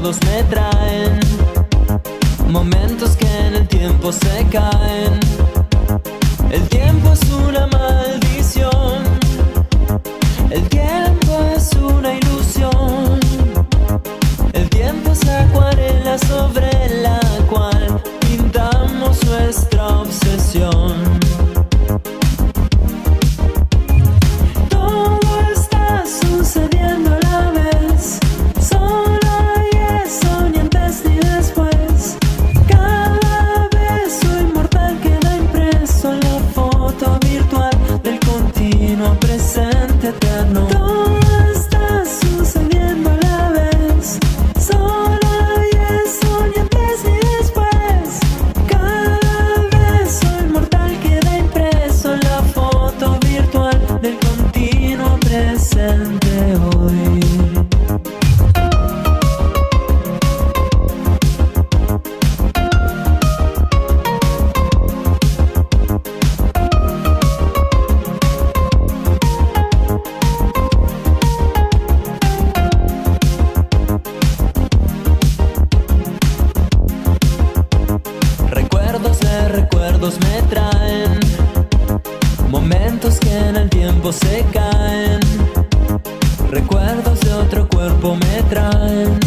recuerdos me traen momentos que en el tiempo se caen. El tiempo es una maldición, el tiempo es una ilusión. El tiempo es la acuarela sobre la cual pintamos nuestra obsesión. Sucediendo a la vez, solo hay eso, ni antes ni después. Cada beso inmortal queda impreso en la foto virtual del continuo presente eterno. Todo está sucediendo a la vez, solo hay eso, ni antes ni después. Cada beso inmortal queda impreso en la foto virtual del continuo presente. Recuerdos me traen momentos que en el tiempo se caen. Recuerdos de otro cuerpo me traen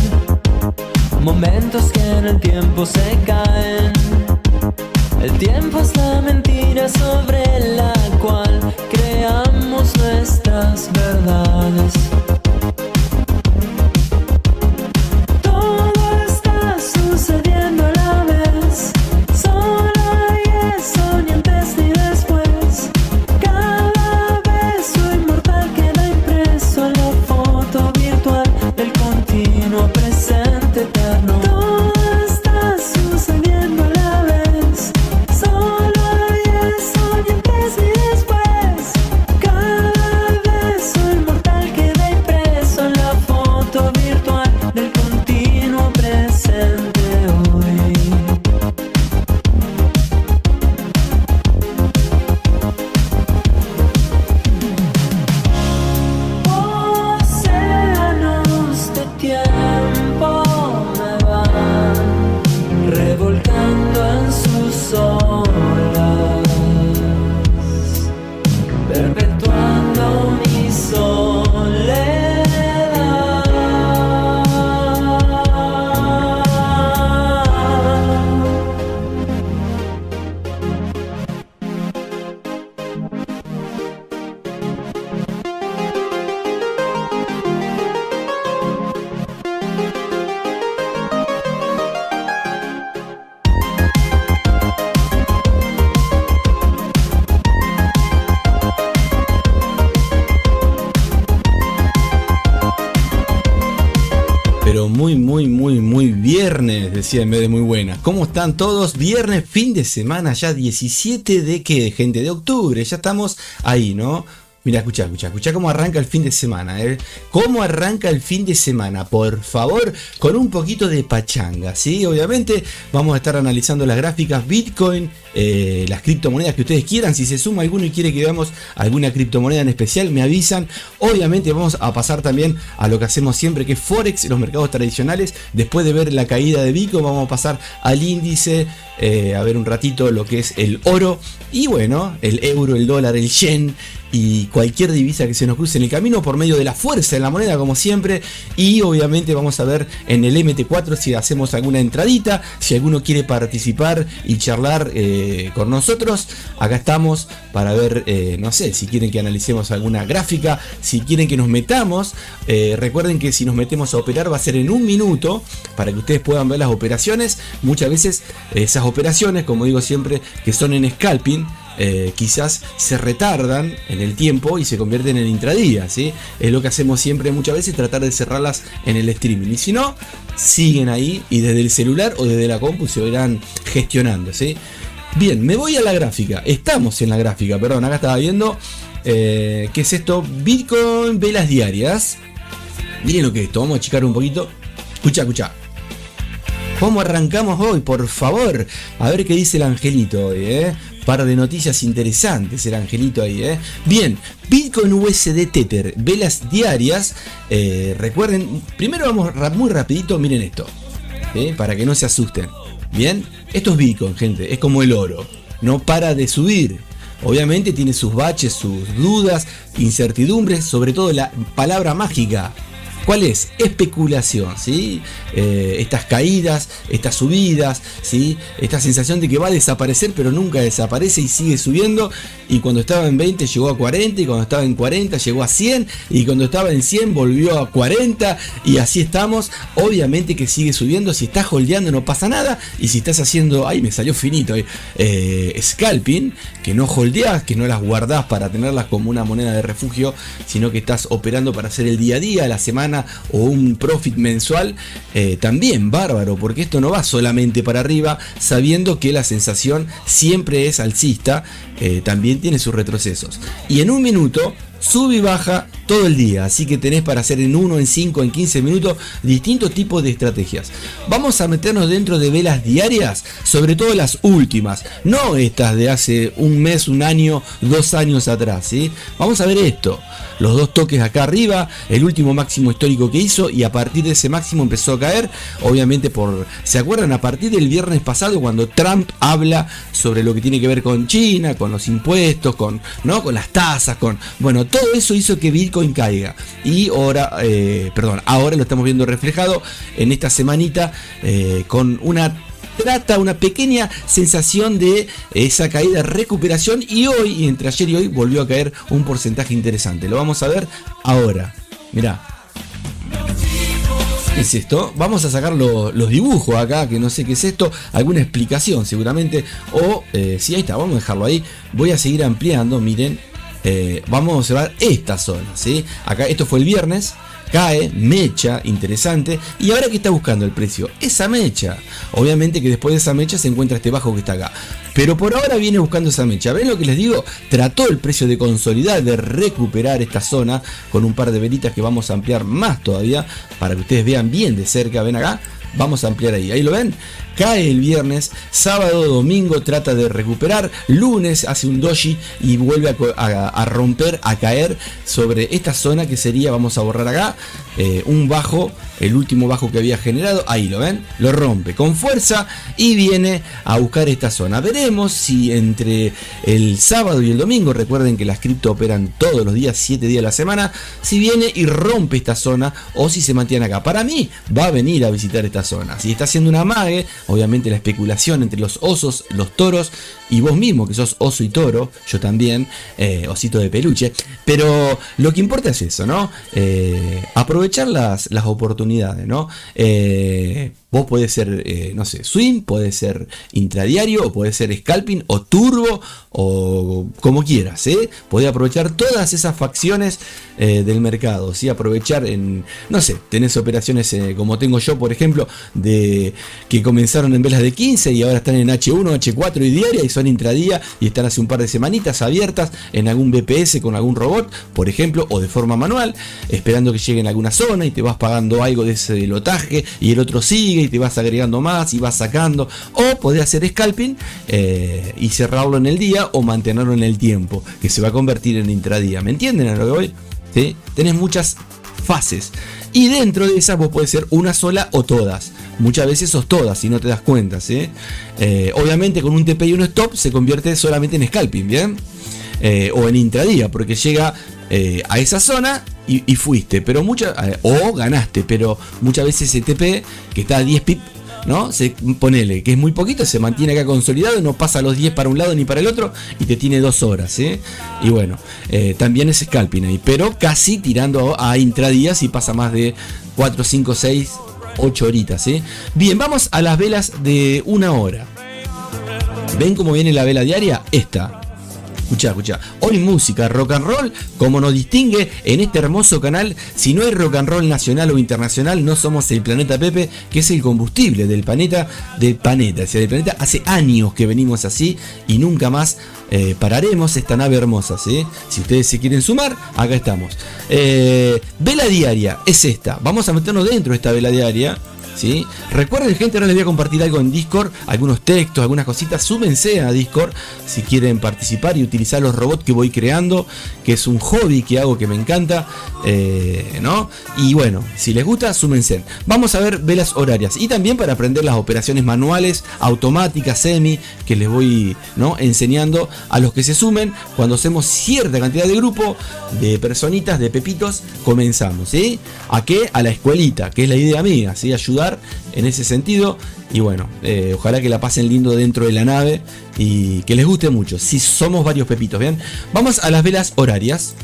momentos que en el tiempo se caen. El tiempo es la mentira sobre la cual creamos nuestras verdades. Todo está sucediendo a la vez, solo hay eso, ni antes ni después. Cada beso inmortal queda impreso en la foto virtual del continuo presente eterno. Todo está sucediendo a la vez, solo hay eso, ni antes ni después. Cada beso inmortal queda impreso en la foto virtual del continuo presente hoy. Océanos de tiempo me van revolcando en sus olas, perpetuando mi soledad. Pero muy viernes, decía en vez de muy buena. ¿Cómo están todos? Viernes, fin de semana, ya 17 de ¿qué? Gente, de octubre, ya estamos ahí, ¿no? Mira, escuchá cómo arranca el fin de semana, ¿eh? Cómo arranca el fin de semana, por favor, con un poquito de pachanga, ¿sí? Obviamente vamos a estar analizando las gráficas Bitcoin, las criptomonedas que ustedes quieran. Si se suma alguno y quiere que veamos alguna criptomoneda en especial, me avisan. Obviamente vamos a pasar también a lo que hacemos siempre, que es Forex, los mercados tradicionales. Después de ver la caída de Bitcoin, vamos a pasar al índice, a ver un ratito lo que es el oro y bueno, el euro, el dólar, el yen y cualquier divisa que se nos cruce en el camino por medio de la fuerza de la moneda, como siempre. Y obviamente vamos a ver en el MT4 si hacemos alguna entradita, si alguno quiere participar y charlar con nosotros. Acá estamos para ver, no sé, si quieren que analicemos alguna gráfica, si quieren que nos metamos. Recuerden que si nos metemos a operar va a ser en un minuto para que ustedes puedan ver las operaciones. Muchas veces esas operaciones, como digo siempre, que son en scalping, quizás se retardan en el tiempo y se convierten en intradía, ¿sí? Es lo que hacemos siempre muchas veces, tratar de cerrarlas en el streaming, y si no, siguen ahí y desde el celular o desde la compu se irán gestionando, ¿sí? Bien, me voy a la gráfica, estamos en la gráfica, perdón, acá estaba viendo ¿qué es esto? Bitcoin, velas diarias. Miren lo que es esto, vamos a achicar un poquito. Escucha. ¿Cómo arrancamos hoy? Por favor, a ver qué dice el angelito hoy, Par de noticias interesantes, el angelito ahí, ¿eh? Bien, Bitcoin USD Tether, velas diarias. Recuerden, primero vamos muy rapidito, miren esto, para que no se asusten. Bien, esto es Bitcoin, gente, es como el oro, no para de subir. Obviamente tiene sus baches, sus dudas, incertidumbres, sobre todo la palabra mágica. ¿Cuál es? Especulación, ¿sí? Estas caídas, estas subidas, ¿sí? Esta sensación de que va a desaparecer, pero nunca desaparece y sigue subiendo. Y cuando estaba en 20 llegó a 40, y cuando estaba en 40 llegó a 100, y cuando estaba en 100 volvió a 40, y así estamos. Obviamente que sigue subiendo. Si estás holdeando no pasa nada, y si estás haciendo, ay, me salió finito, scalping, que no holdeás, que no las guardás para tenerlas como una moneda de refugio, sino que estás operando para hacer el día a día, la semana o un profit mensual, también bárbaro, porque esto no va solamente para arriba, sabiendo que la sensación siempre es alcista, también tiene sus retrocesos, y en un minuto sube y baja todo el día, así que tenés para hacer en 1, en 5, en 15 minutos distintos tipos de estrategias. Vamos a meternos dentro de velas diarias, sobre todo las últimas, no estas de hace un mes, un año, 2 años atrás, ¿sí? Vamos a ver esto, los dos toques acá arriba, el último máximo histórico que hizo, y a partir de ese máximo empezó a caer, obviamente ¿se acuerdan? A partir del viernes pasado, cuando Trump habla sobre lo que tiene que ver con China, con los impuestos, con las tasas, bueno, todo eso hizo que Bitcoin caiga, y ahora lo estamos viendo reflejado en esta semanita, con una pequeña sensación de esa caída, recuperación, y hoy, y entre ayer y hoy, volvió a caer un porcentaje interesante. Lo vamos a ver ahora. Mirá, ¿qué es esto? Vamos a sacar los dibujos acá, que no sé qué es esto, alguna explicación seguramente, o sí, ahí está, vamos a dejarlo ahí. Voy a seguir ampliando, miren, vamos a observar esta zona, ¿sí? Acá, esto fue el viernes, cae, mecha, interesante, y ahora ¿qué está buscando el precio? Esa mecha. Obviamente que después de esa mecha se encuentra este bajo que está acá, pero por ahora viene buscando esa mecha. ¿Ven lo que les digo? Trató el precio de consolidar, de recuperar esta zona con un par de velitas que vamos a ampliar más todavía para que ustedes vean bien de cerca. Ven acá, vamos a ampliar ahí lo ven. Cae el viernes, sábado, domingo trata de recuperar, lunes hace un doji y vuelve a romper, a caer sobre esta zona que sería, vamos a borrar acá, un bajo, el último bajo que había generado. Ahí lo ven, lo rompe con fuerza y viene a buscar esta zona. Veremos si entre el sábado y el domingo, recuerden que las cripto operan todos los días, 7 días a la semana, si viene y rompe esta zona o si se mantiene acá. Para mí va a venir a visitar esta zona. Si está haciendo una mague, obviamente la especulación entre los osos, los toros y vos mismo que sos oso y toro, yo también, osito de peluche, pero lo que importa es eso, ¿no? Aprovechar las oportunidades, ¿no? Vos podés ser, no sé, swing, podés ser intradiario, o podés ser scalping, o turbo, o como quieras, ¿eh? Podés aprovechar todas esas facciones del mercado, ¿sí? Aprovechar no sé, tenés operaciones como tengo yo, por ejemplo, que comenzaron en velas de 15 y ahora están en H1, H4 y diaria, y son intradía, y están hace un par de semanitas abiertas en algún BPS con algún robot, por ejemplo, o de forma manual, esperando que lleguen a alguna zona y te vas pagando algo de ese lotaje, y el otro sigue, y te vas agregando más y vas sacando, o podés hacer scalping y cerrarlo en el día o mantenerlo en el tiempo, que se va a convertir en intradía. ¿Me entienden a lo que voy? ¿Sí? Tenés muchas fases y dentro de esas vos podés ser una sola o todas. Muchas veces sos todas si no te das cuenta, ¿sí? Obviamente con un TP y un stop se convierte solamente en scalping, ¿bien? O en intradía, porque llega a esa zona y fuiste, pero o ganaste, pero muchas veces ese TP que está a 10 pip, ¿no? Ponele que es muy poquito, se mantiene acá consolidado, no pasa los 10 para un lado ni para el otro y te tiene 2 horas, ¿eh? Y bueno, también es scalping ahí, pero casi tirando a intradías y pasa más de 4, 5, 6, 8 horitas, ¿eh? Bien, vamos a las velas de 1 hora. ¿Ven cómo viene la vela diaria? Esta. Escuchá, hoy música, rock and roll, como nos distingue en este hermoso canal. Si no hay rock and roll nacional o internacional, no somos el Planeta Pepe, que es el combustible del planeta. O sea, del planeta. Hace años que venimos así y nunca más pararemos esta nave hermosa, ¿sí? Si ustedes se quieren sumar, acá estamos. Vela diaria es esta. Vamos a meternos dentro de esta vela diaria. ¿sí? Recuerden, gente, ahora les voy a compartir algo en Discord, algunos textos, algunas cositas. Súmense a Discord si quieren participar y utilizar los robots que voy creando, que es un hobby que hago que me encanta, ¿no? Y bueno, si les gusta, súmense. Vamos a ver velas horarias y también para aprender las operaciones manuales, automáticas, semi, que les voy, ¿no?, enseñando a los que se sumen. Cuando hacemos cierta cantidad de grupo, de personitas, de pepitos, comenzamos, ¿sí? ¿A qué? A la escuelita, que es la idea mía, ¿sí? Ayudar en ese sentido. Y bueno, ojalá que la pasen lindo dentro de la nave y que les guste mucho. Si somos varios pepitos, ¿bien? Vamos a las velas horarias.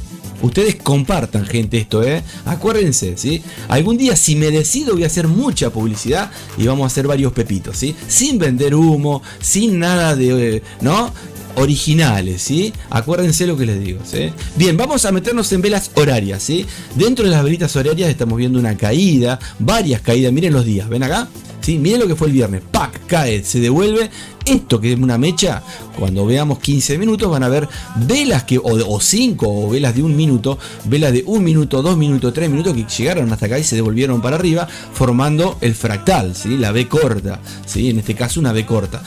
Ustedes compartan, gente, esto, acuérdense, ¿sí? Algún día, si me decido, voy a hacer mucha publicidad y vamos a hacer varios pepitos, ¿sí? Sin vender humo, sin nada de, ¿no?, originales, ¿sí? Acuérdense lo que les digo, ¿sí? Bien, vamos a meternos en velas horarias, ¿sí? Dentro de las velitas horarias estamos viendo una caída, varias caídas. Miren los días, ¿ven acá? ¿Sí? Miren lo que fue el viernes. ¡Pac! Cae, se devuelve. Esto que es una mecha, cuando veamos 15 minutos van a ver velas que, o 5, o velas de 1 minuto, velas de 1 minuto, 2 minutos, 3 minutos, que llegaron hasta acá y se devolvieron para arriba, formando el fractal, ¿sí? La B corta, ¿sí? En este caso una B corta,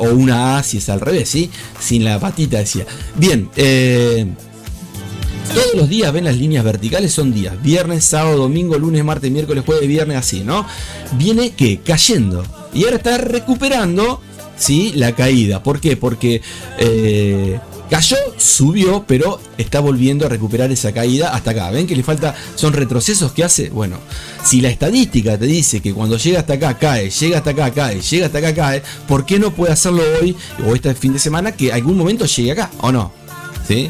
o una A si es al revés, ¿sí? Sin la patita, decía. Bien, todos los días, ven, las líneas verticales son días: viernes, sábado, domingo, lunes, martes, miércoles, jueves, viernes, así, ¿no? Viene, ¿qué? Cayendo. Y ahora está recuperando, ¿sí?, la caída. ¿Por qué? Porque cayó, subió, pero está volviendo a recuperar esa caída hasta acá. ¿Ven que le falta? Son retrocesos que hace. Bueno, si la estadística te dice que cuando llega hasta acá cae, llega hasta acá cae, llega hasta acá cae, ¿por qué no puede hacerlo hoy o este fin de semana, que algún momento llegue acá, o no? ¿Sí?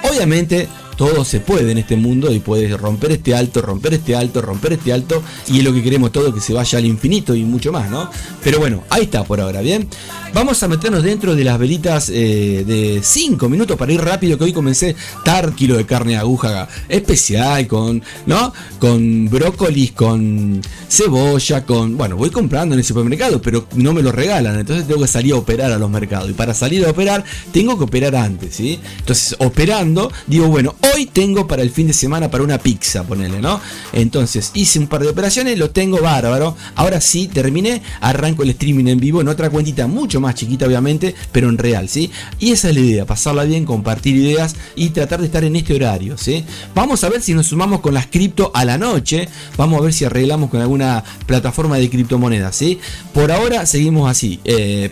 Obviamente todo se puede en este mundo y puedes romper este alto, romper este alto, romper este alto, y es lo que queremos todo, que se vaya al infinito y mucho más, ¿no? Pero bueno, ahí está por ahora, ¿bien? Vamos a meternos dentro de las velitas de 5 minutos para ir rápido, que hoy comencé tarde, kilo de carne de aguja especial con, ¿no?, con brócolis, con cebolla, con, bueno, voy comprando en el supermercado, pero no me lo regalan, entonces tengo que salir a operar a los mercados, y para salir a operar tengo que operar antes, ¿sí? Entonces, operando, digo, bueno, hoy tengo para el fin de semana para una pizza, ponele, ¿no? Entonces hice un par de operaciones, lo tengo bárbaro. Ahora sí, terminé, arranco el streaming en vivo en otra cuentita mucho más chiquita, obviamente, pero en real, ¿sí? Y esa es la idea, pasarla bien, compartir ideas y tratar de estar en este horario, ¿sí? Vamos a ver si nos sumamos con las cripto a la noche. Vamos a ver si arreglamos con alguna plataforma de criptomonedas, ¿sí? Por ahora seguimos así,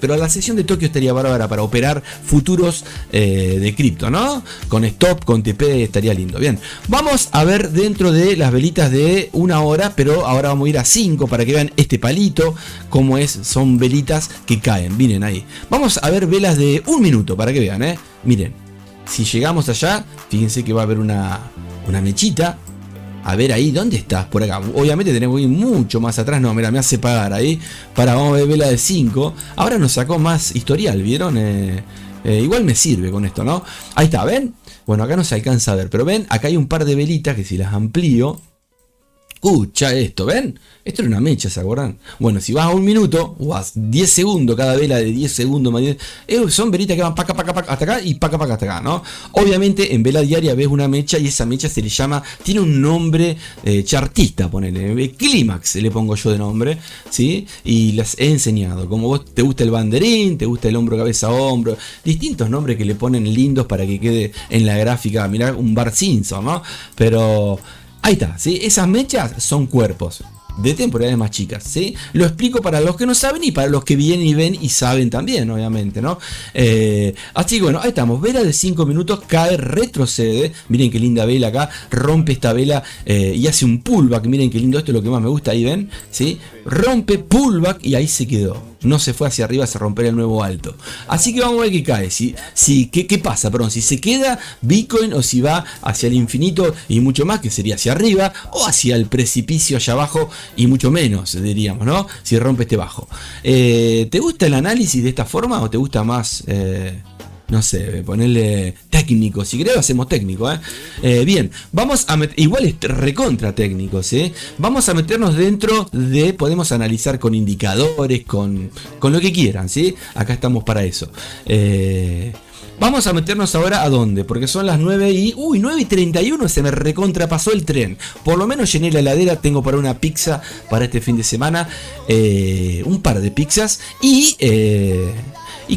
pero la sesión de Tokio estaría bárbara para operar futuros de cripto, ¿no? Con stop, con TP, estaría lindo. Bien, vamos a ver dentro de las velitas de 1 hora, pero ahora vamos a ir a 5 para que vean este palito, cómo es. Son velitas que caen, miren ahí. Vamos a ver velas de 1 minuto para que vean, miren, si llegamos allá, fíjense que va a haber una mechita. A ver ahí, ¿dónde estás? Por acá. Obviamente tenemos que ir mucho más atrás. No, mira, me hace pagar ahí. Vamos a ver vela de 5. Ahora nos sacó más historial, ¿vieron? Igual me sirve con esto, ¿no? Ahí está, ¿ven? Bueno, acá no se alcanza a ver, pero ven, acá hay un par de velitas que si las amplío... Escucha esto, ¿ven? Esto era una mecha, ¿se acuerdan? Bueno, si vas a 1 minuto o a 10 segundos, cada vela de 10 segundos más 10, son velitas que van paca, paca, paca, hasta acá y paca, paca, hasta acá, ¿no? Obviamente en vela diaria ves una mecha y esa mecha se le llama, tiene un nombre chartista, ponele, clímax le pongo yo de nombre, ¿sí? Y las he enseñado, como vos te gusta el banderín, te gusta el hombro, cabeza, hombro, distintos nombres que le ponen lindos para que quede en la gráfica, mirá, un Bart Simpson, ¿no? Pero... ahí está, ¿sí? Esas mechas son cuerpos de temporalidades más chicas, ¿sí? Lo explico para los que no saben y para los que vienen y ven y saben también, obviamente, ¿no? Así que bueno, ahí estamos, vela de 5 minutos, cae, retrocede, miren qué linda vela acá, rompe esta vela y hace un pullback, miren qué lindo, esto es lo que más me gusta, ahí ven, ¿sí? Rompe, pullback y ahí se quedó. No se fue hacia arriba, se romper el nuevo alto. Así que vamos a ver qué cae. ¿Qué pasa? Perdón, si se queda Bitcoin o si va hacia el infinito y mucho más, que sería hacia arriba, o hacia el precipicio allá abajo y mucho menos, diríamos, ¿no? Si rompe este bajo. ¿Te gusta el análisis de esta forma o te gusta más... no sé, ponerle técnico? Si querés lo hacemos técnico, bien, vamos a meter, igual es recontra técnico, ¿sí? Vamos a meternos dentro de, podemos analizar con indicadores, con lo que quieran, ¿sí? Acá estamos para eso. Vamos a meternos ahora a dónde, porque son las 9:31, se me recontrapasó el tren. Por lo menos llené la heladera, tengo para una pizza para este fin de semana, un par de pizzas y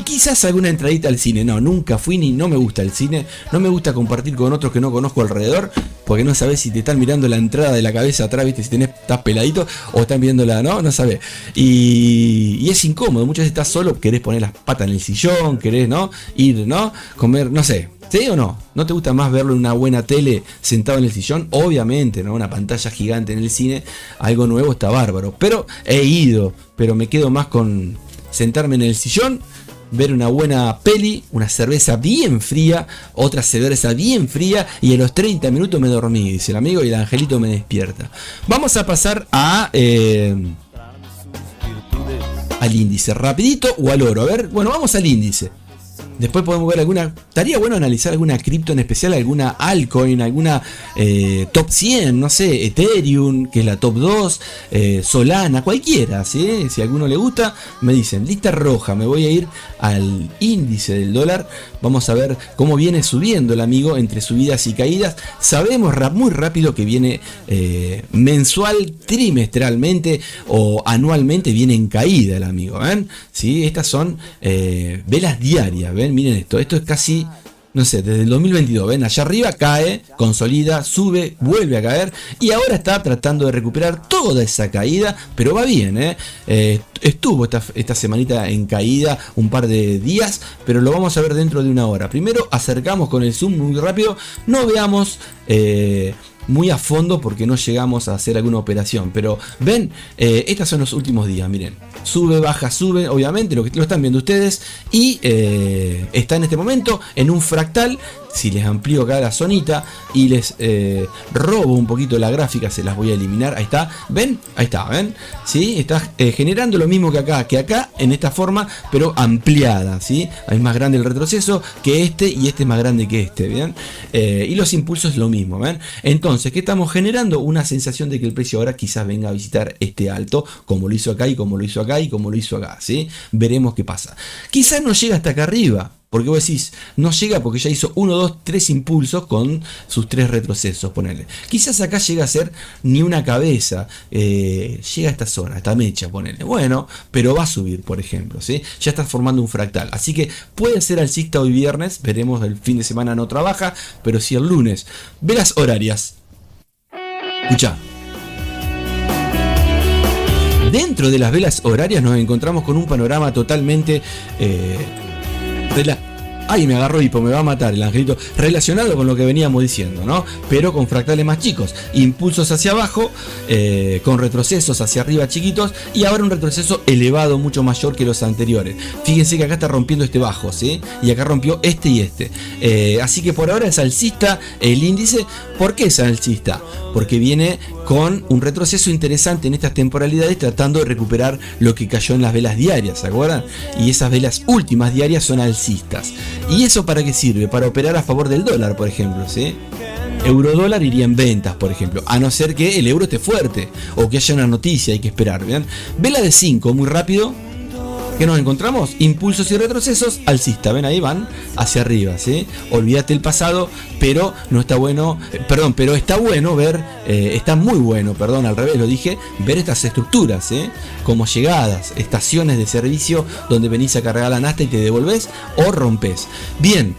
quizás alguna entradita al cine. No, nunca fui ni no me gusta el cine. No me gusta compartir con otros que no conozco alrededor, porque no sabes si te están mirando la entrada de la cabeza atrás, viste, si estás peladito o están viéndola, no sabes. Y es incómodo, muchas veces estás solo, querés poner las patas en el sillón, querés, ¿no? Ir, ¿no? Comer, no sé. ¿Sí o no? ¿No te gusta más verlo en una buena tele sentado en el sillón? Obviamente, ¿no? Una pantalla gigante en el cine, algo nuevo está bárbaro. Pero he ido, pero me quedo más con sentarme en el sillón, ver una buena peli, una cerveza bien fría, otra cerveza bien fría, y a los 30 minutos me dormí, dice el amigo, y el angelito me despierta. Vamos a pasar al índice, rapidito, o al oro. A ver, bueno, vamos al índice. Después podemos ver alguna. Estaría bueno analizar alguna cripto en especial, alguna altcoin, alguna top 100, no sé, Ethereum, que es la top 2, Solana, cualquiera, ¿sí? Si a alguno le gusta, me dicen, lista roja, me voy a ir al índice del dólar. Vamos a ver cómo viene subiendo el amigo entre subidas y caídas. Sabemos muy rápido que viene mensual, trimestralmente o anualmente viene en caída el amigo, ¿ven? ¿Sí? Estas son velas diarias, ¿ven? Miren esto es casi, no sé, desde el 2022, ven, allá arriba cae, consolida, sube, vuelve a caer y ahora está tratando de recuperar toda esa caída, pero va bien, estuvo esta semanita en caída un par de días, pero lo vamos a ver dentro de una hora. Primero acercamos con el zoom muy rápido, no veamos muy a fondo porque no llegamos a hacer alguna operación, pero ven, estos son los últimos días, miren, sube, baja, sube, obviamente lo están viendo ustedes, y está en este momento en un fractal. Si les amplío acá la zonita y les robo un poquito la gráfica, se las voy a eliminar. Ahí está, ven, ahí está, ven, ¿sí? Está generando lo mismo que acá en esta forma, pero ampliada, ¿sí? Es más grande el retroceso que este y este es más grande que este, ¿bien? Y los impulsos lo mismo, ¿ven? Entonces, ¿qué estamos generando? Una sensación de que el precio ahora quizás venga a visitar este alto, como lo hizo acá y como lo hizo acá y como lo hizo acá, ¿sí? Veremos qué pasa. Quizás no llega hasta acá arriba. Porque vos decís, no llega porque ya hizo 1, 2, 3 impulsos con sus 3 retrocesos, ponele. Quizás acá llega a ser ni una cabeza, llega a esta zona, a esta mecha, ponele. Bueno, pero va a subir, por ejemplo, ¿sí? Ya está formando un fractal. Así que puede ser alcista hoy viernes, veremos, el fin de semana no trabaja, pero sí el lunes. Velas horarias. Escuchá. Dentro de las velas horarias nos encontramos con un panorama totalmente... Ay, me agarró hipo, me va a matar el angelito. Relacionado con lo que veníamos diciendo, ¿no? Pero con fractales más chicos. Impulsos hacia abajo, con retrocesos hacia arriba chiquitos. Y ahora un retroceso elevado, mucho mayor que los anteriores. Fíjense que acá está rompiendo este bajo, ¿sí? Y acá rompió este y este. Así que por ahora es alcista el índice. ¿Por qué es alcista? Porque viene con un retroceso interesante en estas temporalidades, tratando de recuperar lo que cayó en las velas diarias, ¿se acuerdan? Y esas velas últimas diarias son alcistas. ¿Y eso para qué sirve? Para operar a favor del dólar, por ejemplo, ¿sí? Euro-dólar iría en ventas, por ejemplo, a no ser que el euro esté fuerte o que haya una noticia, hay que esperar, ¿bien? Vela de 5, muy rápido. ¿Qué nos encontramos? Impulsos y retrocesos, alcista, ven, ahí van hacia arriba, ¿sí? Olvídate el pasado, pero no está bueno, pero está bueno ver, está muy bueno, al revés lo dije, ver estas estructuras, como llegadas, estaciones de servicio donde venís a cargar la nafta y te devolvés o rompes. Bien,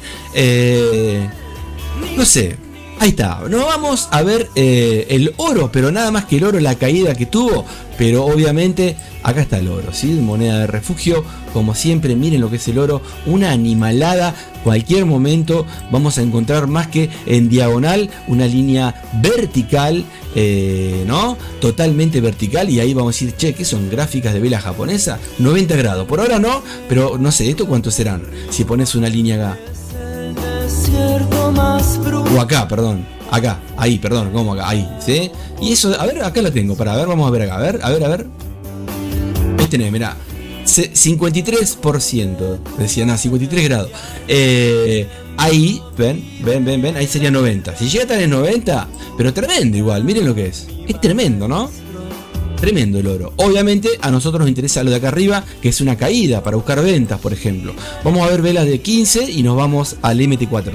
no sé. Ahí está, nos vamos a ver el oro, pero nada más que el oro, la caída que tuvo, pero obviamente acá está el oro, ¿sí? Moneda de refugio, como siempre, miren lo que es el oro, una animalada, cualquier momento vamos a encontrar más que en diagonal, una línea vertical, ¿no? Totalmente vertical, y ahí vamos a decir, che, ¿qué son gráficas de vela japonesa? 90 grados, por ahora no, pero no sé, ¿esto cuántos serán? Si pones una línea acá. O acá, perdón. Acá, ahí, perdón, como acá, ahí, ¿sí? Y eso, a ver, acá lo tengo, para ver, vamos a ver acá, a ver. Ahí tenés, mirá. 53%, decían, 53 grados. Ahí, ven, ahí sería 90. Si llega a estar en 90, pero tremendo igual, miren lo que es. Es tremendo, ¿no? Tremendo el oro. Obviamente a nosotros nos interesa lo de acá arriba, que es una caída para buscar ventas, por ejemplo. Vamos a ver velas de 15 y nos vamos al MT4.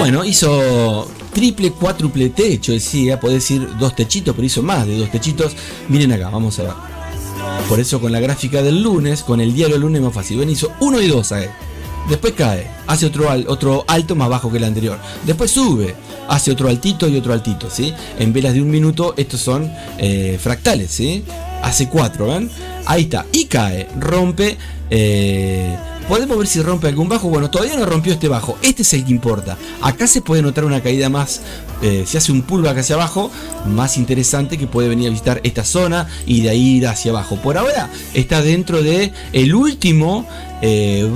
Bueno, hizo triple, cuádruple techo, decía, podés decir dos techitos, pero hizo más de dos techitos. Miren acá, vamos a ver. Por eso con la gráfica del lunes, con el diario del lunes es más fácil. Ven, hizo 1 y 2 ahí. Después cae, hace otro alto más bajo que el anterior. Después sube, hace otro altito y otro altito, ¿sí? En velas de 1 minuto, estos son fractales, ¿sí? Hace 4, ¿ven? Ahí está, y cae, rompe. Podemos ver si rompe algún bajo. Bueno, todavía no rompió este bajo. Este es el que importa. Acá se puede notar una caída más. Si hace un pullback hacia abajo, más interesante, que puede venir a visitar esta zona y de ahí ir hacia abajo. Por ahora está dentro de el último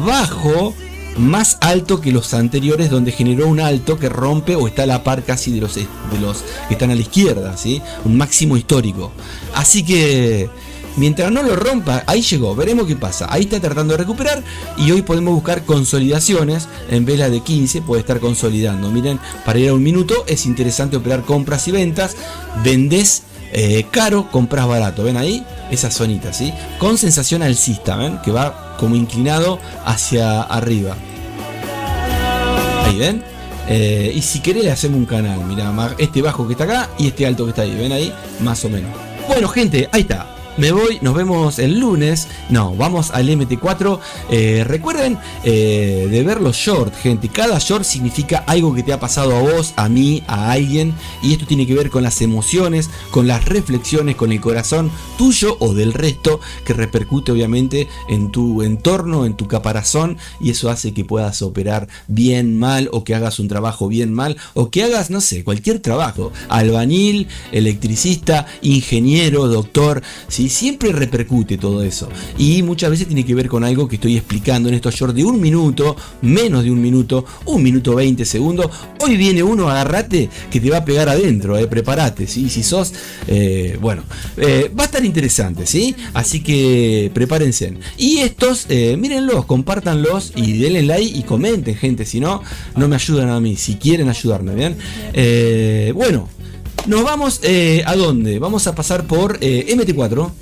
bajo más alto que los anteriores, donde generó un alto que rompe o está a la par casi de los que están a la izquierda, ¿sí? Un máximo histórico. Así que mientras no lo rompa, ahí llegó, veremos qué pasa. Ahí está tratando de recuperar y hoy podemos buscar consolidaciones. En vela de 15 puede estar consolidando. Miren, para ir a 1 minuto es interesante operar compras y ventas. Vendés caro, compras barato. ¿Ven ahí? Esa zonita, ¿sí? Con sensación alcista, ¿ven? Que va como inclinado hacia arriba. Ahí, ¿ven? Y si querés le hacemos un canal. Mirá, este bajo que está acá y este alto que está ahí. ¿Ven ahí? Más o menos. Bueno, gente, ahí está. Me voy, nos vemos el lunes. No, vamos al MT4. Recuerden de ver los shorts, gente. Cada short significa algo que te ha pasado a vos, a mí, a alguien. Y esto tiene que ver con las emociones, con las reflexiones, con el corazón tuyo o del resto, que repercute obviamente en tu entorno, en tu caparazón. Y eso hace que puedas operar bien, mal, o que hagas un trabajo bien, mal, o que hagas, no sé, cualquier trabajo. Albañil, electricista, ingeniero, doctor, ¿sí? Siempre repercute todo eso. Y muchas veces tiene que ver con algo que estoy explicando en estos shorts de 1 minuto, menos de 1 minuto, 1 minuto 20 segundos. Hoy viene uno, agarrate, que te va a pegar adentro, prepárate, ¿sí? Si sos, va a estar interesante, ¿sí? Así que prepárense. Y estos, mírenlos, compártanlos y denle like y comenten, gente. Si no, no me ayudan a mí, si quieren ayudarme, ¿bien? Bueno, nos vamos ¿a dónde? Vamos a pasar por MT4.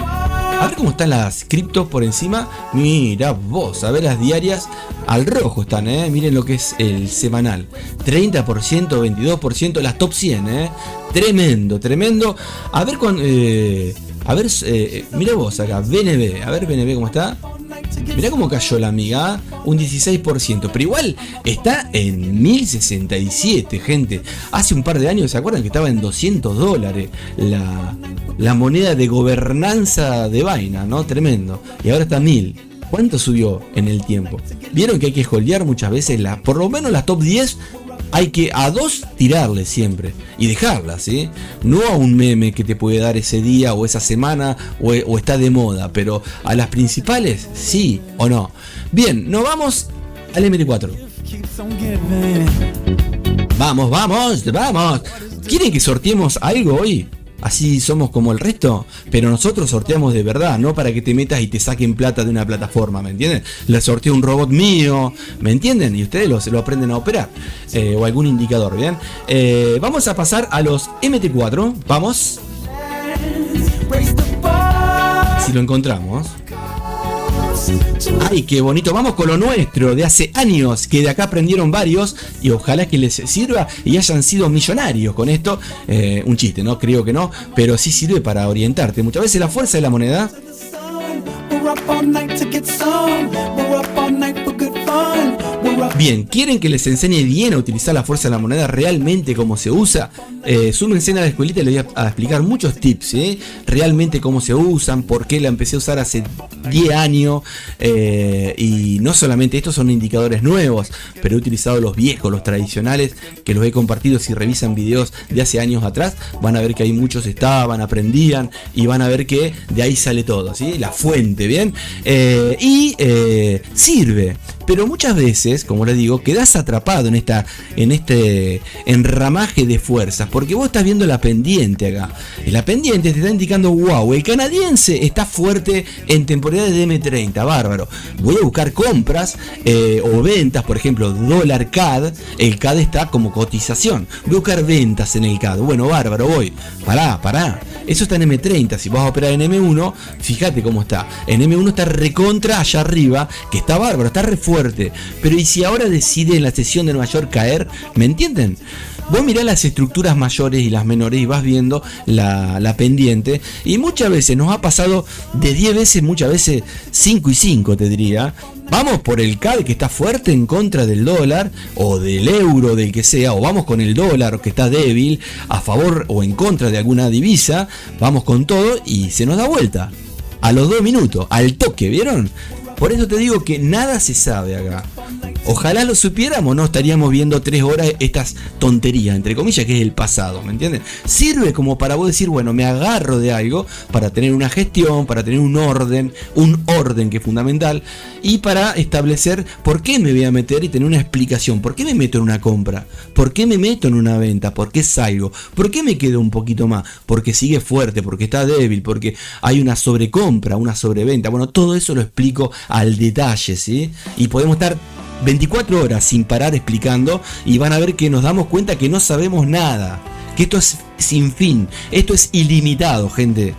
A ver cómo están las criptos por encima. Mira vos, a ver las diarias. Al rojo están, miren lo que es el semanal. 30%, 22%, las top 100, Tremendo, tremendo. A ver mira vos acá, BNB. A ver BNB cómo está. Mirá cómo cayó la amiga, un 16%, pero igual está en 1067, gente. Hace un par de años, ¿se acuerdan que estaba en $200 la moneda de gobernanza de Vaina, ¿no? Tremendo. Y ahora está 1000. ¿Cuánto subió en el tiempo? Vieron que hay que holdear muchas veces, por lo menos las top 10. Hay que a 2 tirarle siempre y dejarlas, ¿sí? No a un meme que te puede dar ese día o esa semana o está de moda, pero a las principales, sí o no. Bien, nos vamos al MT4. Vamos, vamos, vamos. ¿Quieren que sorteemos algo hoy? Así somos como el resto, pero nosotros sorteamos de verdad, no para que te metas y te saquen plata de una plataforma, ¿me entienden? Le sorteo un robot mío, ¿me entienden? Y ustedes lo aprenden a operar, o algún indicador, ¿bien? Vamos a pasar a los MT4, vamos. Si lo encontramos. Ay, qué bonito, vamos con lo nuestro de hace años, que de acá aprendieron varios y ojalá que les sirva y hayan sido millonarios con esto. Un chiste, ¿no? Creo que no, pero sí sirve para orientarte. Muchas veces la fuerza de la moneda. Bien, ¿quieren que les enseñe bien a utilizar la fuerza de la moneda realmente cómo se usa? Súmense a la escuelita y les voy a explicar muchos tips, realmente cómo se usan, por qué la empecé a usar hace 10 años. Y no solamente estos son indicadores nuevos, pero he utilizado los viejos, los tradicionales, que los he compartido. Si revisan videos de hace años atrás, van a ver que ahí muchos estaban, aprendían y van a ver que de ahí sale todo, ¿sí? La fuente, ¿bien? Sirve. Pero muchas veces, como les digo, quedás atrapado en este enramaje de fuerzas, porque vos estás viendo la pendiente acá. Y la pendiente te está indicando, wow, el canadiense está fuerte en temporada de M30, bárbaro. Voy a buscar compras o ventas, por ejemplo, dólar CAD, el CAD está como cotización. Voy a buscar ventas en el CAD. Bueno, bárbaro, voy. Pará. Eso está en M30. Si vas a operar en M1, fíjate cómo está. En M1 está recontra allá arriba, que está bárbaro, está re fuerte. Pero ¿y si ahora decide en la sesión de Nueva York caer? ¿Me entienden? Vos mirás las estructuras mayores y las menores y vas viendo la pendiente. Y muchas veces nos ha pasado de 10 veces, muchas veces 5 y 5 te diría. Vamos por el CAD que está fuerte en contra del dólar o del euro, del que sea, o vamos con el dólar que está débil a favor o en contra de alguna divisa. Vamos con todo y se nos da vuelta. A los 2 minutos, al toque, ¿vieron? Por eso te digo que nada se sabe acá. Ojalá lo supiéramos, no estaríamos viendo 3 horas estas tonterías, entre comillas, que es el pasado, ¿me entienden? Sirve como para vos decir, bueno, me agarro de algo para tener una gestión, para tener un orden que es fundamental, y para establecer por qué me voy a meter y tener una explicación, por qué me meto en una compra, por qué me meto en una venta, por qué salgo, por qué me quedo un poquito más, porque sigue fuerte, porque está débil, porque hay una sobrecompra, una sobreventa. Bueno, todo eso lo explico al detalle, ¿sí? Y podemos estar 24 horas sin parar explicando y van a ver que nos damos cuenta que no sabemos nada, que esto es sin fin, esto es ilimitado, gente,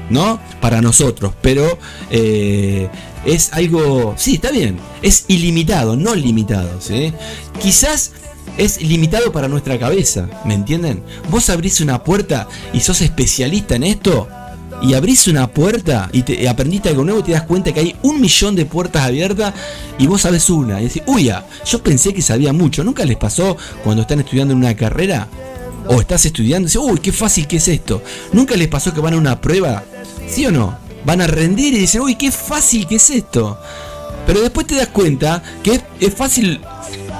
¿no? Para nosotros, pero es algo, sí, está bien, es ilimitado, no limitado, ¿sí? Quizás es limitado para nuestra cabeza, ¿me entienden? Vos abrís una puerta y sos especialista en esto, y abrís una puerta y te aprendiste algo nuevo y te das cuenta que hay 1.000.000 de puertas abiertas y vos sabés una y decís, uy, yo pensé que sabía mucho. ¿Nunca les pasó cuando están estudiando en una carrera? O estás estudiando y dices, uy, qué fácil que es esto. ¿Nunca les pasó que van a una prueba? ¿Sí o no? Van a rendir y dicen, uy, qué fácil que es esto. Pero después te das cuenta que es fácil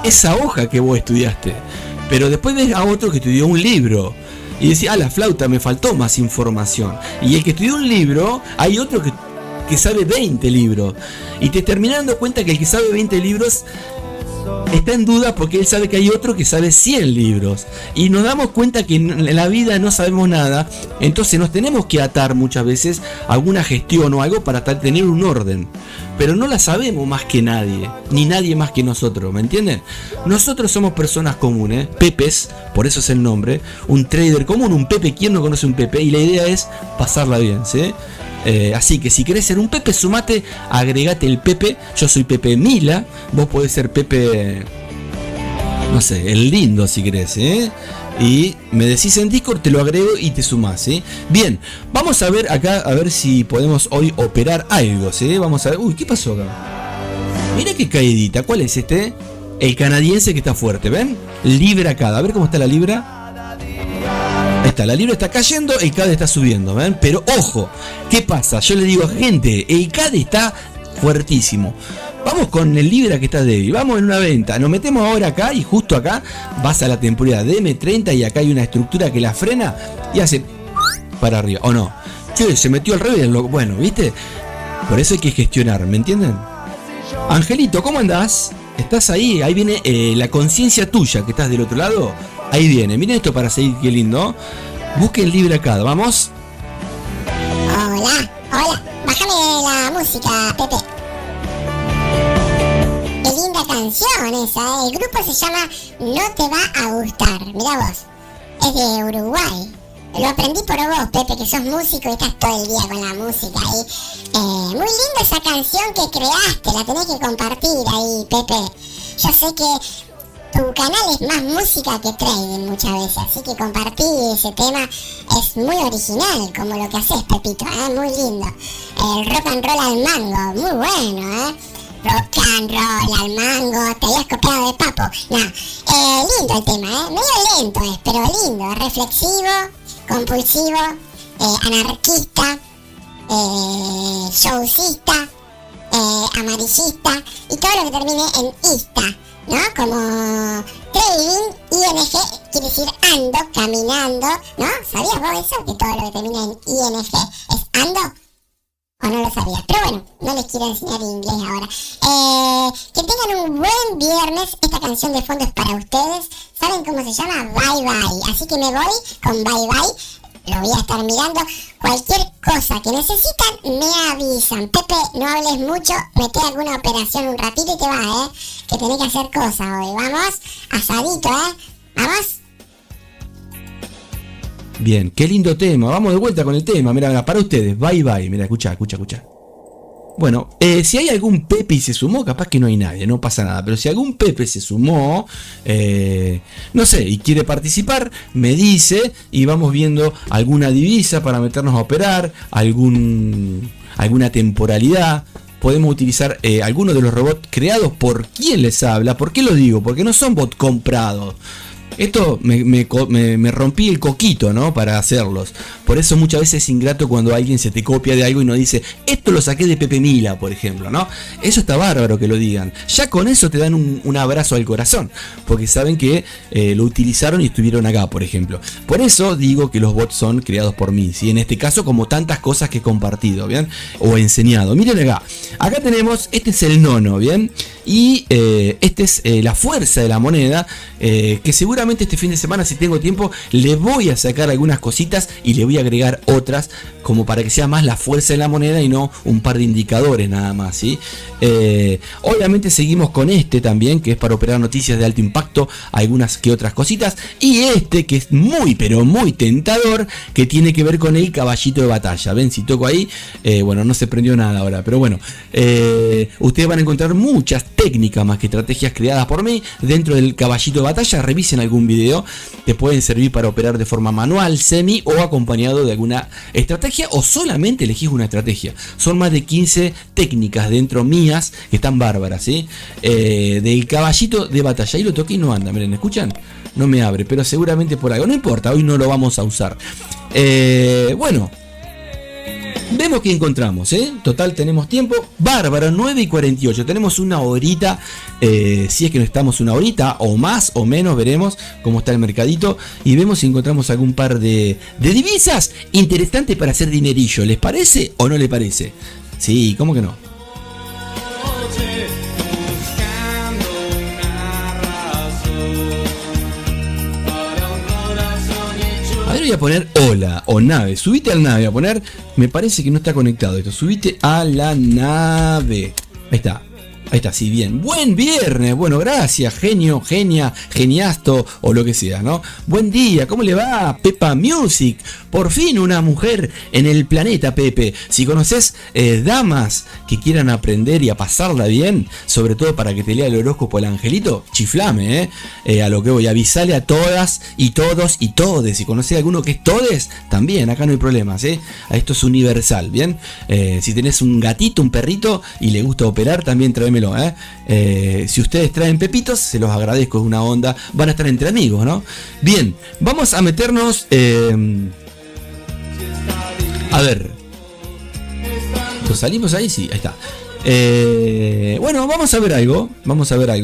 esa hoja que vos estudiaste. Pero después ves a otro que estudió un libro y decís, la flauta, me faltó más información. Y el que estudió un libro, hay otro que sabe 20 libros. Y te terminas dando cuenta que el que sabe 20 libros está en duda porque él sabe que hay otro que sabe 100 libros. Y nos damos cuenta que en la vida no sabemos nada. Entonces nos tenemos que atar muchas veces a alguna gestión o algo para tener un orden. Pero no la sabemos más que nadie, ni nadie más que nosotros, ¿me entienden? Nosotros somos personas comunes, pepes, por eso es el nombre, un trader común, un pepe. ¿Quién no conoce un pepe? Y la idea es pasarla bien, ¿sí? Así que si querés ser un Pepe, sumate, agregate el Pepe. Yo soy Pepe Mila, vos podés ser Pepe, no sé, el lindo si querés, y me decís en Discord, te lo agrego y te sumás, ¿sí? Bien, vamos a ver acá, a ver si podemos hoy operar algo, ¿sí? Vamos a ver, uy, ¿qué pasó acá? Mira qué caidita, ¿cuál es este? El canadiense que está fuerte, ¿ven? Libra CAD, a ver cómo está la libra. Ahí está, la libra está cayendo, el CAD está subiendo, ¿ven? Pero ojo, ¿qué pasa? Yo le digo, gente, el CAD está fuertísimo. Vamos con el libra que está débil, vamos en una venta, nos metemos ahora acá y justo acá vas a la temporada de M30 y acá hay una estructura que la frena y hace para arriba, ¿o no? Che, se metió al revés, bueno, ¿viste? Por eso hay que gestionar, ¿me entienden? Angelito, ¿cómo andás? ¿Estás ahí? Ahí viene la conciencia tuya que estás del otro lado. Ahí viene, miren esto para seguir, qué lindo. Busquen Libra CAD, ¿vamos? Hola, bájame la música, Pepe. Qué linda canción esa, el grupo se llama No Te Va a Gustar, mirá vos, es de Uruguay. Lo aprendí por vos, Pepe, que sos músico y estás todo el día con la música ahí. Muy linda esa canción que creaste, la tenés que compartir ahí, Pepe. Yo sé que tu canal es más música que trading muchas veces, así que compartir ese tema es muy original, como lo que haces, Pepito, muy lindo. El rock and roll al mango, muy bueno, rock and roll al mango, te habías copiado de Papo. No, lindo el tema, medio lento es, pero lindo, reflexivo, compulsivo, anarquista, showcista, amarillista y todo lo que termine en ista, ¿no? Como trading, ING, quiere decir ando, caminando, ¿no? ¿Sabías vos eso? Que todo lo que termina en ING es ando. O no lo sabías, pero bueno, no les quiero enseñar inglés ahora. Que tengan un buen viernes. Esta canción de fondo es para ustedes. ¿Saben cómo se llama? Bye Bye. Así que me voy con Bye Bye. Lo voy a estar mirando. Cualquier cosa que necesitan, me avisan. Pepe, no hables mucho. Mete alguna operación un ratito y te vas, que tenés que hacer cosas hoy. Vamos, asadito, vamos. Bien, qué lindo tema. Vamos de vuelta con el tema. Mira, para ustedes. Bye Bye. Mira, escucha. Bueno, si hay algún Pepe y se sumó, capaz que no hay nadie, no pasa nada. Pero si algún Pepe se sumó, no sé, y quiere participar, me dice y vamos viendo alguna divisa para meternos a operar, alguna temporalidad. Podemos utilizar algunos de los robots creados por quien les habla. ¿Por qué lo digo? Porque no son bots comprados. Esto me rompí el coquito, ¿no? Para hacerlos. Por eso muchas veces es ingrato cuando alguien se te copia de algo y no dice, esto lo saqué de Pepe Mila, por ejemplo, ¿no? Eso está bárbaro que lo digan. Ya con eso te dan un abrazo al corazón, porque saben que lo utilizaron y estuvieron acá, por ejemplo. Por eso digo que los bots son creados por mí, ¿sí? En este caso, como tantas cosas que he compartido, ¿bien? O enseñado. Miren acá. Acá tenemos, este es el nono, ¿bien? Y este es la fuerza de la moneda, que seguramente este fin de semana, si tengo tiempo, le voy a sacar algunas cositas y le voy a agregar otras, como para que sea más la fuerza de la moneda y no un par de indicadores nada más, ¿sí? Obviamente seguimos con este también, que es para operar noticias de alto impacto, algunas que otras cositas, y este que es muy pero muy tentador, que tiene que ver con el caballito de batalla. Ven, si toco ahí, bueno, no se prendió nada ahora, pero bueno, ustedes van a encontrar muchas técnicas más que estrategias creadas por mí dentro del caballito de batalla. Revisen algún video, te pueden servir para operar de forma manual, semi o acompañado de alguna estrategia, o solamente elegís una estrategia. Son más de 15 técnicas dentro mías que están bárbaras, ¿sí? Del caballito de batalla. Ahí lo toqué y no anda, miren, ¿escuchan? No me abre, pero seguramente por algo. No importa, hoy no lo vamos a usar. Bueno, vemos que encontramos, total tenemos tiempo. Bárbaro, 9:48. Tenemos una horita. Si es que no estamos una horita, o más o menos, veremos cómo está el mercadito. Y vemos si encontramos algún par de divisas interesantes para hacer dinerillo. ¿Les parece o no les parece? Sí, ¿cómo que no? A ver, voy a poner hola o nave. Subite al nave. Voy a poner. Me parece que no está conectado esto. Subite a la nave. Ahí está. Ahí está, sí, bien. Buen viernes. Bueno, gracias, genio, genia, geniasto o lo que sea, ¿no? Buen día, ¿cómo le va? Pepa Music. Por fin una mujer en el planeta, Pepe. Si conoces damas que quieran aprender y a pasarla bien, sobre todo para que te lea el horóscopo el angelito, chiflame, a lo que voy. Avisale a todas y todos y todes. Si conoces a alguno que es todes, también, acá no hay problemas, Esto es universal, ¿bien? Si tenés un gatito, un perrito y le gusta operar, también tráemelo. Si ustedes traen pepitos, se los agradezco, es una onda, van a estar entre amigos, ¿no? Bien, vamos a meternos, a ver, ¿nos salimos ahí? Sí, ahí está. Bueno, vamos a ver algo,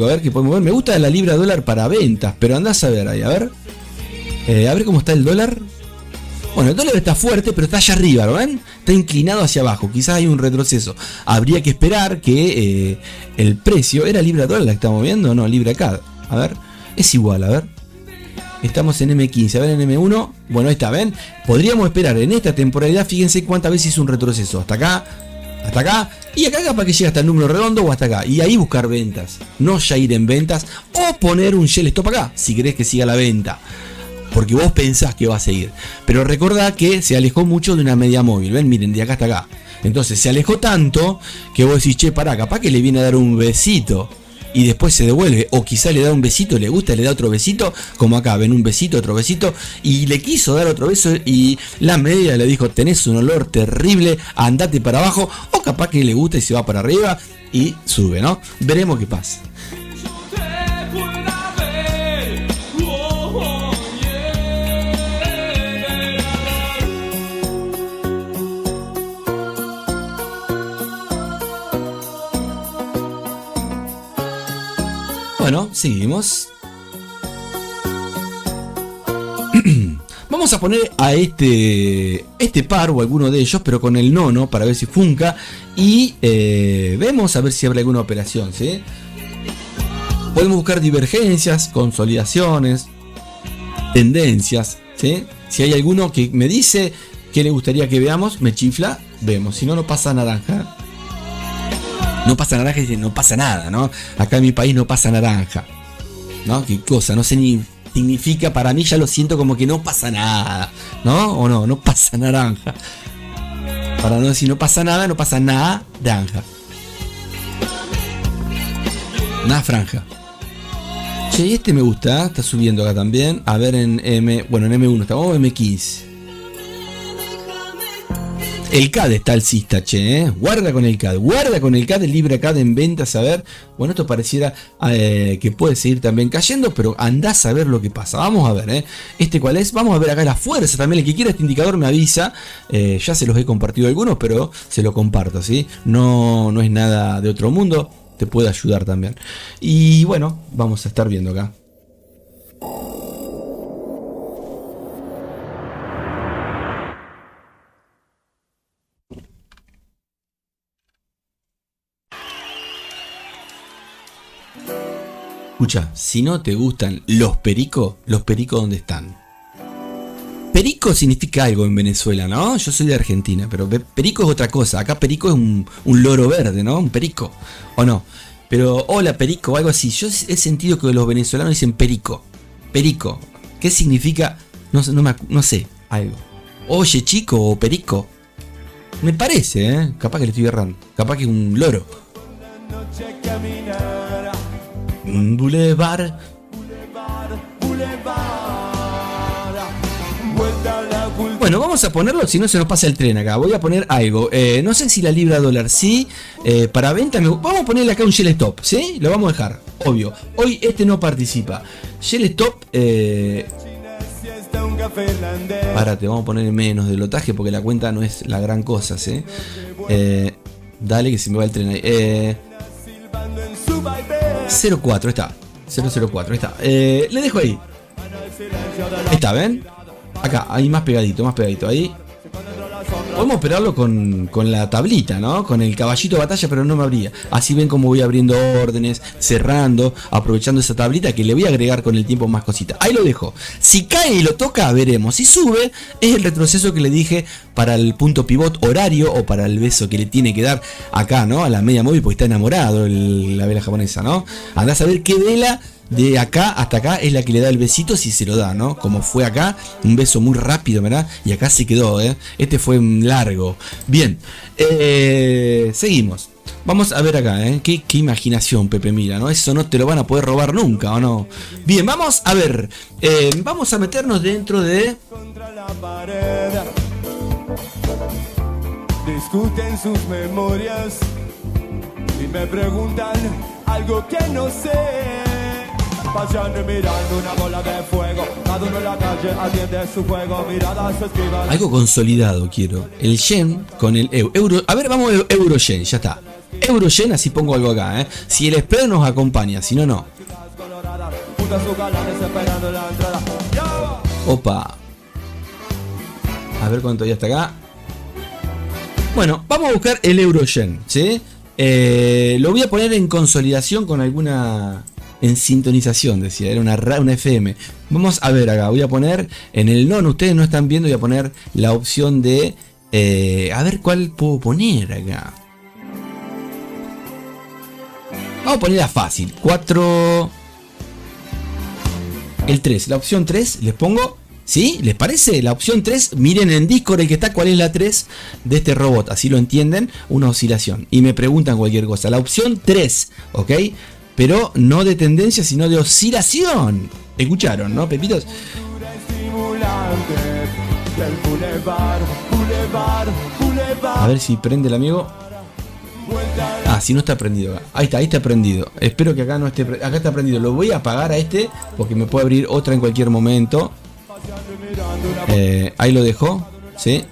a ver qué podemos ver. Me gusta la libra dólar para ventas, pero andás a ver ahí, a ver cómo está el dólar. Bueno, el dólar está fuerte, pero está allá arriba, ¿lo ven? Está inclinado hacia abajo, quizás hay un retroceso. Habría que esperar que el precio, ¿era libra dólar la que estamos viendo? No, libra CAD. A ver, es igual, a ver. Estamos en M15, a ver en M1. Bueno, ahí está, ¿ven? Podríamos esperar en esta temporalidad, fíjense cuántas veces hizo un retroceso. Hasta acá, y acá para que llegue hasta el número redondo o hasta acá. Y ahí buscar ventas, no ya ir en ventas o poner un shell stop acá, si querés que siga la venta. Porque vos pensás que va a seguir. Pero recordá que se alejó mucho de una media móvil. Ven, miren, de acá hasta acá. Entonces se alejó tanto que vos decís, che, pará, capaz que le viene a dar un besito y después se devuelve. O quizá le da un besito, le gusta, le da otro besito. Como acá, ven, un besito, otro besito. Y le quiso dar otro beso y la media le dijo, tenés un olor terrible, andate para abajo. O capaz que le gusta y se va para arriba y sube, ¿no? Veremos qué pasa. Bueno, seguimos. Vamos a poner a este par o alguno de ellos, pero con el nono para ver si funca. Y vemos a ver si habrá alguna operación, ¿sí? Podemos buscar divergencias, consolidaciones, tendencias, ¿sí? Si hay alguno que me dice que le gustaría que veamos, me chifla, vemos. Si no, no pasa naranja. No pasa naranja y no pasa nada, ¿no? Acá en mi país no pasa naranja, ¿no? ¿Qué cosa? No sé ni significa, para mí ya lo siento como que no pasa nada, ¿no? O no, no pasa naranja. Para no decir no pasa nada, no pasa nada, naranja. Nada franja. Che, y este me gusta, está subiendo acá también. A ver en M, bueno en M1 estamos en M15. El CAD está alcista, che, guarda con el CAD, el libre CAD en ventas, a ver. Bueno, esto pareciera que puede seguir también cayendo, pero andás a ver lo que pasa. Vamos a ver, este cuál es, vamos a ver acá la fuerza también. El que quiera este indicador me avisa, ya se los he compartido algunos, pero se lo comparto, ¿sí? No es nada de otro mundo, te puede ayudar también. Y bueno, vamos a estar viendo acá. Escucha, si no te gustan los pericos ¿dónde están? Perico significa algo en Venezuela, ¿no? Yo soy de Argentina, pero perico es otra cosa. Acá perico es un loro verde, ¿no? Un perico, ¿o no? Pero hola perico, algo así. Yo he sentido que los venezolanos dicen perico. Perico. ¿Qué significa? No sé, algo. Oye chico o perico. Me parece, ¿eh? Capaz que le estoy errando. Capaz que es un loro. Un boulevard. Bueno, vamos a ponerlo, si no se nos pasa el tren acá. Voy a poner algo. No sé si la libra dólar sí. Para venta, vamos a ponerle acá un Shell Stop, ¿sí? Lo vamos a dejar, obvio. Hoy este no participa. Shell Stop. Párate, vamos a poner menos de lotaje porque la cuenta no es la gran cosa, ¿sí? Dale que se me va el tren ahí. 04, está. 004, está. Le dejo ahí. Ahí está, ¿ven? Acá, ahí más pegadito, ahí. Podemos operarlo con la tablita, ¿no? Con el caballito de batalla, pero no me abría. Así ven como voy abriendo órdenes, cerrando, aprovechando esa tablita que le voy a agregar con el tiempo más cositas. Ahí lo dejo. Si cae y lo toca, veremos. Si sube, es el retroceso que le dije para el punto pivot horario o para el beso que le tiene que dar acá, ¿no? A la media móvil, porque está enamorado la vela japonesa, ¿no? Andás a ver qué vela de acá hasta acá es la que le da el besito si se lo da, ¿no? Como fue acá, un beso muy rápido, ¿verdad? Y acá se quedó, ¿eh? Este fue largo. Bien, seguimos. Vamos a ver acá, ¿eh? Qué imaginación, Pepe Mira, ¿no? Eso no te lo van a poder robar nunca, ¿o no? Bien, vamos a ver. Vamos a meternos dentro de... Discuten sus memorias y me preguntan algo que no sé. Paseando y mirando una bola de fuego. Cada uno en la calle atiende su juego. Miradas esquivan. Algo consolidado quiero. El yen con el euro. A ver, vamos euro-yen, ya está. Euro-yen, así pongo algo acá, ¿eh? Si el spread nos acompaña, si no, no. Opa. A ver cuánto ya está acá. Bueno, vamos a buscar el euro-yen, ¿sí? Lo voy a poner en consolidación con alguna... En sintonización, decía, era una FM. Vamos a ver acá, voy a poner en el nono, ustedes no están viendo, voy a poner la opción de... a ver cuál puedo poner acá. Vamos a ponerla fácil, 4... El 3, la opción 3, les pongo... ¿Sí? ¿Les parece? La opción 3, miren en Discord el que está cuál es la 3 de este robot, así lo entienden, una oscilación. Y me preguntan cualquier cosa. La opción 3, ¿ok? Pero no de tendencia, sino de oscilación. ¿Escucharon, no, Pepitos? A ver si prende el amigo. Ah, si no está prendido. Ahí está prendido. Espero que acá no esté. Acá está prendido. Lo voy a apagar a este porque me puede abrir otra en cualquier momento. Ahí lo dejo, ¿sí?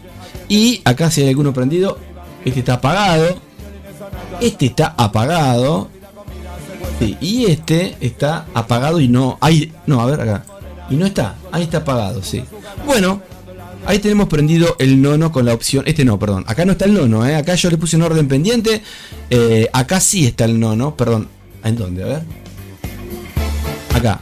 Y acá si hay alguno prendido. Este está apagado. Este está apagado. Sí, y este está apagado y no hay. No, a ver acá. Y no está, ahí está apagado, sí. Bueno, ahí tenemos prendido el nono con la opción. No, perdón. Acá no está el nono, acá yo le puse en orden pendiente. Acá sí está el nono, perdón. ¿En dónde? A ver. Acá.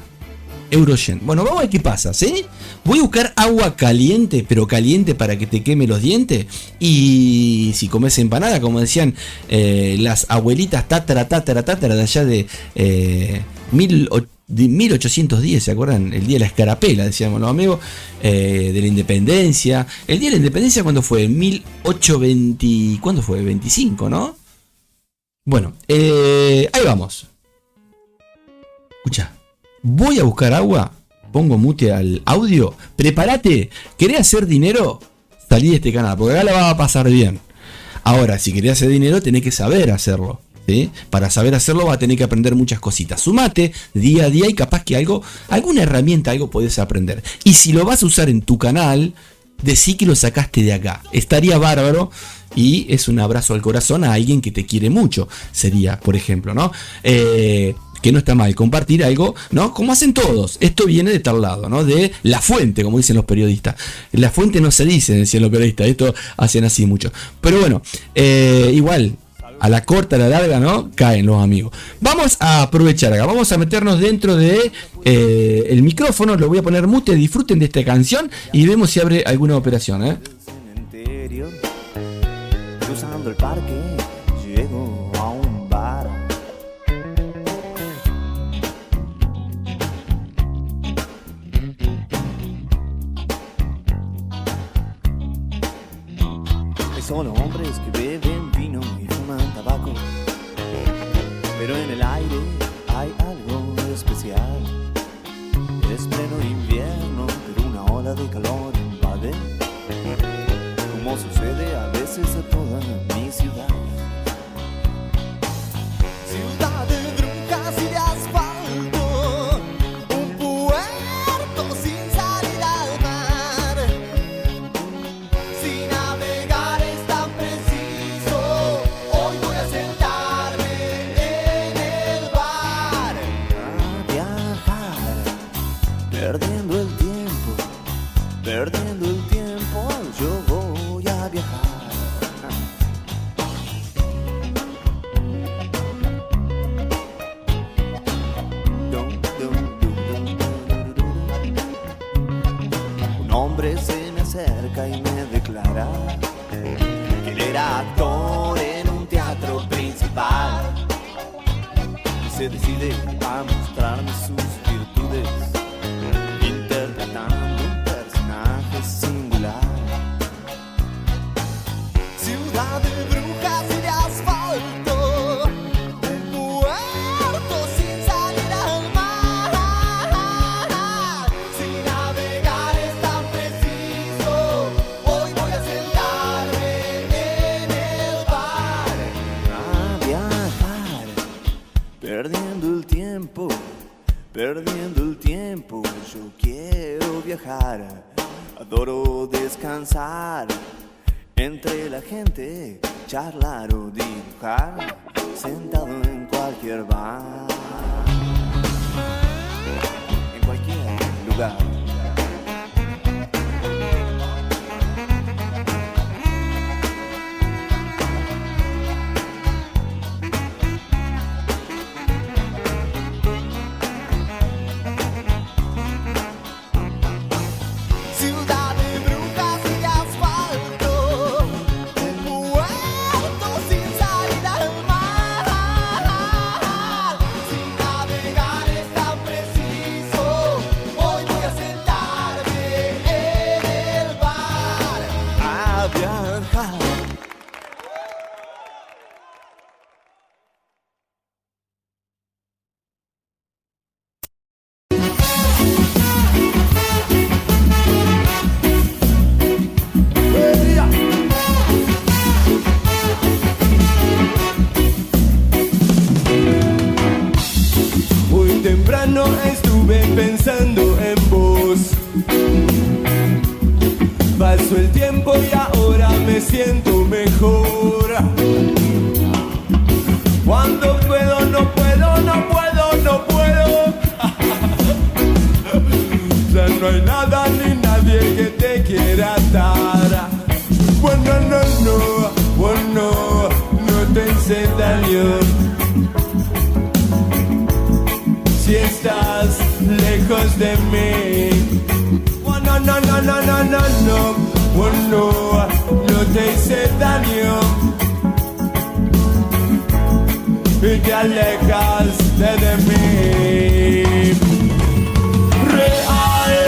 Eurogen. Bueno, vamos a ver qué pasa, ¿sí? Voy a buscar agua caliente, pero caliente para que te queme los dientes. Y si comes empanada, como decían las abuelitas tátara de allá de 1810, ¿se acuerdan? El día de la escarapela, decíamos los amigos, de la independencia. El día de la independencia, ¿cuándo fue? 1820. ¿Cuándo fue? 25, ¿no? Bueno, ahí vamos. Escucha. Voy a buscar agua, pongo mute al audio, prepárate, ¿querés hacer dinero? Salí de este canal, porque acá la vas a pasar bien. Ahora, si querés hacer dinero, tenés que saber hacerlo, ¿sí? Para saber hacerlo vas a tener que aprender muchas cositas. Sumate día a día y capaz que alguna herramienta, algo podés aprender. Y si lo vas a usar en tu canal, decí que lo sacaste de acá. Estaría bárbaro. Y es un abrazo al corazón a alguien que te quiere mucho. Sería, por ejemplo, ¿no? Que no está mal compartir algo, ¿no? Como hacen todos. Esto viene de tal lado, ¿no? De la fuente, como dicen los periodistas. La fuente no se dice, decían los periodistas. Esto hacen así mucho. Pero bueno, igual, a la corta, a la larga, ¿no? Caen los amigos. Vamos a aprovechar acá. Vamos a meternos dentro de el micrófono. Lo voy a poner mute. Disfruten de esta canción y vemos si abre alguna operación, ¿eh? Cruzando el parque, llego a un bar. Hay solo hombres que beben vino y fuman tabaco, pero en el aire hay algo especial. Es pleno invierno, pero una ola de calor invade, como sucede a veces a toda mi ciudad. Ciudad de brujas y de asfalto, un puerto sin salida al mar. Si navegar es tan preciso, hoy voy a sentarme en el bar. A viajar, perdiendo el tiempo, perdiendo el tiempo, yo voy a viajar. Un hombre se me acerca y me declara que él era actor en un teatro principal y se decide a mostrarme sus virtudes, interpretando un personaje singular. Ciudad de brujas y de asfalto, un puerto sin salida al mar. Si navegar es tan preciso, hoy voy a sentarme en el bar. A viajar, perdiendo el tiempo, perdiendo el tiempo. Yo quiero viajar, adoro descansar entre la gente, charlar o dibujar, sentado en cualquier bar, en cualquier lugar. Ciudad de brujas y de asfalto, un puerto sin salida al mar. Si navegar es tan preciso, hoy voy a sentarme en el bar a viajar. Muy temprano estuve pensando en vos. Pasó el tiempo y ahora me siento mejor. Cuando puedo, no puedo, no puedo, no puedo. no hay nada ni nadie que te quiera atar. Bueno, no te hice daño. Si estás lejos de mí. Bueno, no te hice daño. Y te alejas de mí. Real.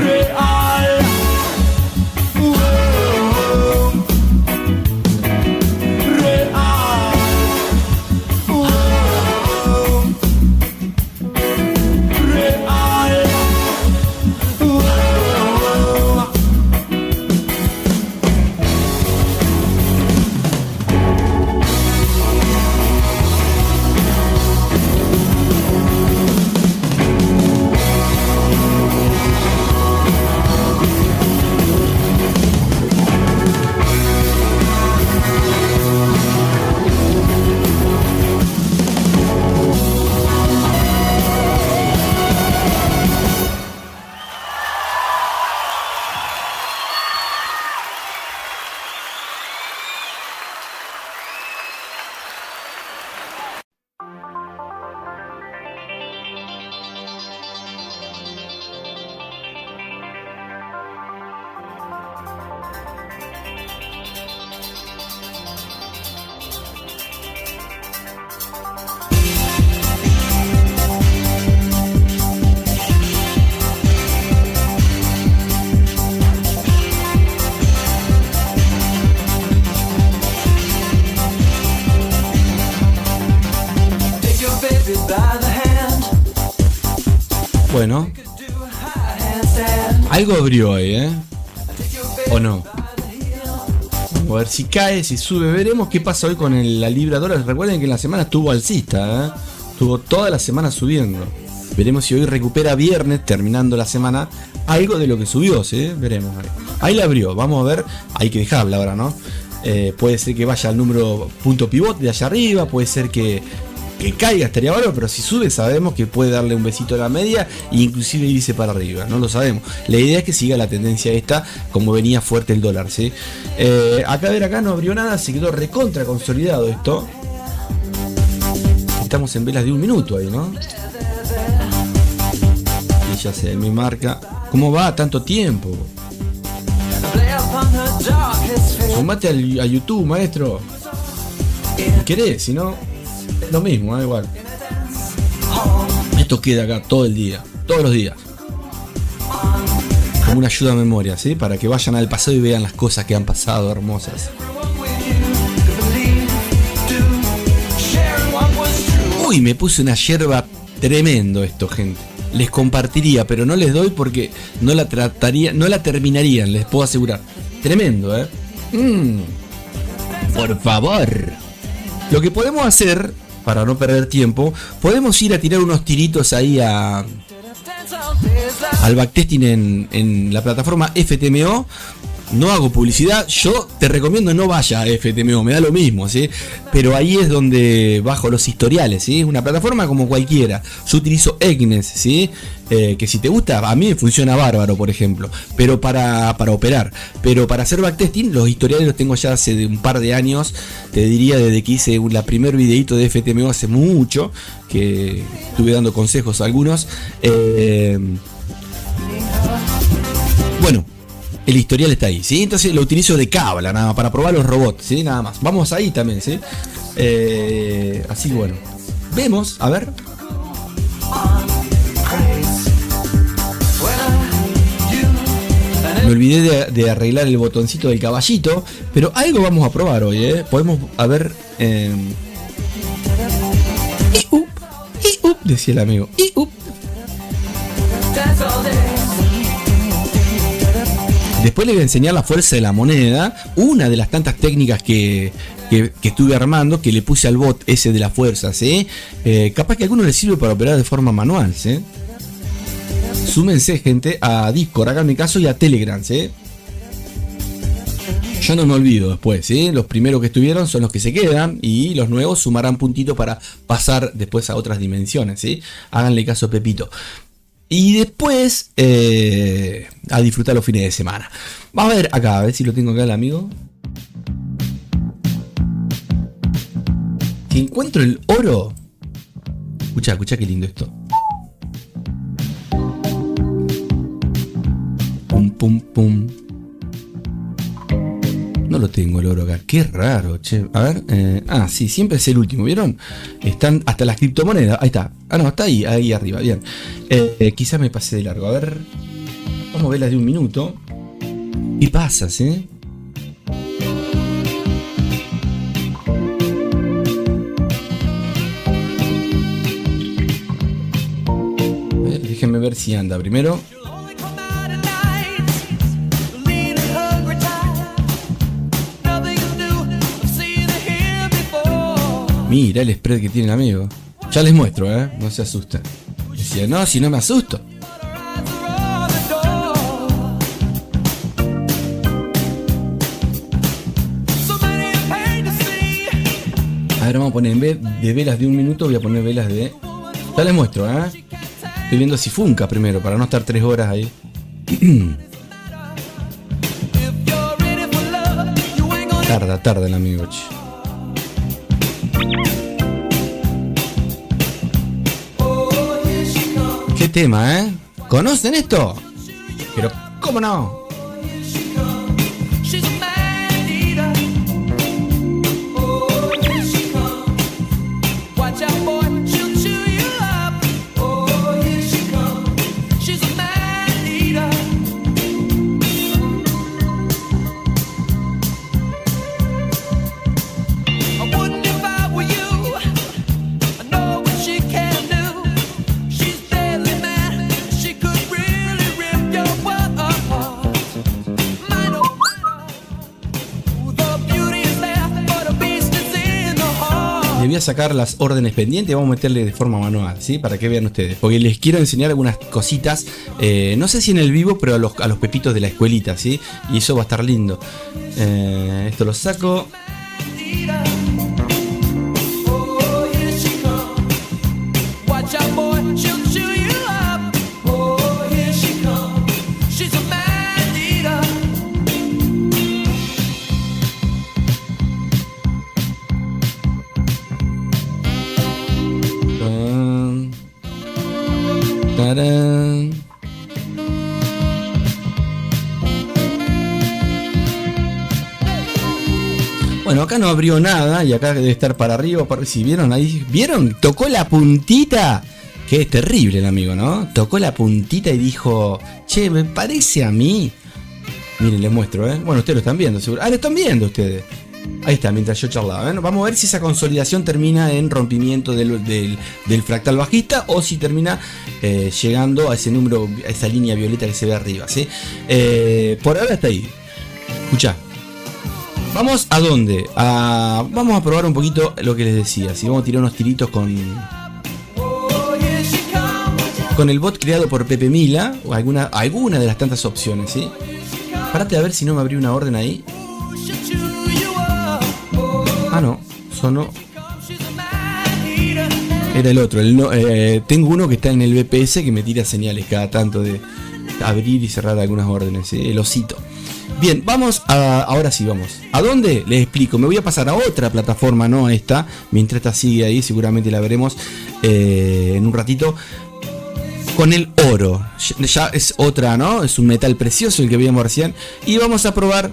Real. Bueno, algo abrió hoy, ¿eh? ¿O no? Vamos a ver si cae, si sube. Veremos qué pasa hoy con la libra dólar. Recuerden que en la semana estuvo alcista, ¿eh? Estuvo toda la semana subiendo. Veremos si hoy recupera viernes, terminando la semana, algo de lo que subió, ¿sí? Veremos. Ahí la abrió, vamos a ver. Hay que dejarla ahora, ¿no? Puede ser que vaya al número punto pivot de allá arriba, puede ser que caiga, estaría bueno, pero si sube sabemos que puede darle un besito a la media e inclusive irse para arriba, no lo sabemos. La idea es que siga la tendencia esta, como venía fuerte el dólar, ¿sí? Acá no abrió nada, se quedó recontra consolidado esto. Estamos en velas de 1 minuto ahí, ¿no? Y ya sé, mi marca. ¿Cómo va tanto tiempo? Sumate a YouTube, maestro. ¿Querés? Si no, lo mismo, igual. Esto queda acá todo el día, todos los días. Como una ayuda a memoria, ¿sí? Para que vayan al pasado y vean las cosas que han pasado hermosas. Uy, me puse una yerba tremendo esto, gente. Les compartiría, pero no les doy porque no la terminarían, les puedo asegurar. Tremendo, ¿eh? Por favor. Lo que podemos hacer, para no perder tiempo, podemos ir a tirar unos tiritos ahí al backtesting en la plataforma FTMO. No hago publicidad, yo te recomiendo no vaya a FTMO, me da lo mismo, ¿sí? Pero ahí es donde bajo los historiales, ¿sí? Una plataforma como cualquiera. Yo utilizo Egnes, ¿sí? Que si te gusta, a mí me funciona bárbaro, por ejemplo, pero para operar. Pero para hacer backtesting, los historiales los tengo ya hace un par de años, te diría desde que hice la primer videito de FTMO hace mucho, que estuve dando consejos a algunos. Bueno, el historial está ahí, ¿sí? Entonces lo utilizo de cábala, nada más, para probar los robots, ¿sí? Nada más. Vamos ahí también, ¿sí? Así que bueno. Vemos, a ver. Me olvidé de arreglar el botoncito del caballito, pero algo vamos a probar hoy, ¿eh? Podemos, a ver... decía el amigo. Después le voy a enseñar la fuerza de la moneda, una de las tantas técnicas que estuve armando, que le puse al bot ese de la fuerza, ¿sí? Capaz que a alguno le sirve para operar de forma manual, ¿sí? Súmense, gente, a Discord, acá en mi caso, y a Telegram, ¿sí? Yo no me olvido después, ¿sí? Los primeros que estuvieron son los que se quedan y los nuevos sumarán puntitos para pasar después a otras dimensiones, ¿sí? Háganle caso a Pepito. Y después a disfrutar los fines de semana. Vamos a ver acá, a ver si lo tengo acá el amigo. Si encuentro el oro. Escucha qué lindo esto. Pum, pum, pum. No lo tengo el oro acá. Qué raro, che. A ver. Sí, siempre es el último. ¿Vieron? Están hasta las criptomonedas. Ahí está. Ah, no, está ahí arriba. Bien. Quizás me pasé de largo. A ver. Vamos a verlas de un minuto. ¿Qué pasa, eh? A ver, déjenme ver si anda primero. Mira el spread que tiene el amigo. Ya les muestro, no se asusten. Decía, no, si no me asusto. A ver, vamos a poner, en vez de velas de un minuto, voy a poner velas de... Ya les muestro, Estoy viendo si funca primero, para no estar 3 horas ahí. Tarda el amigo, che. Qué tema, ¿Conocen esto? Pero, ¿cómo no? Le voy a sacar las órdenes pendientes, vamos a meterle de forma manual, ¿sí? Para que vean ustedes, porque les quiero enseñar algunas cositas, no sé si en el vivo, pero a los pepitos de la escuelita, ¿sí? Y eso va a estar lindo. Esto lo saco. Bueno, acá no abrió nada y acá debe estar para arriba. Si vieron ahí, ¿vieron? Tocó la puntita. Que es terrible el amigo, ¿no? Tocó la puntita y dijo, che, me parece a mí. Miren, les muestro, Bueno, ustedes lo están viendo, seguro. Ah, lo están viendo ustedes. Ahí está, mientras yo charlaba. Vamos a ver si esa consolidación termina en rompimiento del fractal bajista o si termina llegando a ese número, a esa línea violeta que se ve arriba, ¿sí? Por ahora está ahí. Escuchá. ¿Vamos a dónde? Vamos a probar un poquito lo que les decía. Si vamos a tirar unos tiritos con el bot creado por Pepe Mila o alguna de las tantas opciones, ¿sí? Párate a ver si no me abrió una orden ahí. Ah, no, sonó. Era el otro. Tengo uno que está en el BPS que me tira señales cada tanto de abrir y cerrar algunas órdenes, ¿sí? El osito. Bien, vamos ahora sí, vamos. ¿A dónde? Les explico. Me voy a pasar a otra plataforma, no a esta. Mientras esta sigue ahí, seguramente la veremos en un ratito. Con el oro. Ya es otra, ¿no? Es un metal precioso el que veíamos recién. Y vamos a probar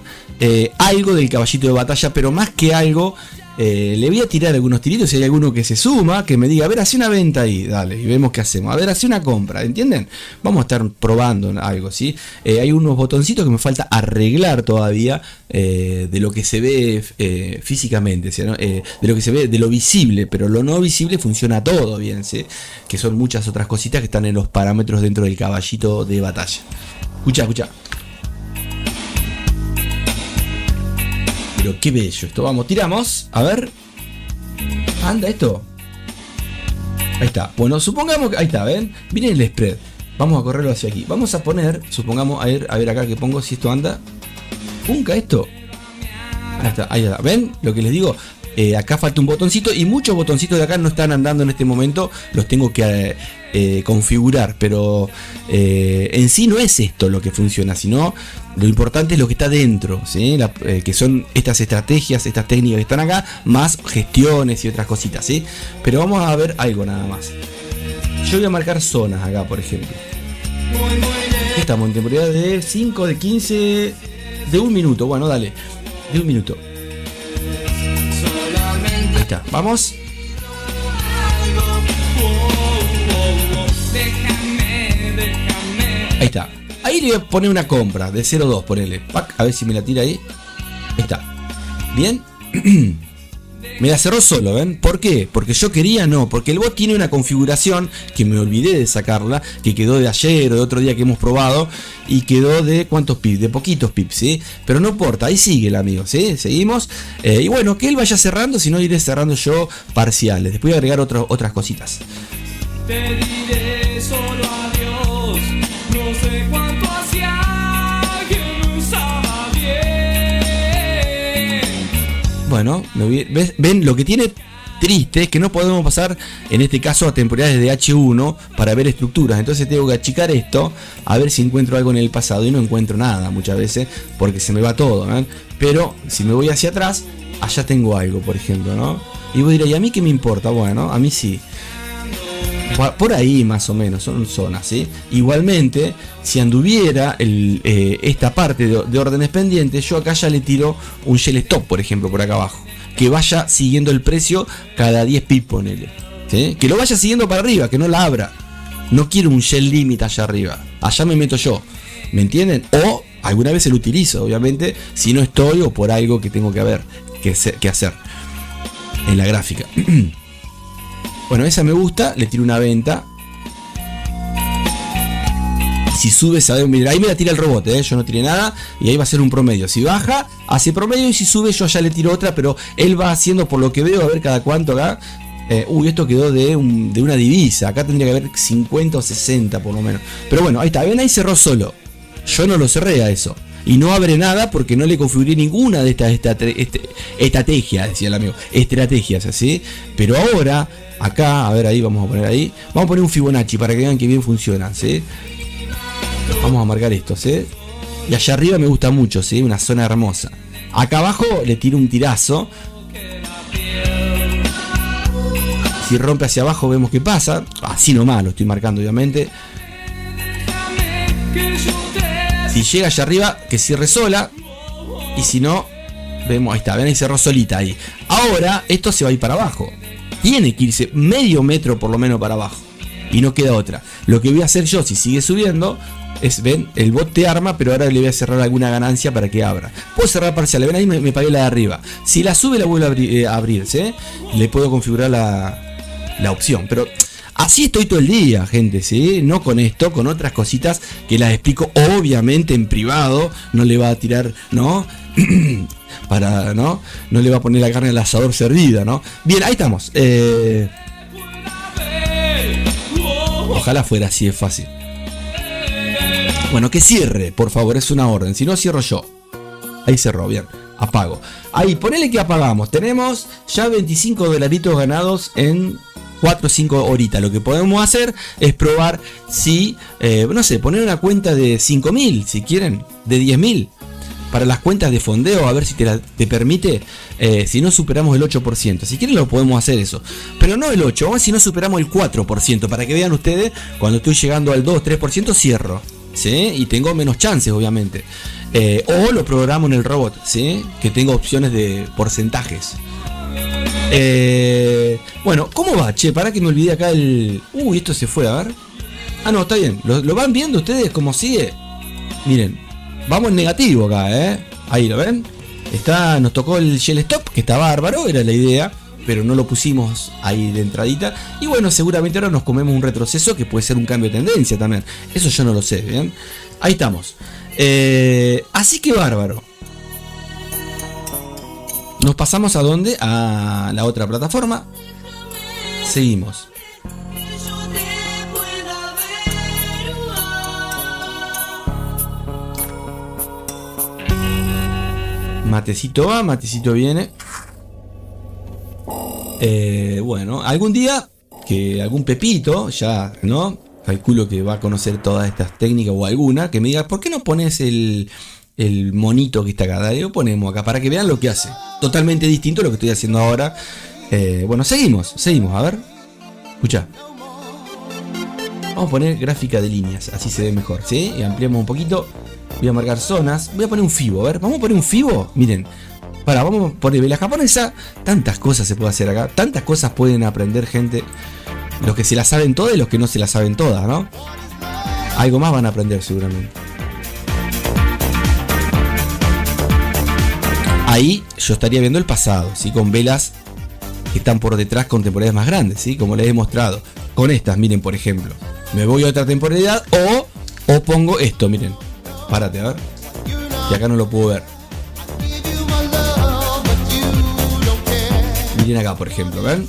algo del caballito de batalla, pero más que algo... le voy a tirar algunos tiritos. Si hay alguno que se suma, que me diga, a ver, hace una venta ahí, dale, y vemos qué hacemos. A ver, hace una compra, ¿entienden? Vamos a estar probando algo, ¿sí? Hay unos botoncitos que me falta arreglar todavía de lo que se ve físicamente, ¿sí? ¿No? De lo que se ve, de lo visible, pero lo no visible funciona todo bien, ¿sí? Que son muchas otras cositas que están en los parámetros dentro del caballito de batalla. Escucha. Pero qué bello esto. Vamos, tiramos. A ver. ¿Anda esto? Ahí está. Bueno, supongamos que... Ahí está, ¿ven? Miren el spread. Vamos a correrlo hacia aquí. Vamos a poner... Supongamos... A ver acá que pongo si esto anda. ¿Funca esto? Ahí está. ¿Ven lo que les digo? Acá falta un botoncito y muchos botoncitos de acá no están andando en este momento, los tengo que configurar, pero en sí no es esto lo que funciona, sino lo importante es lo que está dentro, ¿sí? Que son estas estrategias, estas técnicas que están acá, más gestiones y otras cositas, ¿sí? Pero vamos a ver algo nada más. Yo voy a marcar zonas acá, por ejemplo. Estamos en temporada de 5, de 15, de 1 minuto. Bueno, dale, de 1 minuto. Ahí está, vamos. Ahí está. Ahí le voy a poner una compra de 0.2, ponele. A ver si me la tira ahí. Ahí está. Bien. Me la cerró solo, ¿ven? ¿Por qué? Porque yo quería, no. Porque el bot tiene una configuración que me olvidé de sacarla, que quedó de ayer o de otro día que hemos probado, y quedó de ¿cuántos pips? De poquitos pips, ¿sí? Pero no importa, ahí sigue el amigo, ¿sí? Seguimos. Y bueno, que él vaya cerrando, si no iré cerrando yo parciales. Después voy a agregar otras cositas. Te diré solo adiós, no sé cuánto hacía que no usaba bien. Bueno, ven, lo que tiene triste es que no podemos pasar en este caso a temporales de H1 para ver estructuras, entonces tengo que achicar esto a ver si encuentro algo en el pasado y no encuentro nada muchas veces porque se me va todo, ¿no? Pero si me voy hacia atrás, allá tengo algo, por ejemplo, ¿no? Y vos dirás, ¿y a mí qué me importa? Bueno, a mí sí. Por ahí más o menos, son zonas, ¿sí? Igualmente, si anduviera esta parte de órdenes pendientes, yo acá ya le tiro un shell stop, por ejemplo, por acá abajo. Que vaya siguiendo el precio cada 10 pips, ponele, ¿sí? Que lo vaya siguiendo para arriba, que no la abra. No quiero un shell limit allá arriba. Allá me meto yo, ¿me entienden? O alguna vez lo utilizo, obviamente, si no estoy o por algo que tengo que hacer en la gráfica. Bueno, esa me gusta, le tiro una venta. Si sube, sabe, mira, ahí me la tira el robot, yo no tiré nada. Y ahí va a ser un promedio. Si baja, hace promedio. Y si sube, yo ya le tiro otra. Pero él va haciendo, por lo que veo, a ver cada cuánto acá. Esto quedó de una divisa. Acá tendría que haber 50 o 60 por lo menos. Pero bueno, ahí está, ven, ahí cerró solo. Yo no lo cerré a eso. Y no abre nada porque no le configuré ninguna de estas estrategias, decía el amigo. Estrategias, ¿así? Pero ahora, acá, a ver, ahí vamos a poner ahí. Vamos a poner un Fibonacci para que vean que bien funciona, ¿sí? Vamos a marcar esto, ¿sí? Y allá arriba me gusta mucho, ¿sí? Una zona hermosa. Acá abajo le tiro un tirazo. Si rompe hacia abajo vemos qué pasa. Así nomás lo estoy marcando, obviamente. Si llega allá arriba, que cierre sola. Y si no, vemos, ahí está, ven, ahí cerró solita ahí. Ahora, esto se va a ir para abajo. Tiene que irse medio metro por lo menos para abajo. Y no queda otra. Lo que voy a hacer yo, si sigue subiendo, es, ven, el bot te arma, pero ahora le voy a cerrar alguna ganancia para que abra. Puedo cerrar parcial, ven ahí me pagué la de arriba. Si la sube, la vuelvo a abrir, ¿sí? Le puedo configurar la opción. Pero así estoy todo el día, gente, ¿sí? No con esto, con otras cositas que las explico obviamente en privado. No le va a tirar, ¿no? No le va a poner la carne al asador servida, ¿no? Bien, ahí estamos. Ojalá fuera así, es fácil. Bueno, que cierre, por favor, es una orden. Si no, cierro yo. Ahí cerró, bien. Apago. Ahí, ponele que apagamos. Tenemos ya 25 dolaritos ganados en 4 o 5 horitas. Lo que podemos hacer es probar si, no sé, poner una cuenta de 5.000, si quieren, de 10.000. Para las cuentas de fondeo, a ver si te permite, si no superamos el 8%. Si quieren lo podemos hacer eso. Pero no el 8%, vamos a ver si no superamos el 4%. Para que vean ustedes, cuando estoy llegando al 2-3% cierro. ¿Sí? Y tengo menos chances, obviamente. O lo programo en el robot, ¿sí? Que tengo opciones de porcentajes. Bueno, ¿cómo va? Che, para que me olvidé acá el... Uy, esto se fue, a ver. Ah, no, está bien. ¿Lo van viendo ustedes cómo sigue? Miren, vamos en negativo acá, Ahí, ¿lo ven? Nos tocó el shell stop, que está bárbaro, era la idea. Pero no lo pusimos ahí de entradita. Y bueno, seguramente ahora nos comemos un retroceso que puede ser un cambio de tendencia también. Eso yo no lo sé, ¿bien? Ahí estamos. Así que bárbaro. Nos pasamos a dónde? A la otra plataforma. Seguimos. Matecito va, matecito viene. Bueno, algún día que algún Pepito, ya, ¿no? Calculo que va a conocer todas estas técnicas o alguna, que me diga, ¿por qué no pones el monito que está acá? Dale, lo ponemos acá para que vean lo que hace. Totalmente distinto a lo que estoy haciendo ahora. Bueno, seguimos, a ver. Escucha. Vamos a poner gráfica de líneas, así se ve mejor, ¿sí? Y ampliamos un poquito. Voy a marcar zonas. Voy a poner un FIBO, a ver, vamos a poner un FIBO. Miren, vamos a poner vela japonesa. Tantas cosas se puede hacer acá. Tantas cosas pueden aprender gente. Los que se la saben todas y los que no se la saben todas, ¿no? Algo más van a aprender seguramente. Ahí yo estaría viendo el pasado, ¿sí? Con velas que están por detrás con temporalidades más grandes, ¿sí? Como les he mostrado. Con estas, miren, por ejemplo. Me voy a otra temporalidad o pongo esto, miren. Párate, a ver. Que acá no lo puedo ver. Miren acá, por ejemplo, ¿ven?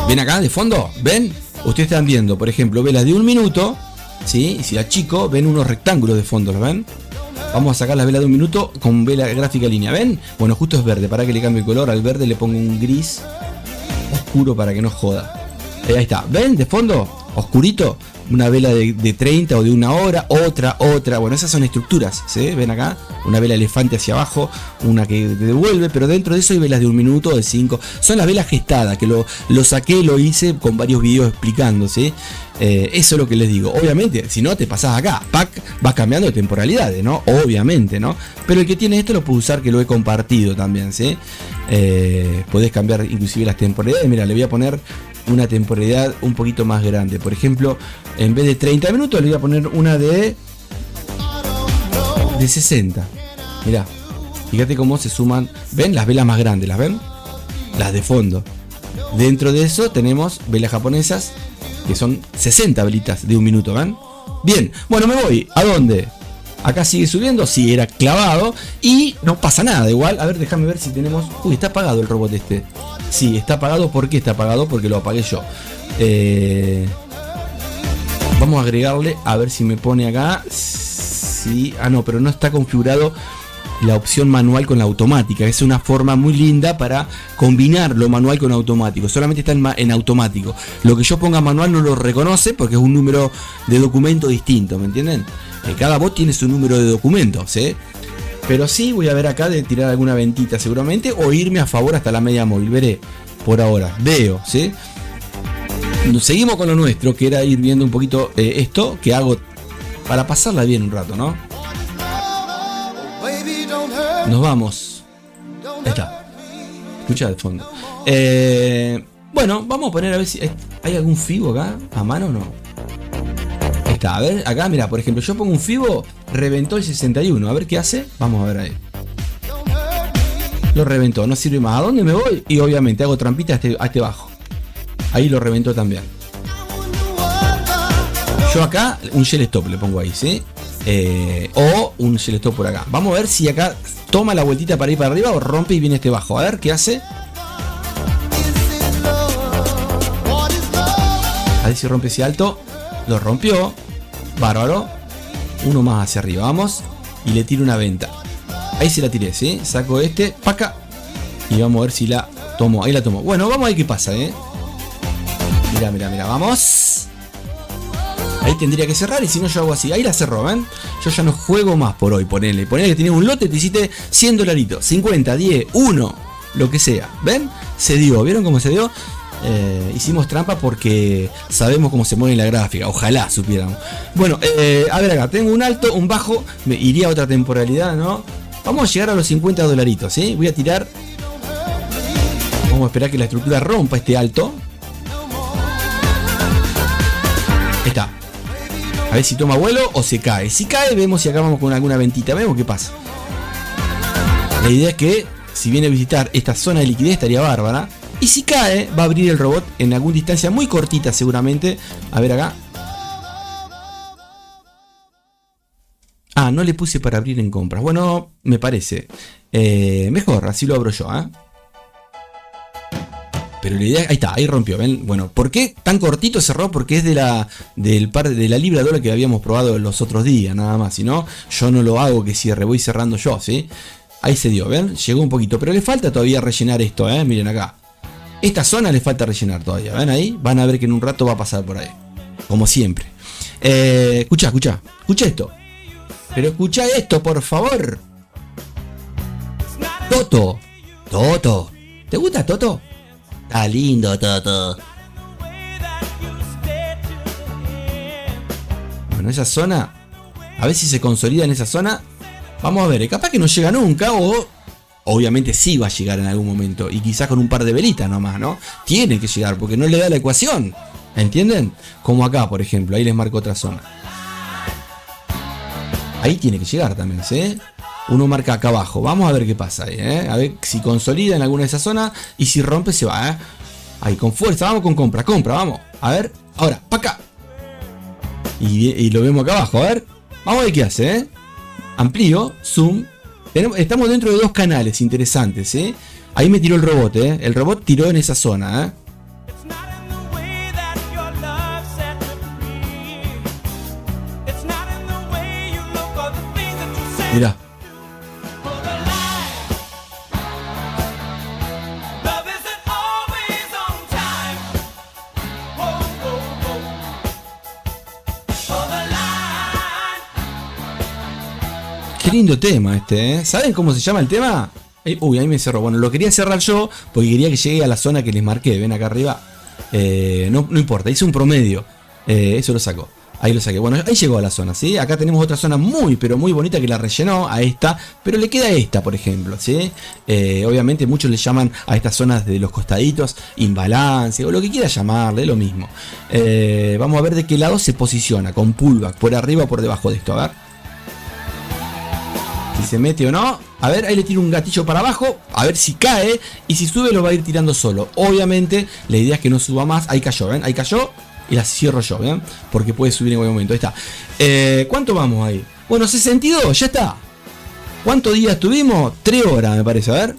¿Ven acá de fondo? ¿Ven? Ustedes están viendo, por ejemplo, velas de 1 minuto, ¿sí? Y si achico, ven unos rectángulos de fondo, ¿lo ven? Vamos a sacar las velas de 1 minuto con vela gráfica línea, ¿ven? Bueno, justo es verde, para que le cambie el color. Al verde le pongo un gris oscuro para que no joda. Ahí está, ¿ven? De fondo, oscurito. Una vela de 30 o de 1 hora, otra. Bueno, esas son estructuras, ¿sí? Ven acá, una vela elefante hacia abajo, una que devuelve, pero dentro de eso hay velas de 1 minuto, de 5. Son las velas gestadas, que lo saqué, lo hice con varios videos explicando, ¿sí? Eso es lo que les digo. Obviamente, si no te pasás acá, vas cambiando de temporalidades, ¿no? Obviamente, ¿no? Pero el que tiene esto lo puede usar, que lo he compartido también, ¿sí? Podés cambiar inclusive las temporalidades. Mira, le voy a poner una temporalidad un poquito más grande. Por ejemplo, en vez de 30 minutos le voy a poner una de 60. Mirá, fíjate cómo se suman. ¿Ven? Las velas más grandes, ¿las ven? Las de fondo. Dentro de eso tenemos velas japonesas que son 60 velitas de 1 minuto, ¿ven? Bien, bueno, me voy. ¿A dónde? Acá sigue subiendo, sí, era clavado y no pasa nada igual. A ver, déjame ver si tenemos... Uy, está apagado el robot este. Sí, está apagado. ¿Por qué está apagado? Porque lo apagué yo. Vamos a agregarle, a ver si me pone acá. Sí, no, pero no está configurado la opción manual con la automática. Es una forma muy linda para combinar lo manual con automático. Solamente está en automático. Lo que yo ponga manual no lo reconoce porque es un número de documento distinto, ¿me entienden? Cada bot tiene su número de documento, ¿sí? Pero sí voy a ver acá de tirar alguna ventita seguramente o irme a favor hasta la media móvil. Veré por ahora. Veo, ¿sí? Seguimos con lo nuestro, que era ir viendo un poquito esto que hago para pasarla bien un rato, ¿no? Nos vamos. Ahí está. Escucha de fondo. Bueno, vamos a poner a ver si hay algún FIBO acá a mano o no. Ahí está, a ver, acá mira, por ejemplo, yo pongo un FIBO, reventó el 61. A ver qué hace. Vamos a ver ahí. Lo reventó, no sirve más. ¿A dónde me voy? Y obviamente hago trampita a este bajo. Ahí lo reventó también. Yo acá un shell stop le pongo ahí, ¿sí? O un shell stop por acá. Vamos a ver si acá toma la vueltita para ir para arriba o rompe y viene este bajo. A ver qué hace. A ver si rompe ese alto. Lo rompió. Bárbaro. Uno más hacia arriba. Vamos. Y le tiro una venta. Ahí se la tiré, ¿sí? Saco este. Paca. Y vamos a ver si la tomo. Ahí la tomo. Bueno, vamos a ver qué pasa, ¿eh? Mira. Vamos. Ahí tendría que cerrar y si no yo hago así. Ahí la cerró, ¿ven? Yo ya no juego más por hoy. Ponele que tenés un lote, te hiciste 100 dolaritos. 50, 10, 1. Lo que sea. ¿Ven? Se dio. ¿Vieron cómo se dio? Hicimos trampa porque sabemos cómo se mueve la gráfica. Ojalá supiéramos. Bueno, a ver acá. Tengo un alto, un bajo. Me iría a otra temporalidad, ¿no? Vamos a llegar a los 50 dolaritos, ¿sí? Voy a tirar. Vamos a esperar que la estructura rompa este alto. Ahí está. A ver si toma vuelo o se cae. Si cae, vemos si acá vamos con alguna ventita. Vemos qué pasa. La idea es que si viene a visitar esta zona de liquidez estaría bárbara. Y si cae, va a abrir el robot en alguna distancia muy cortita seguramente. A ver acá. Ah, no le puse para abrir en compras. Bueno, me parece. Mejor, así lo abro yo, ¿eh? Pero la idea, ahí está, ahí rompió, ¿ven? Bueno, ¿por qué tan cortito cerró? Porque es de la libra dólar que habíamos probado los otros días, nada más. Si no, yo no lo hago que cierre, voy cerrando yo, ¿sí? Ahí se dio, ¿ven? Llegó un poquito, pero le falta todavía rellenar esto, miren acá. Esta zona le falta rellenar todavía, ¿ven ahí? Van a ver que en un rato va a pasar por ahí, como siempre. Escucha esto. Pero escucha esto, por favor. Toto. ¿Te gusta Toto? Está lindo, Toto. Bueno, esa zona, a ver si se consolida en esa zona. Vamos a ver, capaz que no llega nunca o obviamente sí va a llegar en algún momento. Y quizás con un par de velitas nomás, ¿no? Tiene que llegar porque no le da la ecuación. ¿Entienden? Como acá, por ejemplo, ahí les marco otra zona. Ahí tiene que llegar también, ¿sí? Uno marca acá abajo. Vamos a ver qué pasa ahí, ¿eh? A ver si consolida en alguna de esas zonas. Y si rompe, se va, ¿eh? Ahí, con fuerza. Vamos con compra, vamos. A ver, ahora, para acá. Y lo vemos acá abajo, a ver. Vamos a ver qué hace, ¿eh? Amplío, zoom. Estamos dentro de dos canales interesantes, ¿eh? Ahí me tiró el robot, ¿eh? El robot tiró en esa zona, ¿eh? Mirá. Qué lindo tema este, ¿eh? ¿Saben cómo se llama el tema? Uy, ahí me cerró. Bueno, lo quería cerrar yo porque quería que llegue a la zona que les marqué. Ven acá arriba. No importa, hice un promedio. Eso lo saco. Ahí lo saqué. Bueno, ahí llegó a la zona, ¿sí? Acá tenemos otra zona muy, pero muy bonita que la rellenó a esta. Pero le queda esta, por ejemplo, ¿sí? Obviamente muchos le llaman a estas zonas de los costaditos imbalance o lo que quiera llamarle, lo mismo. Vamos a ver de qué lado se posiciona con pullback, por arriba o por debajo de esto. A ver si se mete o no. A ver, ahí le tiro un gatillo para abajo. A ver si cae. Y si sube lo va a ir tirando solo. Obviamente la idea es que no suba más. Ahí cayó, ¿ven? Ahí cayó. Y la cierro yo, ¿ven? Porque puede subir en cualquier momento. Ahí está. ¿Cuánto vamos ahí? Bueno, 62, ya está. ¿Cuántos días tuvimos? 3 horas, me parece. A ver.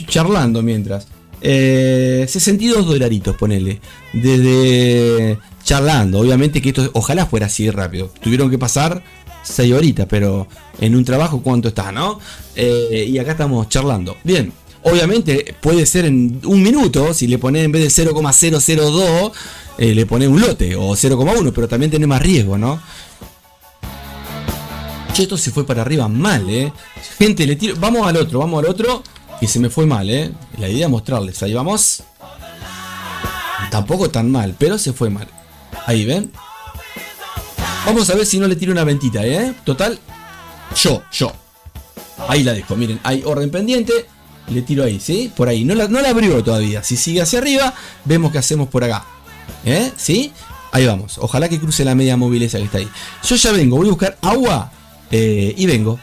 Charlando mientras. 62 dolaritos, ponele. Desde charlando. Obviamente que esto ojalá fuera así de rápido. Tuvieron que pasar 6 horitas, pero en un trabajo, ¿cuánto está, no? Y acá estamos charlando. Bien. Obviamente puede ser en un minuto, si le pones en vez de 0,002, le pones un lote o 0,1, pero también tiene más riesgo, ¿no? Che, esto se fue para arriba mal, Gente, le tiro. Vamos al otro, que se me fue mal, La idea es mostrarles, ahí vamos. Tampoco tan mal, pero se fue mal. Ahí, ¿ven? Vamos a ver si no le tiro una ventita, Total, yo. Ahí la dejo, miren, hay orden pendiente. Le tiro ahí, ¿sí? Por ahí. No la abrió todavía. Si sigue hacia arriba, vemos qué hacemos por acá. ¿Sí? Ahí vamos. Ojalá que cruce la media móvil esa que está ahí. Yo ya vengo. Voy a buscar agua. Y vengo.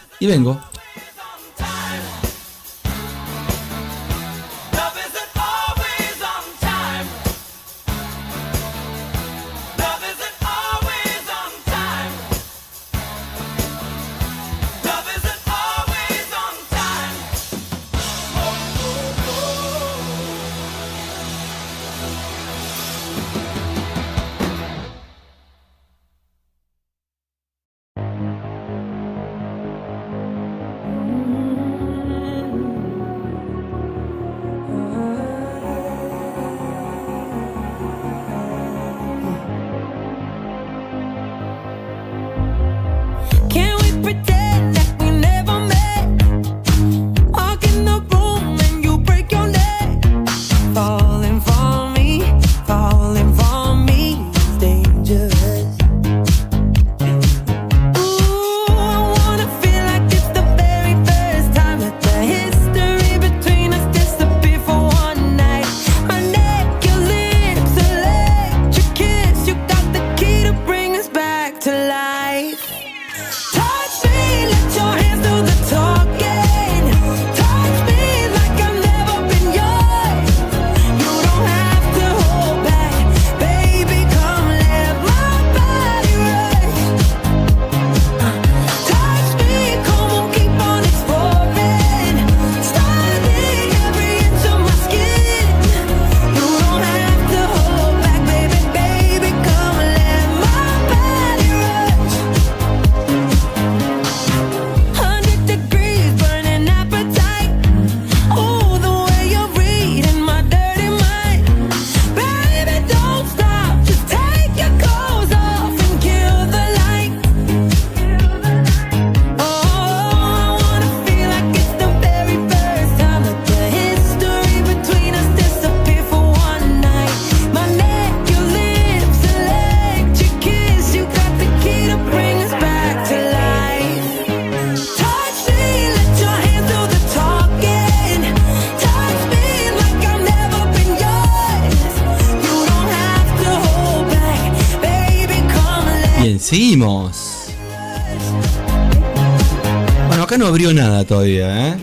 Bien, seguimos. Bueno, acá no abrió nada todavía, ¿eh?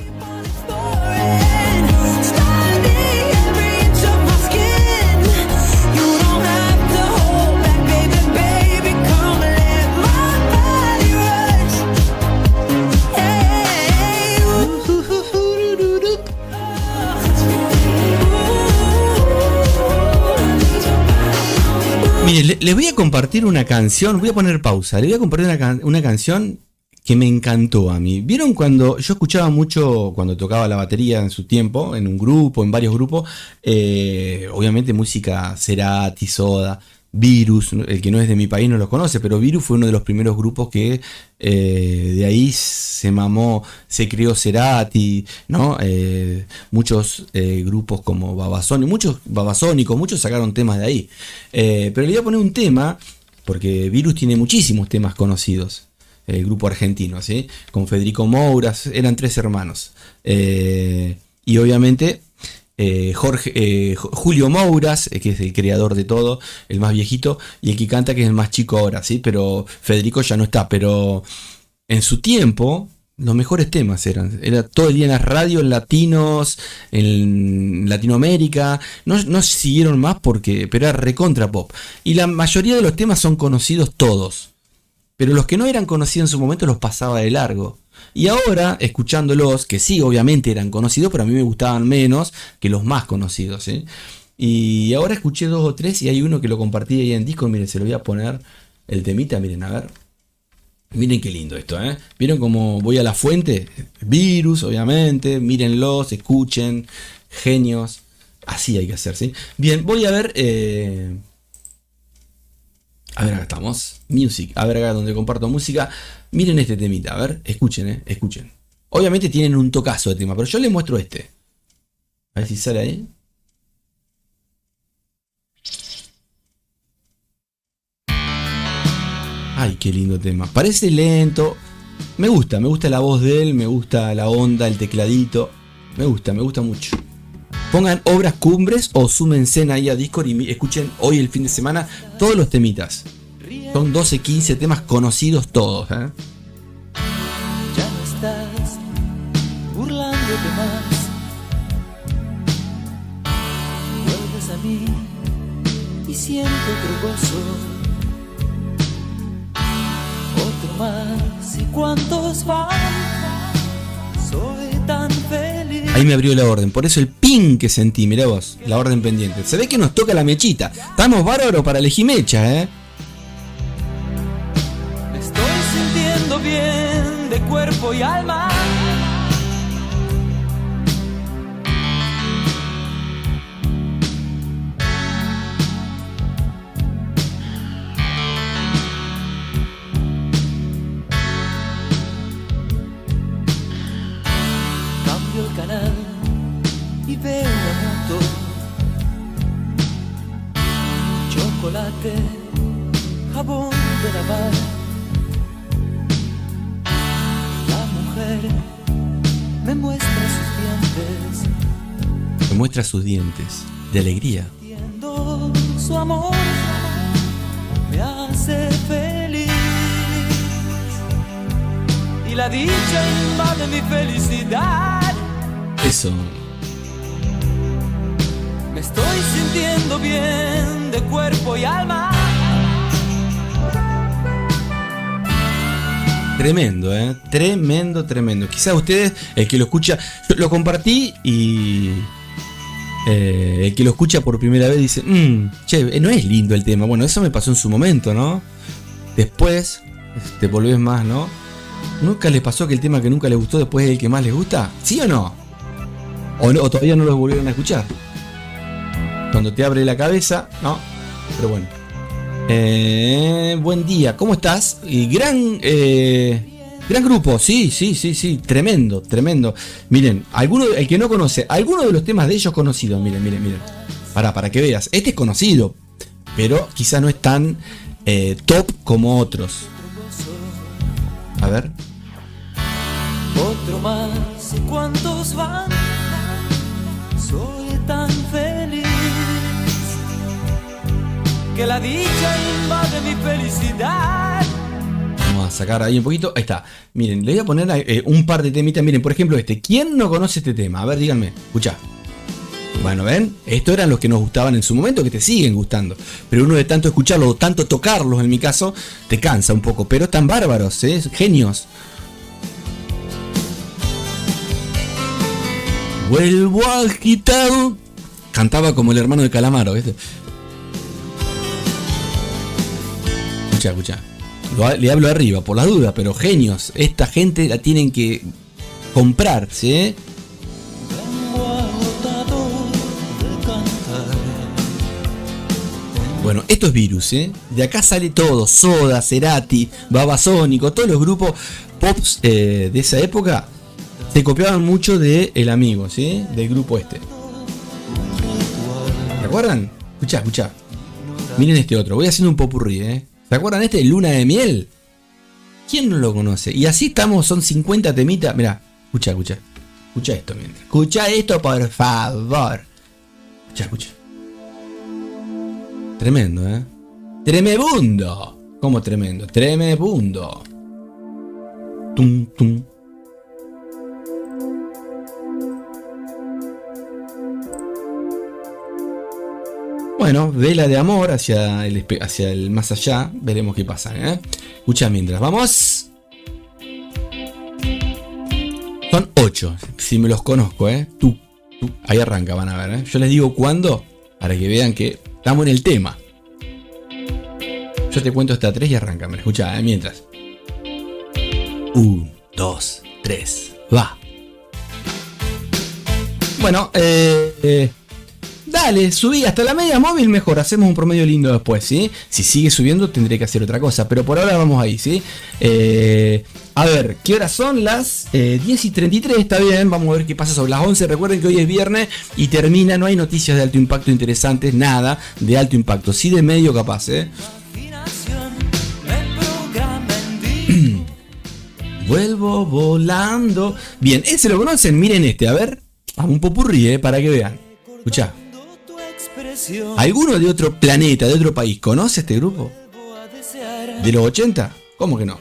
Mire, les voy a compartir una canción, voy a poner pausa, les voy a compartir una canción que me encantó a mí. ¿Vieron cuando yo escuchaba mucho, cuando tocaba la batería en su tiempo, en un grupo, en varios grupos, obviamente música Cerati, Soda, Virus, el que no es de mi país no los conoce, pero Virus fue uno de los primeros grupos que de ahí se mamó, se creó Cerati, ¿no? Muchos grupos como Babasónicos, muchos sacaron temas de ahí. Pero le voy a poner un tema, porque Virus tiene muchísimos temas conocidos. El grupo argentino, ¿sí? Con Federico Moura, eran 3 hermanos. Y obviamente Julio Mouras, que es el creador de todo, el más viejito, y el que canta, que es el más chico ahora, ¿sí? Pero Federico ya no está, pero en su tiempo los mejores temas era todo el día en las radios latinos, en Latinoamérica, no siguieron más pero era recontra pop, y la mayoría de los temas son conocidos todos, pero los que no eran conocidos en su momento los pasaba de largo. Y ahora, escuchándolos, que sí, obviamente eran conocidos, pero a mí me gustaban menos que los más conocidos, ¿sí? Y ahora escuché 2 o 3 y hay uno que lo compartí ahí en Discord. Miren, se lo voy a poner el temita, miren, a ver. Miren qué lindo esto, ¿eh? ¿Vieron cómo voy a la fuente? Virus, obviamente, mírenlos, escuchen, genios. Así hay que hacer, ¿sí? Bien, voy a ver... A ver, acá estamos. Music. A ver, acá donde comparto música. Miren este temita. A ver, escuchen, escuchen. Obviamente tienen un tocazo de tema, pero yo les muestro este. A ver si sale ahí. Ay, qué lindo tema. Parece lento. Me gusta la voz de él, me gusta la onda, el tecladito. Me gusta mucho. Pongan Obras Cumbres o súmense ahí a Discord y escuchen hoy el fin de semana todos los temitas. Son 12, 15 temas conocidos todos, ¿eh? Ya no estás burlándote más. Vuelves a mí y siento otro gozo. Otro más, ¿y cuántos van? Soy tan feliz. Ahí me abrió la orden, por eso el ping que sentí, mirá vos, la orden pendiente. Se ve que nos toca la mechita. Estamos bárbaros para elegir mecha, ¿eh? Me estoy sintiendo bien de cuerpo y alma. Cambio el canal y veo una moto. Chocolate, jabón de lavar. La mujer me muestra sus dientes. Me muestra sus dientes de alegría. Entiendo su amor, me hace feliz. Y la dicha invade mi felicidad. Eso. Me estoy sintiendo bien de cuerpo y alma. Tremendo, tremendo. Quizás ustedes, el que lo escucha, yo lo compartí y el que lo escucha por primera vez dice, che, no es lindo el tema. Bueno, eso me pasó en su momento, ¿no? Después te volvés más, ¿no? ¿Nunca les pasó que el tema que nunca les gustó después es el que más les gusta? ¿Sí o no? O todavía no los volvieron a escuchar. Cuando te abre la cabeza, ¿no? Pero bueno. Buen día, ¿cómo estás? Gran grupo, sí, tremendo. Miren, el que no conoce, alguno de los temas de ellos conocidos, miren. Para que veas, este es conocido, pero quizá no es tan top como otros. A ver. Otro más, ¿y cuántos van? Soy tan feliz. que la dicha invade mi felicidad. Vamos a sacar ahí un poquito. Ahí está. Miren, le voy a poner un par de temitas. Miren, por ejemplo este. ¿Quién no conoce este tema? A ver, díganme. Escucha. Bueno, ¿ven? Estos eran los que nos gustaban en su momento, que te siguen gustando. Pero uno de tanto escucharlos o tanto tocarlos, en mi caso, te cansa un poco. Pero están bárbaros, ¿eh? Genios. Vuelvo agitado. Cantaba como el hermano de Calamaro, ¿viste? Escucha, escucha. Le hablo arriba, por las dudas, pero genios. Esta gente la tienen que comprar, ¿sí? Bueno, esto es Virus, ¿eh? De acá sale todo. Soda, Cerati, Babasónico, todos los grupos pops de esa época se copiaban mucho de El Amigo, ¿sí? Del grupo este. ¿Se acuerdan? Escuchá, escuchá. Miren este otro. Voy haciendo un popurrí, ¿eh? ¿Se acuerdan este de Luna de Miel? ¿Quién no lo conoce? Y así estamos, son 50 temitas. Mirá, escucha, escucha. Escucha esto mientras. Escucha esto, por favor. Escucha, escucha. Tremendo, ¿eh? Tremebundo. ¿Cómo tremendo? Tremebundo. Tum, tum. Bueno, vela de amor hacia el más allá. Veremos qué pasa, ¿eh? Escucha mientras. ¡Vamos! Son 8. Si me los conozco, ¿eh? Tú. Ahí arranca, van a ver, ¿eh? Yo les digo cuándo, para que vean que estamos en el tema. Yo te cuento hasta 3 y arranca. Me escucha, ¿eh? Mientras. 1, 2, 3. Va. Bueno, dale, subí hasta la media móvil mejor, hacemos un promedio lindo después, ¿sí? Si sigue subiendo tendré que hacer otra cosa, pero por ahora vamos ahí, ¿sí? A ver, ¿qué horas son? Las 10:33, está bien, vamos a ver qué pasa sobre las 11. Recuerden que hoy es viernes y termina, no hay noticias de alto impacto interesantes, nada de alto impacto, sí de medio capaz, ¿eh? Vuelvo volando. Bien, ese lo conocen, miren este, a ver, un popurrí, para que vean. Escuchá. ¿Alguno de otro planeta, de otro país, conoce este grupo? ¿De los 80? ¿Cómo que no?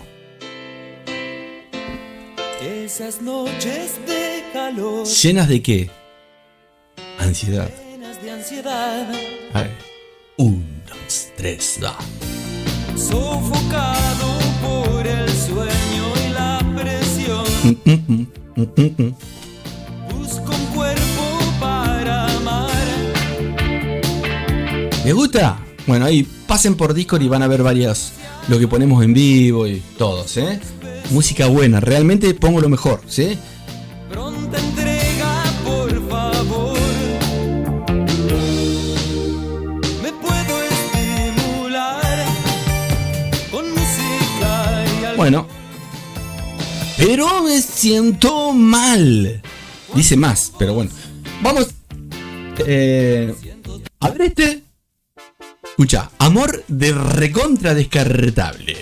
Esas noches de calor, ¿Llenas de qué? Ansiedad. llenas de ansiedad, A ver. 1, 2, 3, va. sofocado por el sueño y la presión. Busco un cuerpo para amar. ¿Les gusta? Bueno, ahí pasen por Discord y van a ver varias, lo que ponemos en vivo y todos, ¿eh? Música buena, realmente pongo lo mejor, ¿sí? Pronta entrega, por favor. Me puedo estimular con música y algo. Bueno. Pero me siento mal. Dice más, pero bueno. Vamos. A ver este. Escucha, amor de recontra descartable.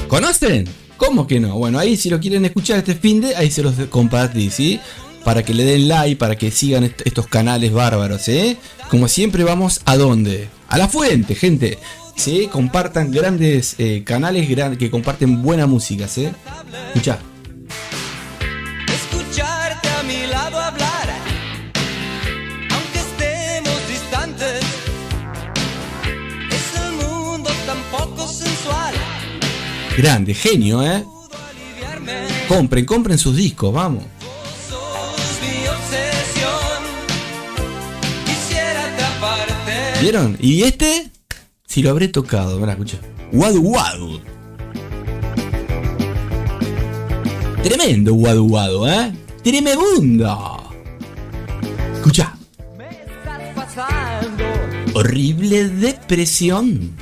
¿Conocen? ¿Cómo que no? Bueno, ahí si lo quieren escuchar este finde, ahí se los compartí, ¿sí? Para que le den like, para que sigan estos canales bárbaros, ¿eh? Como siempre vamos a dónde? A la fuente, gente. ¿Sí? Compartan grandes canales que comparten buena música, ¿sí? Escucha. Escucharte a mi lado hablar, aunque estemos distantes. Es el mundo tan poco sensual. Grande, genio, ¿eh? Pudo aliviarme. Compren sus discos, vamos. Sos mi obsesión. Quisiera atraparte. ¿Vieron? ¿Y este? Si lo habré tocado, mirá, escucha. Wadu Wadu. Tremendo Wadu Wadu, ¿eh? Tremebundo. Escucha. Me estás pasando. Horrible depresión.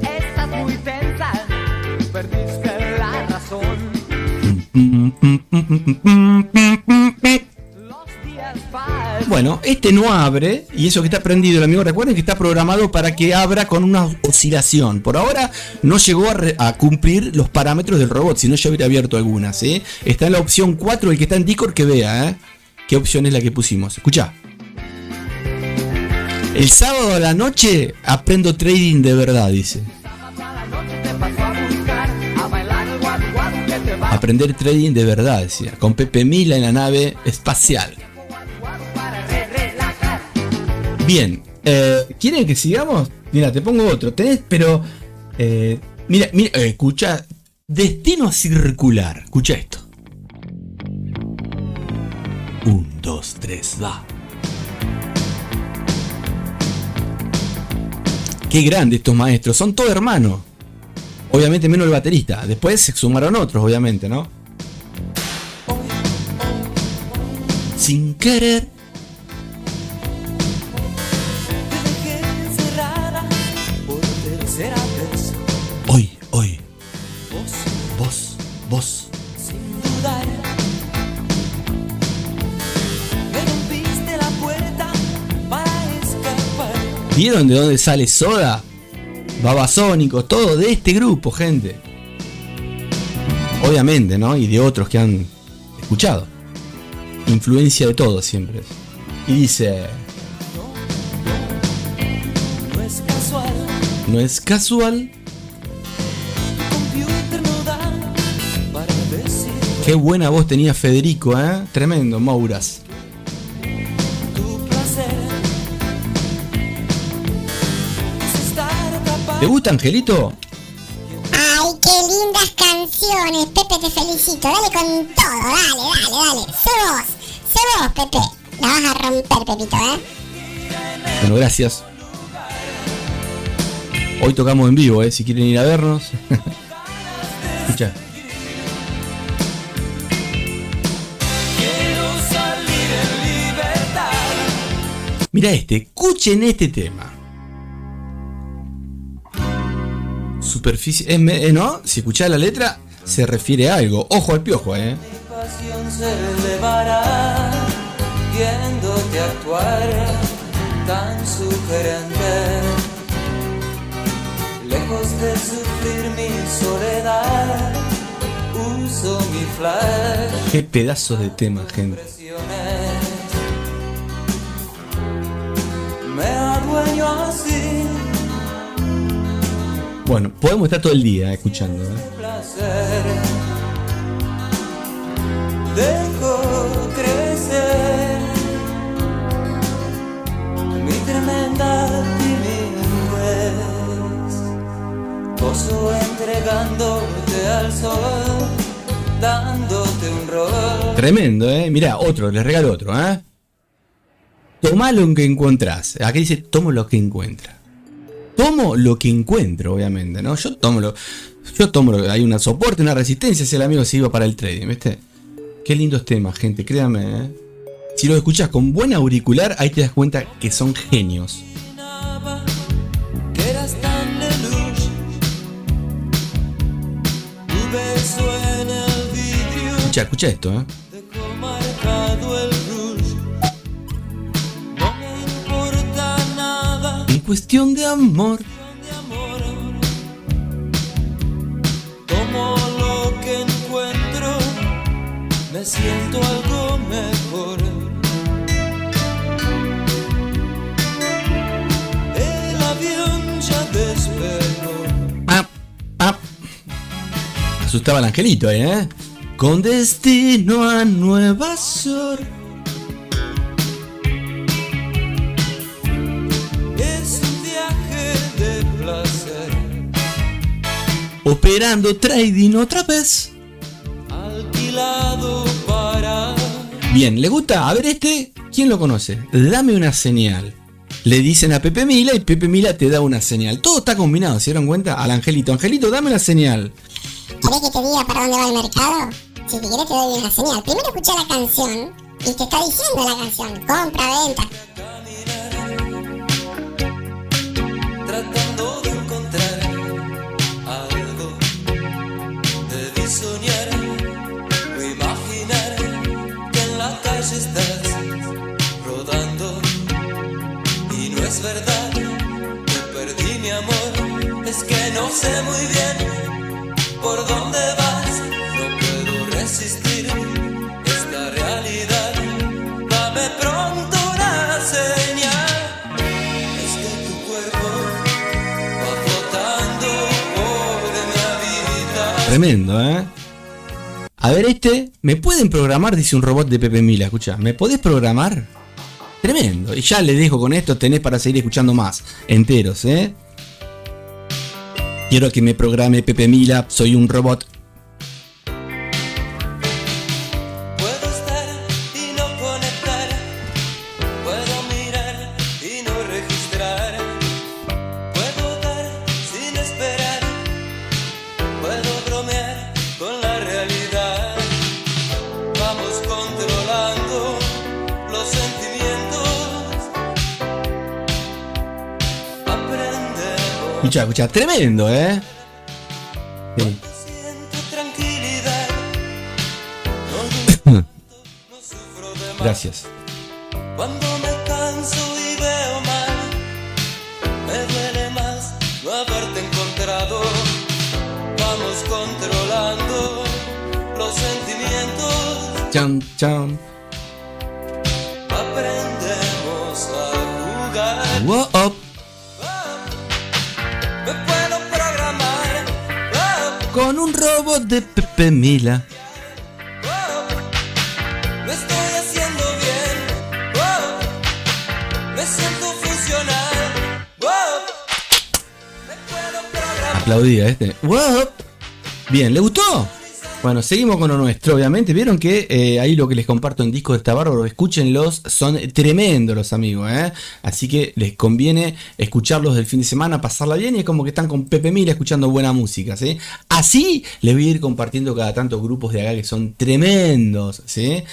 Estás muy tensa. Perdiste la razón. Los días pasan. Bueno, este no abre, y eso que está prendido el amigo, recuerden que está programado para que abra con una oscilación. Por ahora no llegó a cumplir los parámetros del robot, si no ya hubiera abierto algunas, ¿eh? Está en la opción 4, el que está en Discord que vea, ¿eh? ¿Qué opción es la que pusimos? Escuchá. El sábado a la noche aprendo trading de verdad, dice. Aprender trading de verdad, decía. Con Pepe Mila en la nave espacial. Bien. ¿Quieren que sigamos? Mira, te pongo otro. Tenés, pero... mira, escucha. Destino circular. Escucha esto. 1, 2, 3, va. Qué grande estos maestros. Son todos hermanos. Obviamente menos el baterista. Después se sumaron otros, obviamente, ¿no? Sin querer. Hoy. Vos. Sin dudar, me rompiste la puerta para escapar. ¿Vieron de dónde sale Soda? Babasónicos, todo de este grupo, gente. Obviamente, ¿no? Y de otros que han escuchado. Influencia de todos siempre. Y dice... No es casual, No es casual. computer no da para decir Qué buena voz tenía Federico, ¿eh? Tremendo, Mouras. tu placer. Es estar atrapado. ¿Te gusta, Angelito? Ay, qué lindas canciones, Pepe, te felicito. Dale con todo, dale. Sé vos, Pepe. La vas a romper, Pepito, Bueno, gracias. Hoy tocamos en vivo, ¿eh? Si quieren ir a vernos. Escucha. Quiero salir en libertad. Mira escuchen este tema. Superficie, ¿no? Si escuchás la letra, se refiere a algo. Ojo al piojo, Mi pasión se elevará viéndote actuar tan sugerente. Lejos de sufrir mi soledad, uso mi flash. Qué pedazos de tema, gente. Presiones. Me adueño así, Bueno, podemos estar todo el día escuchando, ¿eh? placer. Dejo crecer mi tremenda timidez. Gozo entregándote al sol, dándote un rol. Tremendo, ¿eh? Mirá, otro, les regalo otro, ¿eh? Tomá lo que encontrás. Aquí dice, tomo lo que encuentra. Tomo lo que encuentro, obviamente, ¿no? Yo tomo lo hay un soporte, una resistencia si el amigo se iba para el trading, ¿viste? Qué lindos temas, gente, créanme, ¿eh? Si los escuchás con buen auricular, ahí te das cuenta que son genios. Que eras tan lelouch. Tu beso en el vidrio Escucha esto, ¿eh? dejó marcado el rouge. No me importa nada En cuestión de amor. de amor. Tomo lo que encuentro, me siento algo mejor. El avión ya despegó. Asustaba al angelito ahí, ¿eh? Con destino a Nueva York. Es un viaje de placer, Operando trading otra vez. alquilado para. Bien, ¿le gusta? A ver ¿quién lo conoce? Dame una señal. Le dicen a Pepe Mila y Pepe Mila te da una señal. Todo está combinado, ¿se dieron cuenta? Al angelito. Angelito, dame una señal. ¿Querés que te diga para dónde va el mercado? Si te querés te doy una señal. Primero escucha la canción y te está diciendo la canción. Compra, venta. Tratando de encontrar algo, debí soñar o imaginar que en la calle estás rodando. Y no es verdad, te perdí mi amor. Es que no sé muy bien por dónde vas. No puedo resistir esta realidad. Dame pronto una señal. tremendo, ¿eh? A ver, ¿me pueden programar? Dice un robot de Pepe Mila. Escucha, ¿me podés programar? Tremendo. Y ya les dejo con esto, tenés para seguir escuchando más. Enteros, ¿eh? Quiero que me programe Pepe Mila, soy un robot. Puedo estar y no conectar, puedo mirar y no registrar, puedo dar sin esperar, puedo bromear con la realidad. Vamos controlando los sentimientos, aprendemos. Escucha, tremendo, ¿eh? Sí. Siento tranquilidad, no sufro de más. Gracias. Cuando me canso y veo mal, me duele más no haberte encontrado. Vamos controlando los sentimientos, Cham, cham. aprendemos a jugar. Wow, up. Me puedo programar, Con un robot de Pepe Mila. lo estoy haciendo bien, me siento funcional. Me puedo programar. Aplaudía Wow. Bien, ¿le gustó? Bueno, seguimos con lo nuestro, obviamente. Vieron que ahí lo que les comparto en disco está bárbaro. Escúchenlos, son tremendos los amigos, ¿eh? Así que les conviene escucharlos del fin de semana, pasarla bien. Y es como que están con Pepe Mila escuchando buena música, ¿sí? Así les voy a ir compartiendo cada tanto grupos de acá que son tremendos, ¿sí?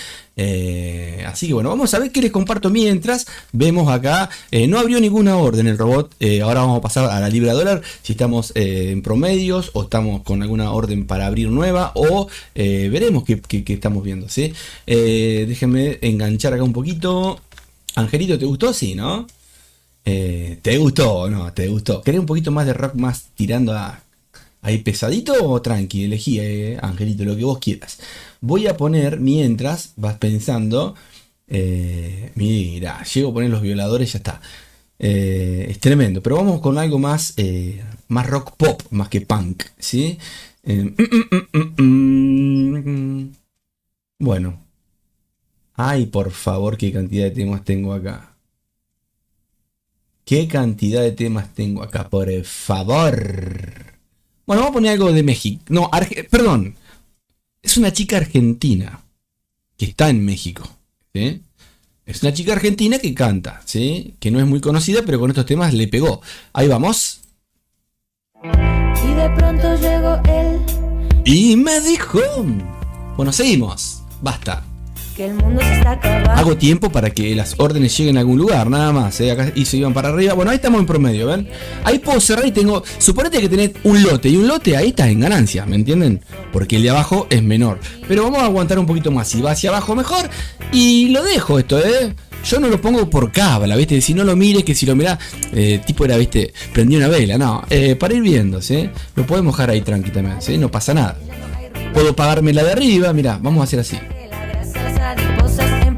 Así que bueno, vamos a ver qué les comparto mientras vemos acá. No abrió ninguna orden el robot. Ahora vamos a pasar a la libra dólar. Si estamos en promedios o estamos con alguna orden para abrir nueva o veremos qué estamos viendo, ¿sí? Déjenme enganchar acá un poquito. Angelito, ¿te gustó? Sí, ¿no? ¿Te gustó o no? ¿Te gustó? ¿Querés un poquito más de rock más tirando a ahí pesadito o tranqui? Elegí, Angelito, lo que vos quieras. Voy a poner, mientras vas pensando, mira, llego a poner los violadores, ya está. Es tremendo, pero vamos con algo más, más rock pop, más que punk, ¿sí? Bueno. Ay, por favor, qué cantidad de temas tengo acá. ¿Qué cantidad de temas tengo acá? Por favor. Bueno, vamos a poner algo de México. No, perdón. Es una chica argentina que está en México, ¿sí? Es una chica argentina que canta, ¿sí? Que no es muy conocida, pero con estos temas le pegó. Ahí vamos. Y de pronto llegó él, Y me dijo... Bueno, seguimos. Basta. que el mundo se está acabando. Hago tiempo para que las órdenes lleguen a algún lugar, nada más, ¿eh? Acá y se iban para arriba. Bueno, ahí estamos en promedio, ¿ven? Ahí puedo cerrar y tengo... Suponete que tenés un lote, y un lote ahí está en ganancia, ¿me entienden? Porque el de abajo es menor. Pero vamos a aguantar un poquito más. Si va hacia abajo mejor. Y lo dejo esto, ¿eh? Yo no lo pongo por cábala, ¿viste? Si no lo mires, que si lo mirás, tipo era, ¿viste? Prendí una vela, no. Para ir viendo, ¿sí? Lo podemos dejar ahí tranqui también, ¿sí? No pasa nada. Puedo pagarme la de arriba, mirá, vamos a hacer así.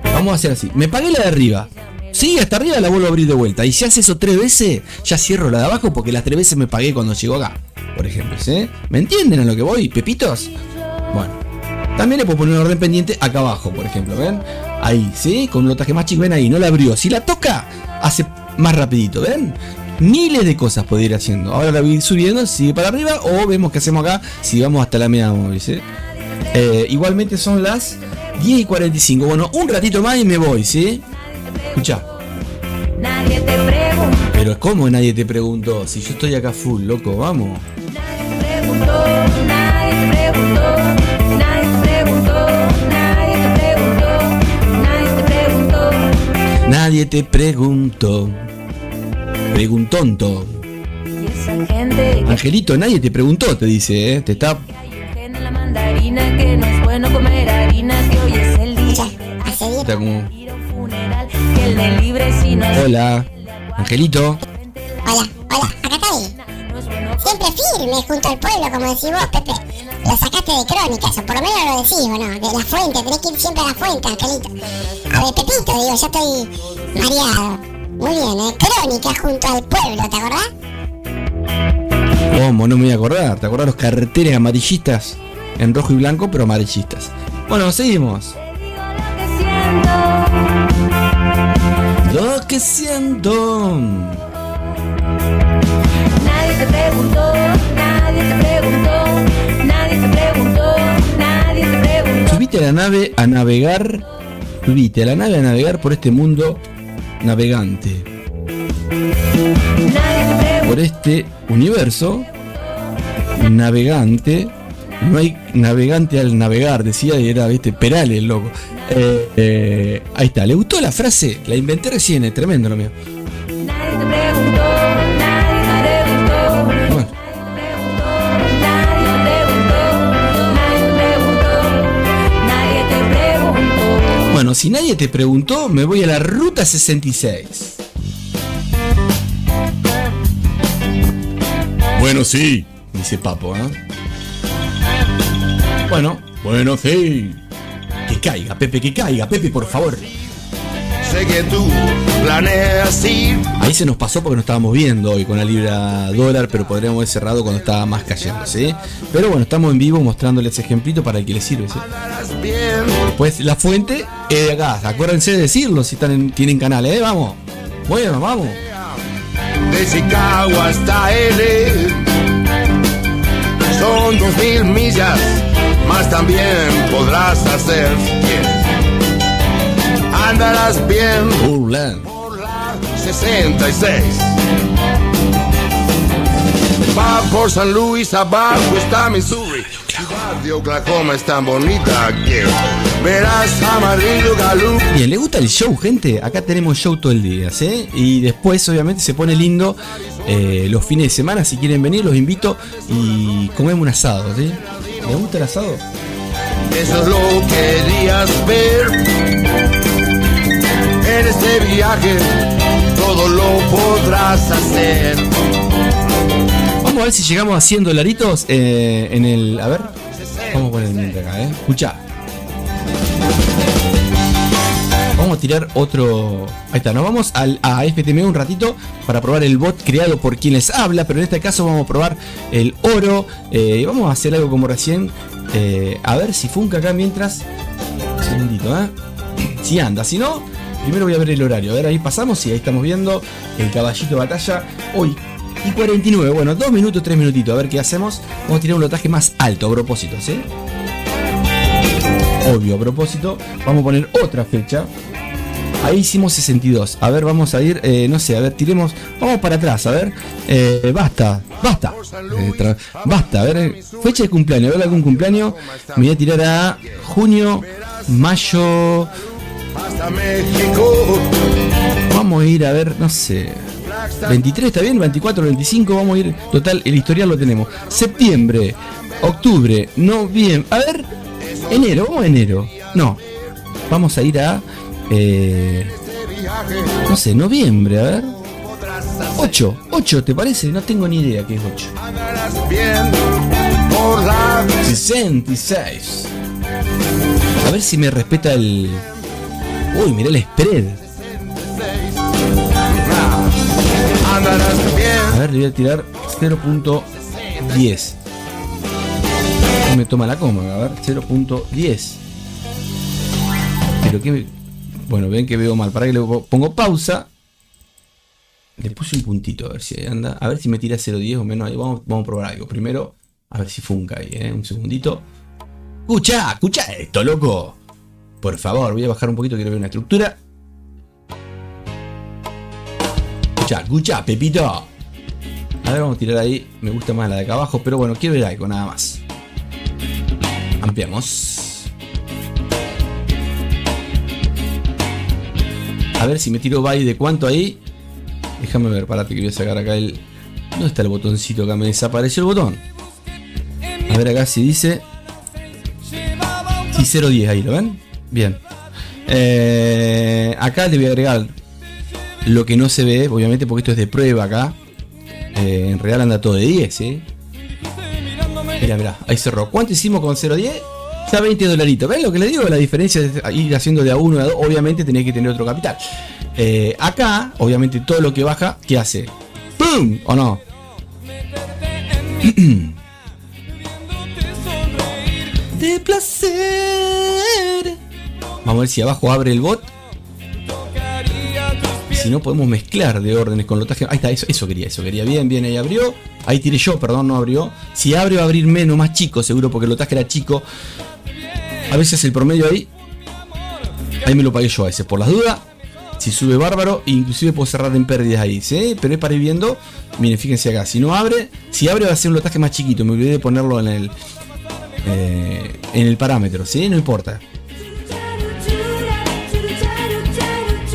Vamos a hacer así. Me pagué la de arriba. Sí, hasta arriba la vuelvo a abrir de vuelta. Y si hace eso 3 veces, ya cierro la de abajo porque las 3 veces me pagué cuando llegó acá. Por ejemplo, ¿sí? ¿Me entienden a lo que voy, pepitos? Bueno. También le puedo poner un orden pendiente acá abajo, por ejemplo, ¿ven? Ahí, ¿sí? Con un lotaje más chico, ven ahí, no la abrió. Si la toca, hace más rapidito, ¿ven? Miles de cosas puede ir haciendo. Ahora la voy a ir subiendo, sigue para arriba, o vemos qué hacemos acá si vamos hasta la media móvil, ¿sí? Igualmente son las 10:45. Bueno, un ratito más y me voy, ¿sí? Escucha. Nadie te preguntó, Pero ¿cómo nadie te preguntó? Si yo estoy acá full, loco, vamos. nadie te preguntó, nadie te preguntó, nadie te preguntó, nadie te preguntó, nadie te preguntó. Nadie te preguntó. Preguntonto. Y esa gente que Angelito, nadie te preguntó, te dice, ¿eh? Te está... hay un gen en la mandarina, que no es bueno comer harina, que hoy es el día Hace días. está como... de ir a un funeral, que el de libre si no es Hola, Angelito. Hola, hola, acá estoy. no es bueno. Siempre firme junto al pueblo, como decís vos, Pepe. Lo sacaste de crónicas, o por lo menos lo decís, ¿o no? De la fuente, tenés que ir siempre a la fuente, Angelito. A ver, Pepito, digo, ya estoy mareado. Muy bien, Crónicas junto al pueblo, ¿te acordás? ¿Cómo? No me voy a acordar. ¿Te acordás los carteles amarillistas? En rojo y blanco, pero amarillistas. Bueno, seguimos. Lo que siento. Nadie te preguntó, nadie te preguntó, nadie te preguntó, nadie te preguntó. Subite a la nave a navegar. Subite a la nave a navegar por este mundo navegante. Por este universo navegante. No hay navegante al navegar, decía, y era, viste, Perales, el loco. Ahí está, ¿le gustó la frase? La inventé recién, es tremendo lo mío. Nadie te preguntó, nadie te preguntó. Bueno, bueno, si nadie te preguntó, me voy a la ruta 66. Bueno, sí, dice Papo, ¿eh? Bueno, sí. Que caiga, Pepe, por favor. Sé que tú planeas ir. Ahí se nos pasó porque no estábamos viendo hoy con la libra dólar, pero podríamos haber cerrado cuando estaba más cayendo, ¿sí? Pero bueno, estamos en vivo mostrándoles ejemplito para el que les sirve, ¿sí? Andarás bien. Pues la fuente es de acá, acuérdense de decirlo si tienen canal, vamos. Bueno, vamos. De Chicago hasta L. Son 2000 millas. Más también podrás hacer si quieres. Andarás bien Urland. por la 66. Va por San Luis, abajo está Missouri. Ciudad de Oklahoma es tan bonita que verás Amarillo Galú. Bien, ¿le gusta el show, gente? Acá tenemos show todo el día, ¿sí? Y después, obviamente, se pone lindo los fines de semana. Si quieren venir, los invito y comemos un asado, ¿sí? ¿Le gusta el asado? Eso es lo que querías ver. En este viaje todo lo podrás hacer. Vamos a ver si llegamos a 100 dolaritos en el... A ver, vamos a poner el link acá, Escucha. Vamos a tirar otro... Ahí está, nos vamos a FTM un ratito para probar el bot creado por quien les habla, pero en este caso vamos a probar el oro. Vamos a hacer algo como recién. A ver si funca acá mientras... Un segundito, si anda, si no, primero voy a ver el horario. A ver, ahí pasamos y ahí estamos viendo el caballito de batalla. Hoy y 49, bueno, 2 minutos, 3 minutitos. A ver qué hacemos. Vamos a tirar un lotaje más alto a propósito, ¿sí? Obvio, a propósito. Vamos a poner otra fecha. Ahí hicimos 62. A ver, vamos a ir, no sé, a ver, tiremos. Vamos para atrás, a ver. Basta. Basta, a ver. Fecha de cumpleaños, a ver algún cumpleaños. Me voy a tirar a junio, mayo. Hasta México. Vamos a ir a ver, no sé. 23 está bien, 24, 25, vamos a ir. Total, el historial lo tenemos. Septiembre, octubre, noviembre. A ver, enero, vamos a enero. No, vamos a ir a. No sé, noviembre, a ver. 8, ¿te parece? No tengo ni idea qué es 8. Andarás bien por la 66. A ver si me respeta el. Uy, mirá el spread. Andarás bien. A ver, le voy a tirar 0.10. No me toma la coma, a ver, 0.10. Pero que. Bueno, ven que veo mal. Para que le pongo pausa. Le puse un puntito a ver si ahí anda. A ver si me tira 0.10 o menos. Ahí vamos a probar algo. Primero, a ver si funca ahí, Un segundito. Escucha esto, loco. Por favor, voy a bajar un poquito. Quiero ver una estructura. Escucha, Pepito. A ver, vamos a tirar ahí. Me gusta más la de acá abajo. Pero bueno, quiero ver algo, nada más. Ampliamos. A ver si me tiro by de cuánto ahí. Déjame ver, parate que voy a sacar acá el... ¿Dónde está el botoncito? Acá me desapareció el botón. A ver acá si dice... Sí, 0.10 ahí, ¿lo ven? Bien. Acá le voy a agregar lo que no se ve, obviamente porque esto es de prueba acá. En real anda todo de 10, ¿sí? Mirá, ahí cerró. ¿Cuánto hicimos con 0.10? Ya 20 dolaritos. ¿Ven lo que les digo? La diferencia es ir haciendo de a 1 a 2. Obviamente tenés que tener otro capital. Acá, obviamente todo lo que baja, ¿qué hace? ¡Pum! ¿O no? De placer. Vamos a ver si abajo abre el bot. Si no, podemos mezclar de órdenes con lotaje. Ahí está, eso quería. Bien, ahí abrió. Ahí tiré yo, perdón, no abrió. Si abre va a abrir menos, más chico, seguro, porque el lotaje era chico. A veces el promedio ahí me lo pagué yo a veces, por las dudas. Si sube bárbaro, inclusive puedo cerrar en pérdidas ahí, ¿sí? Pero es para ir viendo. Miren, fíjense acá, si abre va a ser un lotaje más chiquito. Me olvidé de ponerlo en el parámetro, ¿sí? No importa.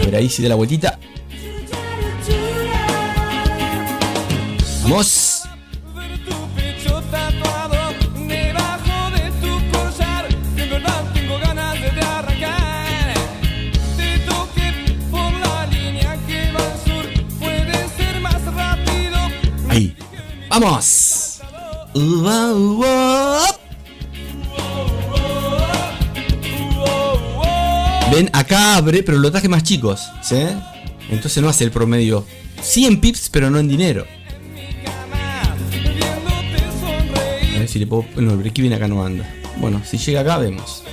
A ver ahí si da la vueltita. Vamos. Ahí. ¡Vamos! Ven, acá abre, pero los trajes más chicos, ¿sí? Entonces no hace el promedio 100 pips, pero no en dinero. A ver si le puedo... No, el break-even acá no anda. Bueno, si llega acá, vemos.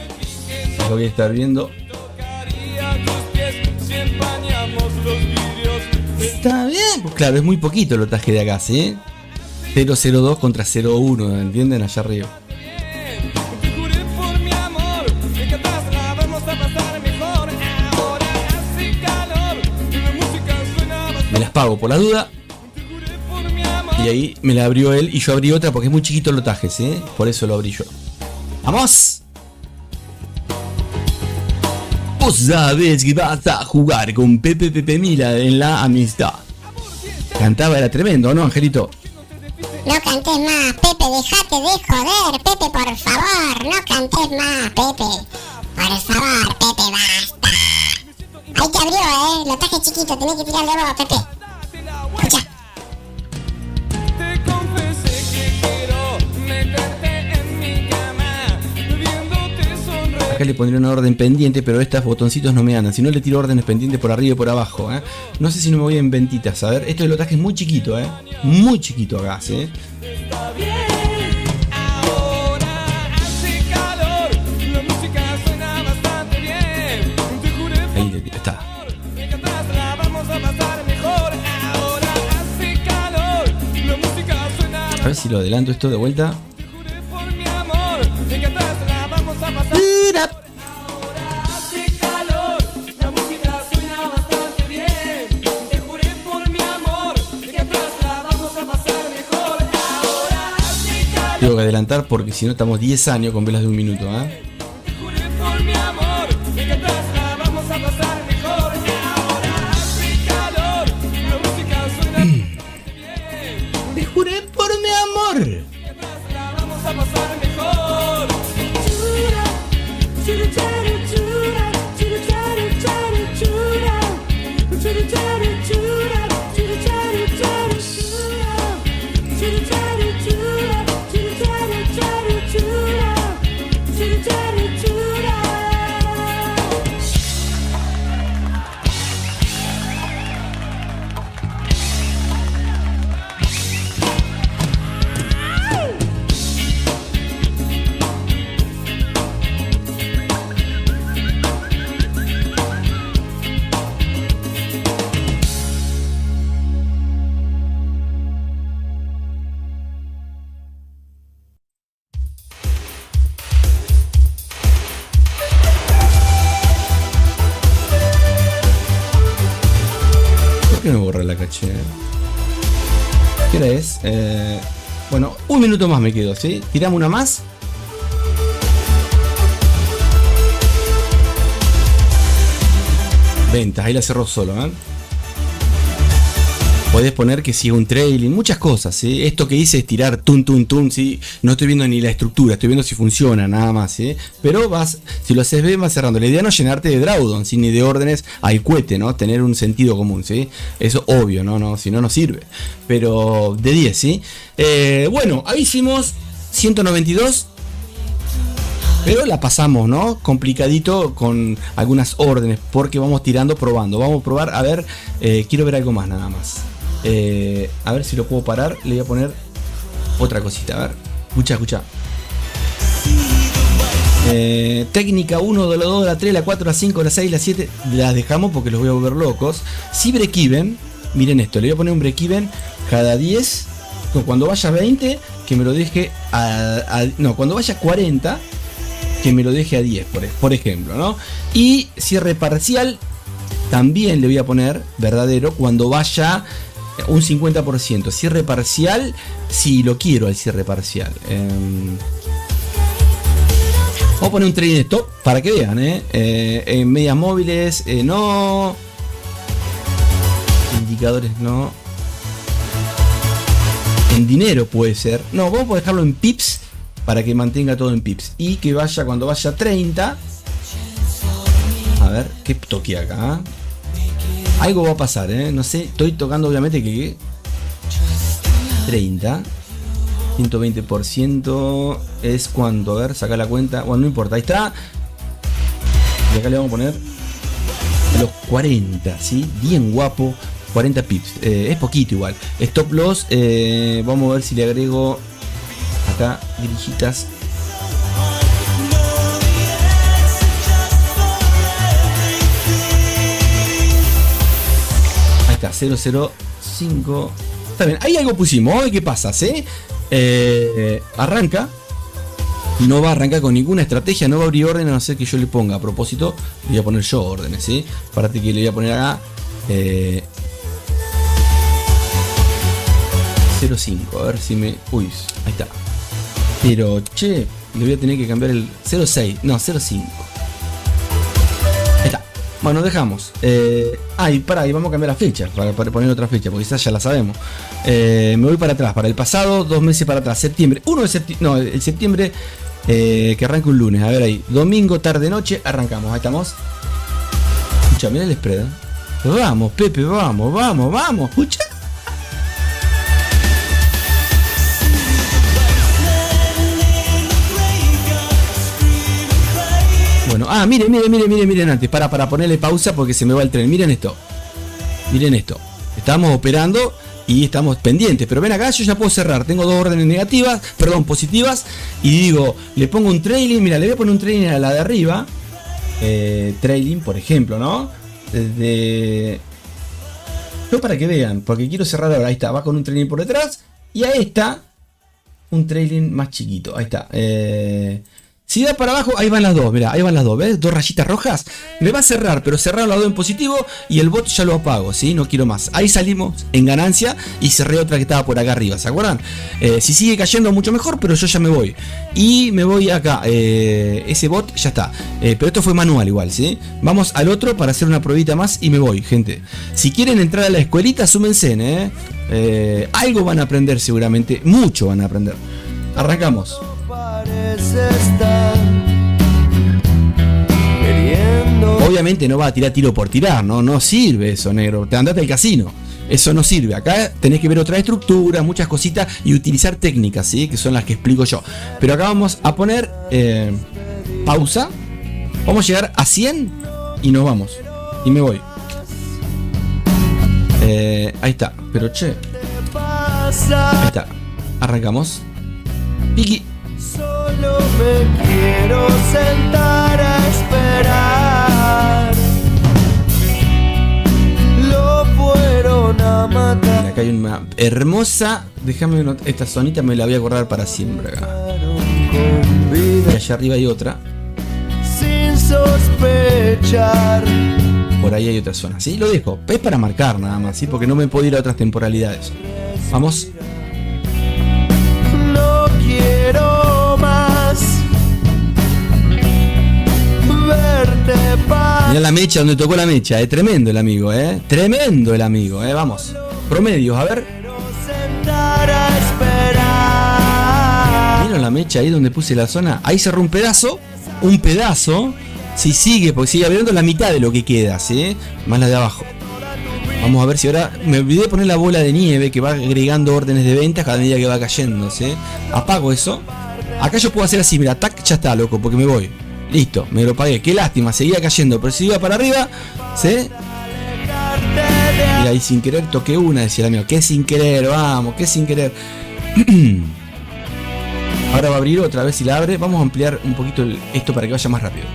Lo voy a estar viendo. Está bien, pues claro, es muy poquito el lotaje de acá, ¿sí? 002 contra 01, ¿entienden? Allá arriba. Me las pago por la duda. Y ahí me la abrió él y yo abrí otra porque es muy chiquito el lotaje, ¿sí? Por eso lo abrí yo. ¡Vamos! Vos sabés que vas a jugar con Pepe Mila en la amistad. Cantaba, era tremendo, ¿no, Angelito? No cantes más, Pepe, dejate de joder, Pepe, por favor. No cantes más, Pepe. Por favor, Pepe, basta. Ahí te abrió, lotaje chiquito, tenés que tirarle vos, Pepe. Escucha. Acá le pondría una orden pendiente, pero estos botoncitos no me andan. Si no, le tiro órdenes pendientes por arriba y por abajo, ¿eh? No sé si no me voy en ventitas. A ver, esto del lotaje es muy chiquito, ¿eh? Muy chiquito acá, ¿sí? Ahí está. A ver si lo adelanto esto de vuelta. Tengo que adelantar porque si no estamos 10 años con velas de un minuto, ¿eh? Te juré por mi amor. ¿Por qué no borra la caché? ¿Qué hora es? Bueno, un minuto más me quedo, ¿sí? Tiramos una más. Ventas, ahí la cerró solo, ¿eh? Podés poner que siga un trailing, muchas cosas, ¿sí? Esto que hice es tirar tum, ¿sí? No estoy viendo ni la estructura, estoy viendo si funciona, nada más, ¿sí? Pero si lo haces bien, vas cerrando. La idea no es llenarte de drawdown, ¿sí? Ni de órdenes al cohete, ¿no? Tener un sentido común, ¿sí? Eso obvio, ¿no? Si no, no sirve. Pero de 10, ¿sí? Bueno, ahí hicimos 192. Pero la pasamos, ¿no? Complicadito con algunas órdenes, porque vamos tirando, probando. Vamos a probar, a ver, quiero ver algo más nada más. A ver si lo puedo parar. Le voy a poner otra cosita, a ver. Escucha. Técnica 1, de la 2, de la 3, la 4, la 5, la 6, la 7. Las dejamos porque los voy a volver locos. Si break-even, miren esto, le voy a poner un break-even cada 10. Cuando vaya a 20, que me lo deje cuando vaya a 40, que me lo deje a 10, por ejemplo, ¿no? Y cierre parcial, también le voy a poner verdadero cuando vaya un 50%. Cierre parcial, si lo quiero al cierre parcial. Vamos a poner un trading stop para que vean, en medias móviles, no. Indicadores, no. En dinero puede ser. No, vamos a dejarlo en pips para que mantenga todo en pips. Y que vaya cuando vaya a 30. A ver, ¿qué toqué acá? Algo va a pasar, no sé. Estoy tocando obviamente que 30. 120% es cuando, a ver, saca la cuenta. Bueno, no importa, ahí está. Y acá le vamos a poner los 40, ¿sí? Bien guapo. 40 pips, es poquito igual. Stop loss, vamos a ver si le agrego acá grillitas. Ahí está, 005. Está bien, ahí algo pusimos. ¿Qué pasa? ¿Sí? Arranca. No va a arrancar con ninguna estrategia, no va a abrir orden a no ser que yo le ponga. A propósito, voy a poner yo órdenes, ¿sí? Aparte que le voy a poner acá 0.5, a ver si me... Uy, ahí está. Pero, che, le voy a tener que cambiar el 0.6, no, 0.5. Ahí está. Bueno, dejamos. Y vamos a cambiar la fecha, para poner otra fecha, porque quizás ya la sabemos. Me voy para atrás, para el pasado, 2 meses para atrás, septiembre. 1 de septiembre, no, el septiembre que arranca un lunes, a ver ahí. Domingo, tarde, noche, arrancamos, ahí estamos. Escucha, mira el spread. Vamos, Pepe, vamos, escucha. Bueno, miren antes, para ponerle pausa porque se me va el tren. Miren esto. Estamos operando y estamos pendientes, pero ven acá, yo ya puedo cerrar. Tengo 2 órdenes positivas. Y digo, le pongo un trailing, mira, le voy a poner un trailing a la de arriba. Trailing, por ejemplo, ¿no? Yo para que vean, porque quiero cerrar ahora. Ahí está, va con un trailing por detrás. Y a esta, un trailing más chiquito. Ahí está. Si da para abajo, ahí van las dos, mirá, ahí van las dos, ¿ves? 2 rayitas rojas. Me va a cerrar, pero cerrar las 2 en positivo y el bot ya lo apago, ¿sí? No quiero más. Ahí salimos en ganancia y cerré otra que estaba por acá arriba, ¿se acuerdan? Si sigue cayendo mucho mejor, pero yo ya me voy. Y me voy acá, ese bot ya está. Pero esto fue manual igual, ¿sí? Vamos al otro para hacer una pruebita más y me voy, gente. Si quieren entrar a la escuelita, súmense, algo van a aprender seguramente, mucho van a aprender. Arrancamos. Obviamente no va a tirar tiro por tirar, no sirve eso, negro. Te andate al casino. Eso no sirve. Acá tenés que ver otra estructura, muchas cositas y utilizar técnicas, ¿sí? Que son las que explico yo. Pero acá vamos a poner pausa. Vamos a llegar a 100 y nos vamos. Y me voy. Ahí está. Pero che. Ahí está. Arrancamos. Piqui. Solo me quiero sentar a esperar. Lo fueron a matar. Mira, acá hay una hermosa. Déjame esta zonita, me la voy a guardar para siempre acá. Y allá arriba hay otra. Sin sospechar. Por ahí hay otra zona, ¿sí? Lo dejo. Es para marcar nada más, ¿sí? Porque no me puedo ir a otras temporalidades. Vamos. No quiero más verte pasar. Mirá la mecha, donde tocó la mecha. Tremendo el amigo, Tremendo el amigo, Vamos. Promedios, a ver. Sentar a esperar. ¿Vieron la mecha ahí donde puse la zona? Ahí cerró un pedazo. Un pedazo. Si sigue, porque sigue abriendo la mitad de lo que queda, ¿sí? Más la de abajo. Vamos a ver si ahora... Me olvidé de poner la bola de nieve que va agregando órdenes de ventas cada medida que va cayendo, ¿sí? Apago eso. Acá yo puedo hacer así, mira, tac, ya está, loco, porque me voy. Listo, me lo pagué. Qué lástima, seguía cayendo, pero si iba para arriba, ¿sí? Mira, ahí sin querer toqué una, decía el amigo. ¿Qué sin querer? Vamos, ¿qué sin querer? Ahora va a abrir otra vez si la abre. Vamos a ampliar un poquito esto para que vaya más rápido.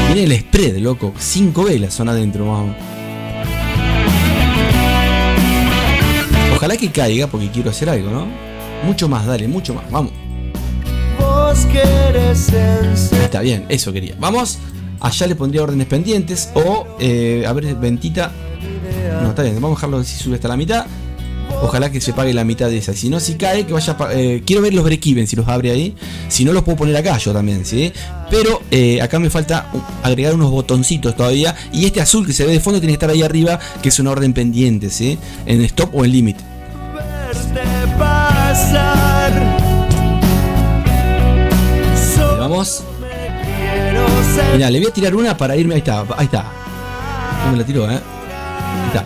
Miren el spread, loco. 5 velas son adentro, vamos. Ojalá que caiga porque quiero hacer algo, ¿no? Mucho más, dale, mucho más. Vamos. Ahí está bien, eso quería. Vamos. Allá le pondría órdenes pendientes. O, a ver, ventita. No, está bien, vamos a dejarlo si sube hasta la mitad. Ojalá que se pague la mitad de esa. Si no, si cae, que vaya. Quiero ver los break-even si los abre ahí. Si no, los puedo poner acá yo también, ¿sí? Pero acá me falta agregar unos botoncitos todavía. Y este azul que se ve de fondo tiene que estar ahí arriba, que es una orden pendiente, ¿sí? En stop o en limit. Vamos. Mira, le voy a tirar una para irme. Ahí está, ahí está. No me la tiró, Ahí está.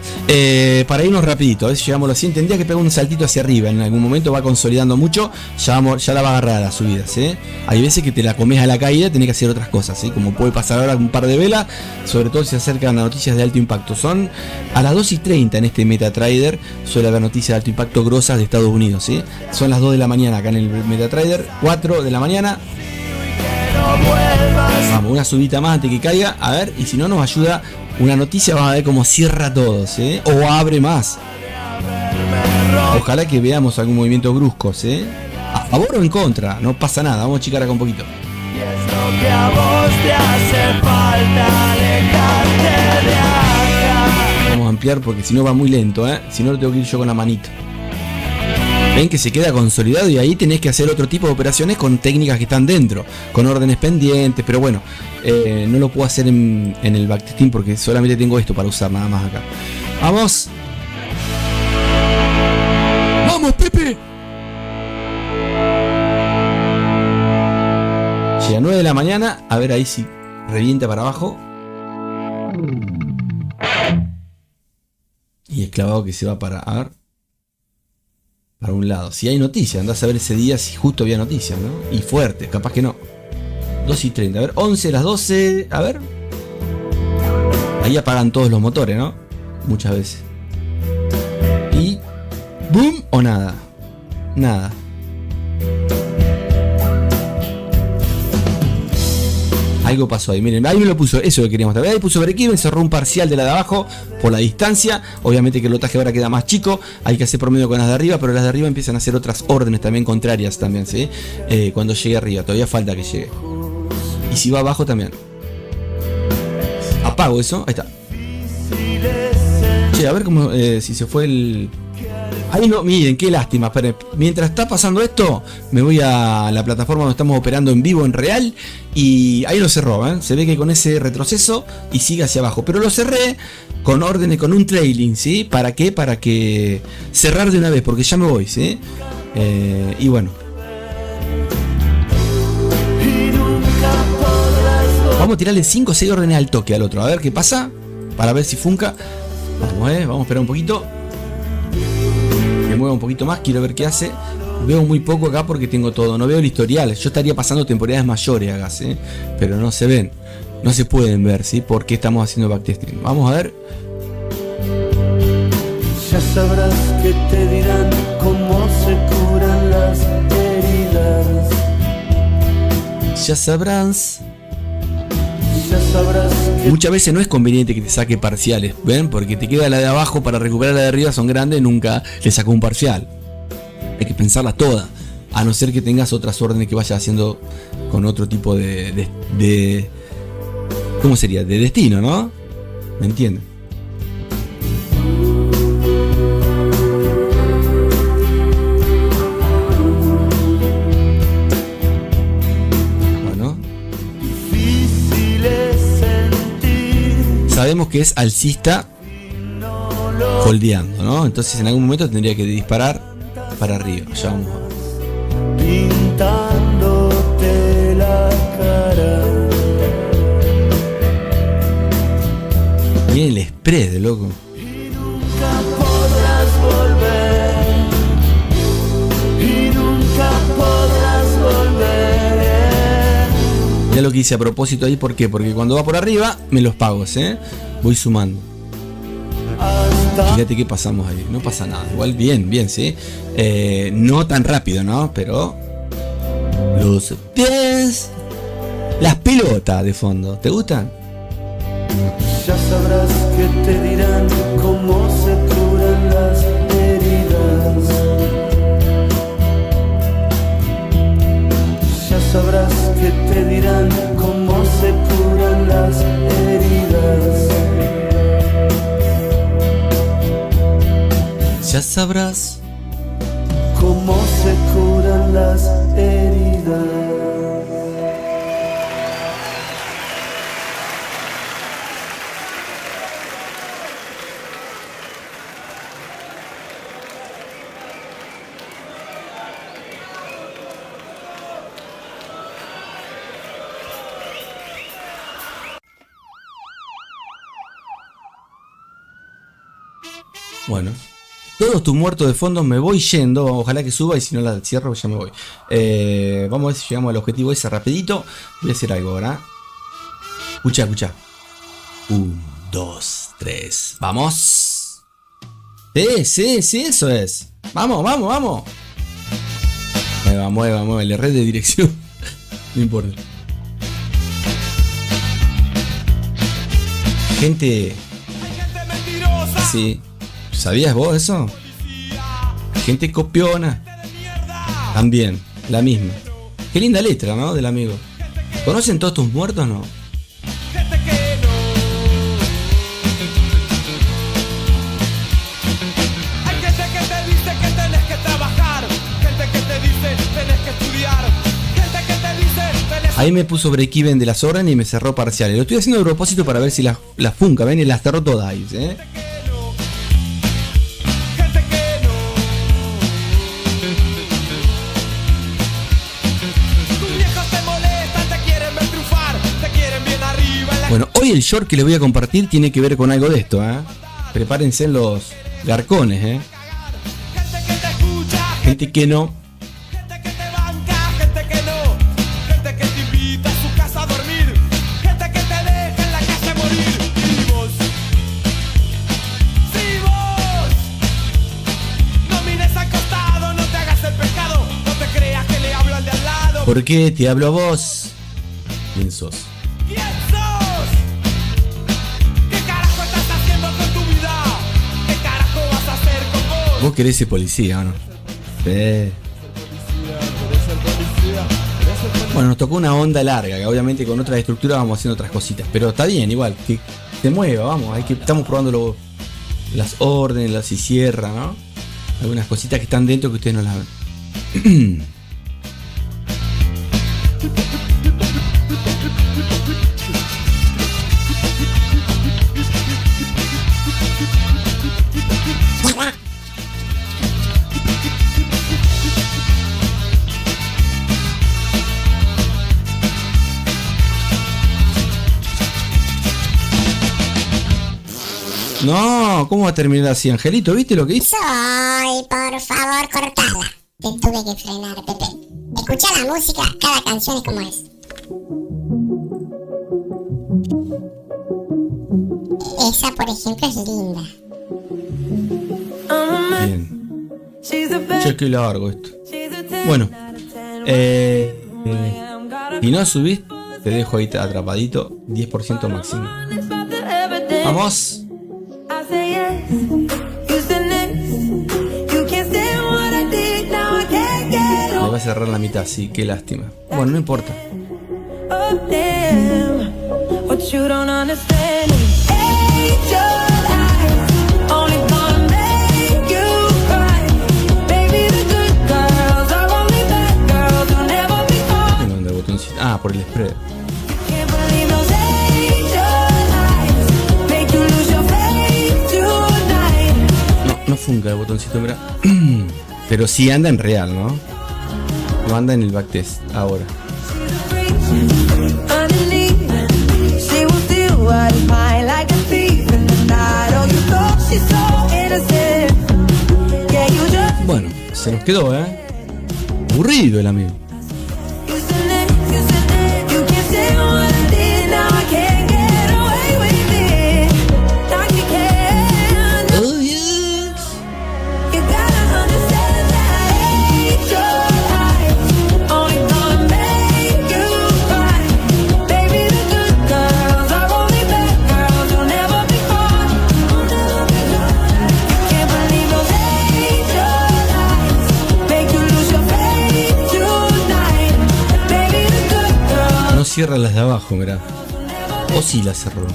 Para irnos rapidito, a ver si llegamos a los 100. Tendría que pegar un saltito hacia arriba. En algún momento va consolidando mucho. Ya la va a agarrar a la subida, ¿sí? Hay veces que te la comes a la caída. Tenés que hacer otras cosas, ¿sí? Como puede pasar ahora un par de velas. Sobre todo si se acercan a noticias de alto impacto. Son a las 2:30 en este MetaTrader. Suele haber noticias de alto impacto grosas de Estados Unidos, ¿sí? Son las 2 de la mañana acá en el MetaTrader. 4 de la mañana. Vamos, una subida más antes que caiga. A ver, y si no nos ayuda una noticia, vamos a ver cómo cierra todo, ¿sí? O abre más. Ojalá que veamos algún movimiento brusco, ¿sí? A favor o en contra, no pasa nada. Vamos a achicar acá un poquito. Vamos a ampliar porque si no va muy lento, Si no lo tengo que ir yo con la manito. Ven que se queda consolidado y ahí tenés que hacer otro tipo de operaciones con técnicas que están dentro, con órdenes pendientes, pero bueno, no lo puedo hacer en el backtesting porque solamente tengo esto para usar nada más acá. ¡Vamos! ¡Vamos, Pepe! Llega a 9 de la mañana, a ver ahí si revienta para abajo. Y el clavado que se va para... A ver... Para un lado, si hay noticias, andás a ver ese día si justo había noticias, ¿no? Y fuerte, capaz que no. 2:30, a ver, 11, las 12, a ver. Ahí apagan todos los motores, ¿no? Muchas veces. Y... ¡boom! O nada. Nada. Algo pasó ahí, miren, ahí me lo puso, eso que queríamos ver. Ahí puso break-even, cerró un parcial de la de abajo por la distancia. Obviamente que el lotaje ahora queda más chico, hay que hacer promedio con las de arriba, pero las de arriba empiezan a hacer otras órdenes también contrarias también, ¿sí? Cuando llegue arriba, todavía falta que llegue. Y si va abajo también. Apago eso, ahí está. Che, a ver cómo, si se fue el... Ahí no, miren, qué lástima. Pero mientras está pasando esto, me voy a la plataforma donde estamos operando en vivo, en real. Y ahí lo cerró, ¿eh? Se ve que con ese retroceso y sigue hacia abajo. Pero lo cerré con órdenes, con un trailing, ¿sí? ¿Para qué? Para que cerrar de una vez, porque ya me voy, ¿sí? Y bueno. Vamos a tirarle 5 o 6 órdenes al toque al otro. A ver qué pasa. Para ver si funca. Vamos, vamos a esperar un poquito. Me muevo un poquito más, quiero ver qué hace. Veo muy poco acá porque tengo todo, no veo el historial. Yo estaría pasando temporadas mayores acá, ¿sí? Pero no se ven, no se pueden ver, ¿sí? Porque estamos haciendo backtesting. Vamos a ver. Ya sabrás que te dirán cómo se curan las heridas. Ya sabrás. Ya sabrás que... Muchas veces no es conveniente que te saque parciales, ¿ven? Porque te queda la de abajo para recuperar la de arriba, son grandes, nunca le sacó un parcial. Hay que pensarlas todas, a no ser que tengas otras órdenes que vayas haciendo con otro tipo de ¿cómo sería? De destino, ¿no? ¿Me entienden? Sabemos que es alcista holdeando, ¿no? Entonces en algún momento tendría que disparar para arriba. Ya vamos a ver. Pintándote la cara. Miren el spread, loco. Y nunca podrás volver. Y nunca podrás volver. Ya lo que hice a propósito ahí, ¿por qué? Porque cuando va por arriba, me los pago, ¿eh? Voy sumando. Fíjate que pasamos ahí, no pasa nada. Igual bien, bien, ¿sí? No tan rápido, ¿no? Pero los pies. Las pelotas de fondo, ¿te gustan? Ya sabrás que te dirán cómo se curan las heridas. Ya sabrás que te dirán cómo se curan las heridas. Ya sabrás. Cómo se curan las heridas. Bueno, todos tus muertos de fondo, me voy yendo. Ojalá que suba y si no la cierro ya me voy. Vamos a ver si llegamos al objetivo ese rapidito. Voy a hacer algo ahora. Escucha, escucha. 1, 2, 3. ¡Vamos! Sí, eso es. Vamos, vamos, vamos. Mueva, le red de dirección. No importa. Gente. Sí. ¿Sabías vos eso? Gente copiona. También, la misma. Qué linda letra, ¿no? Del amigo. ¿Conocen todos tus muertos o no? Hay gente que te dice que tenés que trabajar, gente que te dice tenés que estudiar, gente que te dice tenés... Ahí me puso break-even de las órdenes y me cerró parciales. Lo estoy haciendo de propósito para ver si las funca, ven, y las cerró todas ahí, ¿eh? Bueno, hoy el short que les voy a compartir tiene que ver con algo de esto, ¿eh? Prepárense en los garcones, ¿eh? Gente que no. Gente que te banca, gente que no, gente que te invita a su casa a dormir, gente que te deja en la calle morir. Y vos, si vos no mires al costado, no te hagas el pescado, no te creas que le hablo al de al lado. ¿Por qué te hablo a vos? ¿Quién sos? ¿Quién sos? ¿Qué carajo estás haciendo con tu vida? ¿Qué carajo vas a hacer con vos? ¿Vos querés ser policía o no? Sí. Bueno, nos tocó una onda larga, que obviamente con otra estructura vamos haciendo otras cositas, pero está bien, igual, que se mueva, vamos, estamos probando las órdenes, las y cierra, ¿no? Algunas cositas que están dentro que ustedes no las ven. No, ¿cómo va a terminar así, Angelito? ¿Viste lo que hizo? Soy, por favor, cortala. Te tuve que frenar, Pepe. Escucha la música, cada canción es como es. Esa, por ejemplo, es linda. Bien. Che, qué largo esto. Bueno, si no subís, te dejo ahí atrapadito, 10% máximo. Vamos. Me va a cerrar la mitad, sí, qué lástima. Bueno, no importa. ¿Dónde el botoncito? Ah, por el spread. No funca el botoncito, mira. Pero sí anda en real, ¿no? No anda en el backtest ahora. Bueno, se nos quedó, ¿eh? Aburrido el amigo. cierra las de abajo, mirá. O sí las cerró.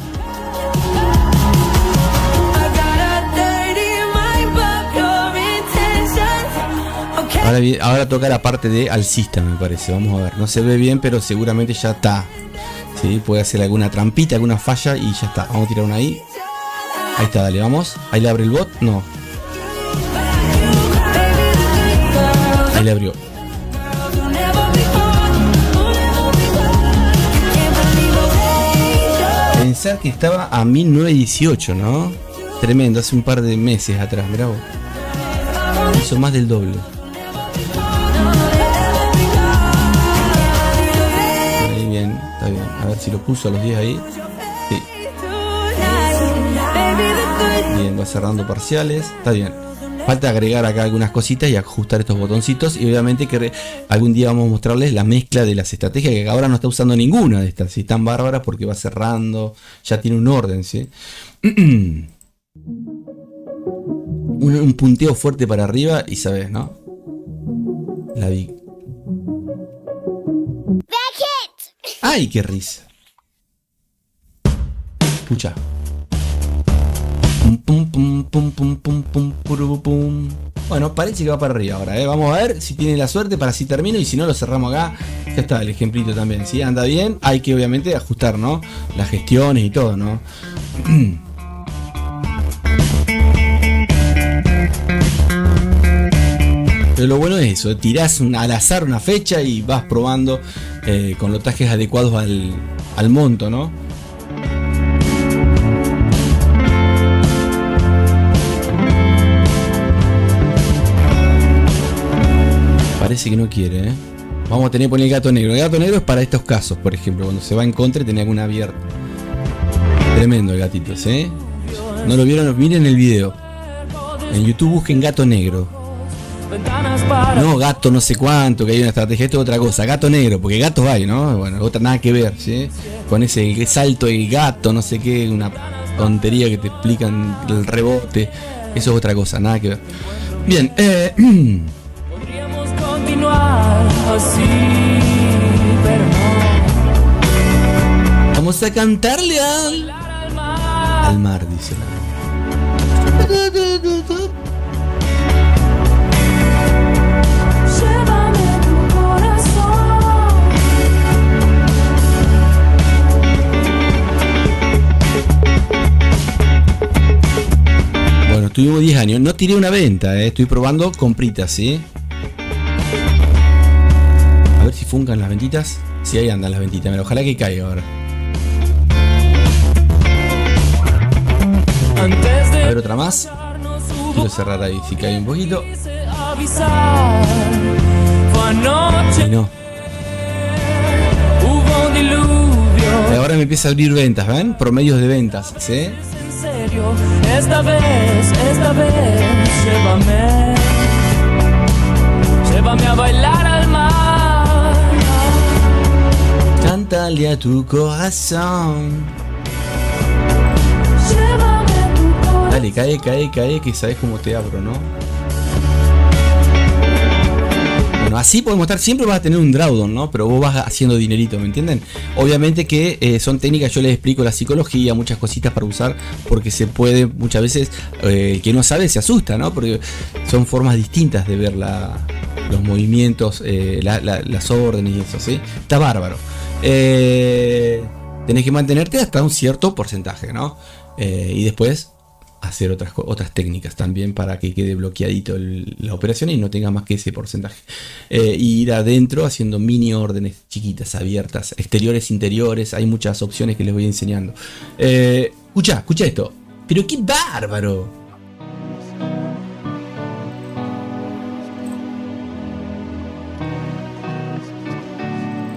Ahora toca la parte de alcista, me parece. Vamos a ver. No se ve bien, pero seguramente ya está. ¿Sí? Puede hacer alguna trampita, alguna falla y ya está. Vamos a tirar una ahí. Ahí está, dale, vamos. Ahí le abre el bot. No. Ahí le abrió. Pensar que estaba a 1918, ¿no? Tremendo, hace un par de meses atrás, mirá vos. Hizo más del doble. Ahí bien, está bien. A ver si lo puso a los 10 ahí. Sí. Bien, va cerrando parciales. Está bien. Falta agregar acá algunas cositas y ajustar estos botoncitos. Y obviamente que algún día vamos a mostrarles la mezcla de las estrategias, que ahora no está usando ninguna de estas. ¿Sí? Están bárbaras porque va cerrando. Ya tiene un orden, ¿sí? Un punteo fuerte para arriba y sabes, ¿no? La vi. ¡Ay, qué risa! Escucha. Pum, pum, pum, pum, pum, pum, pum, pum. Bueno, parece que va para arriba ahora, ¿eh? Vamos a ver si tiene la suerte para así termino y si no lo cerramos acá. Ya está el ejemplito también. Si anda bien, hay que obviamente ajustar, ¿no? Las gestiones y todo, ¿no? Pero lo bueno es eso, tirás al azar una fecha y vas probando con los tajes adecuados al monto, ¿no? Parece que no quiere, ¿eh? Vamos a tener que poner el gato negro. El gato negro es para estos casos, por ejemplo, cuando se va en contra y tenía alguna abierta. Tremendo el gatito, ¿sí? ¿No lo vieron? Miren el video. En YouTube busquen gato negro. No gato no sé cuánto, que hay una estrategia, esto es otra cosa, gato negro, porque gatos hay, ¿no? Bueno, otra nada que ver, ¿sí? Con ese salto del gato, no sé qué, una tontería que te explican el rebote, eso es otra cosa, nada que ver. Bien, podríamos continuar así, pero no. Vamos a cantarle al mar, dice la. Llévame a tu corazón. Bueno, tuvimos 10 años. No tiré una venta, estoy probando compritas, ¿sí? A ver si funcan las ventitas. Sí, ahí andan las ventitas. Mira, ojalá que caiga ahora. A ver, otra más. Quiero cerrar ahí, si cae un poquito. Y no. Hubo un diluvio. Y ahora me empieza a abrir ventas, ¿ven? Promedios de ventas, ¿sí? En serio, esta vez, llévame a bailar al mar. Cántale a tu corazón. Llévame a tu corazón. Dale, cae, que sabes cómo te abro, ¿no? Bueno, así podemos estar, siempre vas a tener un drawdown, ¿no? Pero vos vas haciendo dinerito, ¿me entienden? Obviamente que son técnicas, yo les explico la psicología, muchas cositas para usar, porque se puede, muchas veces, el que no sabe se asusta, ¿no? Porque son formas distintas de ver los movimientos, las órdenes y eso, ¿sí? Está bárbaro. Tenés que mantenerte hasta un cierto porcentaje, ¿no? Y después hacer otras técnicas también para que quede bloqueadito la operación y no tenga más que ese porcentaje. Ir adentro haciendo mini órdenes chiquitas, abiertas, exteriores, interiores, hay muchas opciones que les voy enseñando. Escucha esto. Pero qué bárbaro.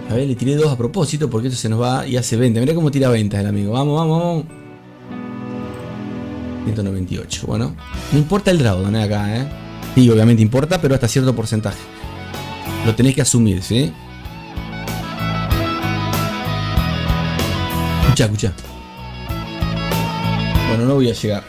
A ver, le tiré 2 a propósito porque esto se nos va y hace 20. Mirá cómo tira ventas el amigo. Vamos. 198, bueno. No importa el drawdown acá, ¿eh? Sí, obviamente importa, pero hasta cierto porcentaje. Lo tenés que asumir, ¿sí? Escucha. Bueno, no voy a llegar.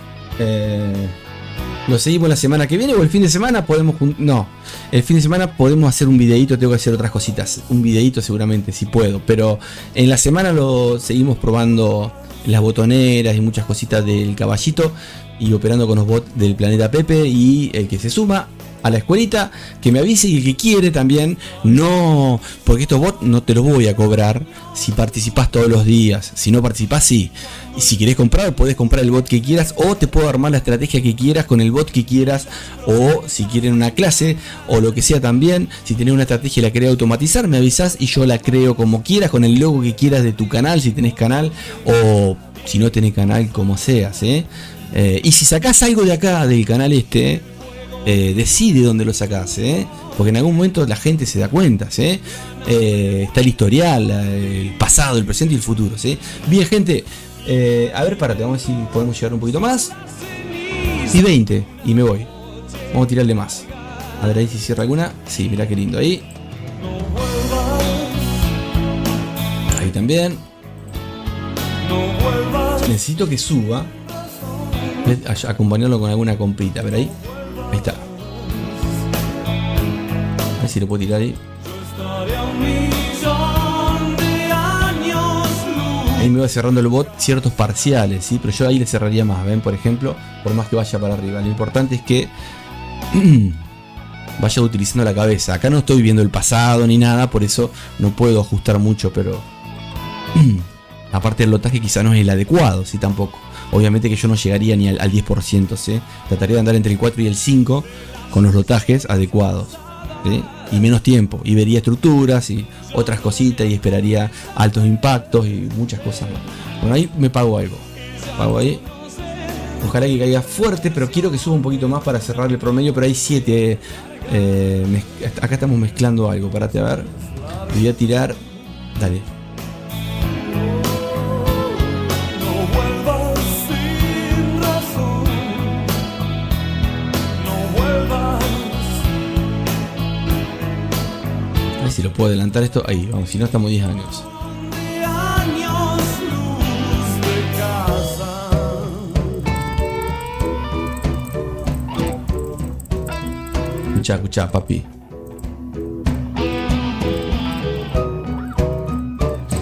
Lo seguimos la semana que viene o el fin de semana podemos... No, el fin de semana podemos hacer un videíto, tengo que hacer otras cositas. Un videíto seguramente, si puedo. Pero en la semana lo seguimos probando las botoneras y muchas cositas del caballito. Y operando con los bots del Planeta Pepe. Y el que se suma a la escuelita, que me avise, y el que quiere también, no, porque estos bots no te los voy a cobrar si participás todos los días. Si no participás, sí. Y si querés comprar, podés comprar el bot que quieras, o te puedo armar la estrategia que quieras con el bot que quieras, o si quieren una clase o lo que sea también. Si tenés una estrategia y la querés automatizar, me avisás y yo la creo como quieras, con el logo que quieras de tu canal, si tenés canal, o si no tenés canal, como seas, y si sacás algo de acá del canal decide dónde lo sacás, porque en algún momento la gente se da cuenta, está el historial, el pasado, el presente y el futuro, Bien, gente, a ver, párate, vamos a ver si podemos llegar un poquito más. Y 20, y me voy. Vamos a tirarle más. A ver ahí si cierra alguna. Sí, mirá qué lindo ahí. Ahí también. Necesito que suba. Acompañarlo con alguna comprita, a ver ahí. Ahí está. A ver si lo puedo tirar ahí. Ahí me va cerrando el bot ciertos parciales, ¿sí? Pero yo ahí le cerraría más, ¿ven? Por ejemplo, por más que vaya para arriba. Lo importante es que vaya utilizando la cabeza. Acá no estoy viendo el pasado ni nada, por eso no puedo ajustar mucho, pero aparte el lotaje quizá no es el adecuado, ¿sí? Tampoco. Obviamente que yo no llegaría ni al 10%, ¿sí? Trataría de andar entre el 4 y el 5 con los lotajes adecuados, ¿sí? Y menos tiempo, y vería estructuras y otras cositas, y esperaría altos impactos y muchas cosas más. Bueno, ahí me pago algo. Pago ahí. Ojalá que caiga fuerte, pero quiero que suba un poquito más para cerrar el promedio, pero hay 7. Acá estamos mezclando algo, parate a ver. Voy a tirar. Dale. Si lo puedo adelantar esto, ahí vamos, si no estamos 10 años. Escucha, papi.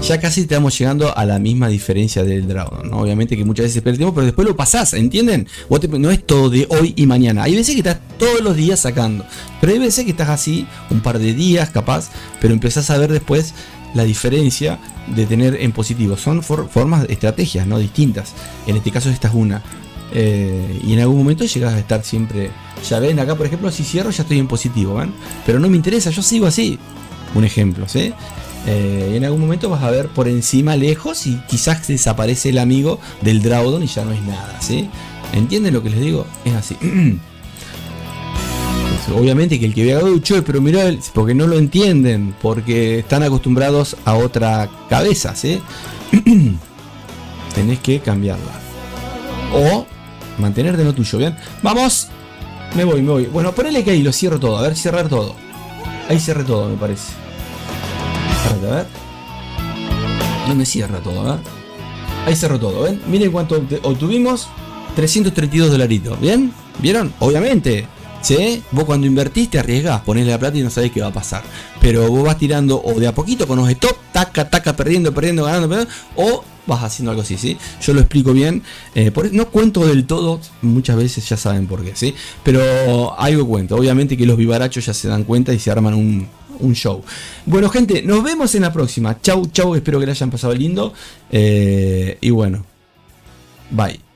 Ya casi estamos llegando a la misma diferencia del Dragon, ¿no? Obviamente que muchas veces perdemos, pero después lo pasás, ¿entienden? No es todo de hoy y mañana. Hay veces que estás todos los días sacando, pero hay veces que estás así un par de días capaz, pero empezás a ver después la diferencia de tener en positivo. Son formas, estrategias, ¿no? Distintas. En este caso esta es una. Y en algún momento llegas a estar siempre. Ya ven, acá por ejemplo, si cierro ya estoy en positivo, ¿ven? Pero no me interesa, yo sigo así. Un ejemplo, ¿sí? Y en algún momento vas a ver por encima, lejos, y quizás desaparece el amigo del Draudon y ya no es nada, ¿sí? ¿Entienden lo que les digo? Es así. Obviamente que el que vea Che, pero mirá, porque no lo entienden, porque están acostumbrados a otra cabeza, ¿sí? Tenés que cambiarla. O mantenerte en lo tuyo, ¿bien? ¡Vamos! Me voy. Bueno, ponele que ahí lo cierro todo, a ver, cerrar todo. Ahí cerré todo, me parece. A ver. No me cierra todo, ¿verdad? Ahí cerró todo, ¿ven? Miren cuánto obtuvimos. 332 dolaritos, ¿bien? ¿Vieron? Obviamente, ¿sí? Vos cuando invertís te arriesgás, ponés la plata y no sabés qué va a pasar. Pero vos vas tirando o de a poquito con los stop, taca, perdiendo, ganando, o vas haciendo algo así, ¿sí? Yo lo explico bien. No cuento del todo, muchas veces ya saben por qué, ¿sí? Pero algo cuento. Obviamente que los vivarachos ya se dan cuenta y se arman un show. Bueno, gente, nos vemos en la próxima. Chau, espero que le hayan pasado lindo. Y bueno, bye.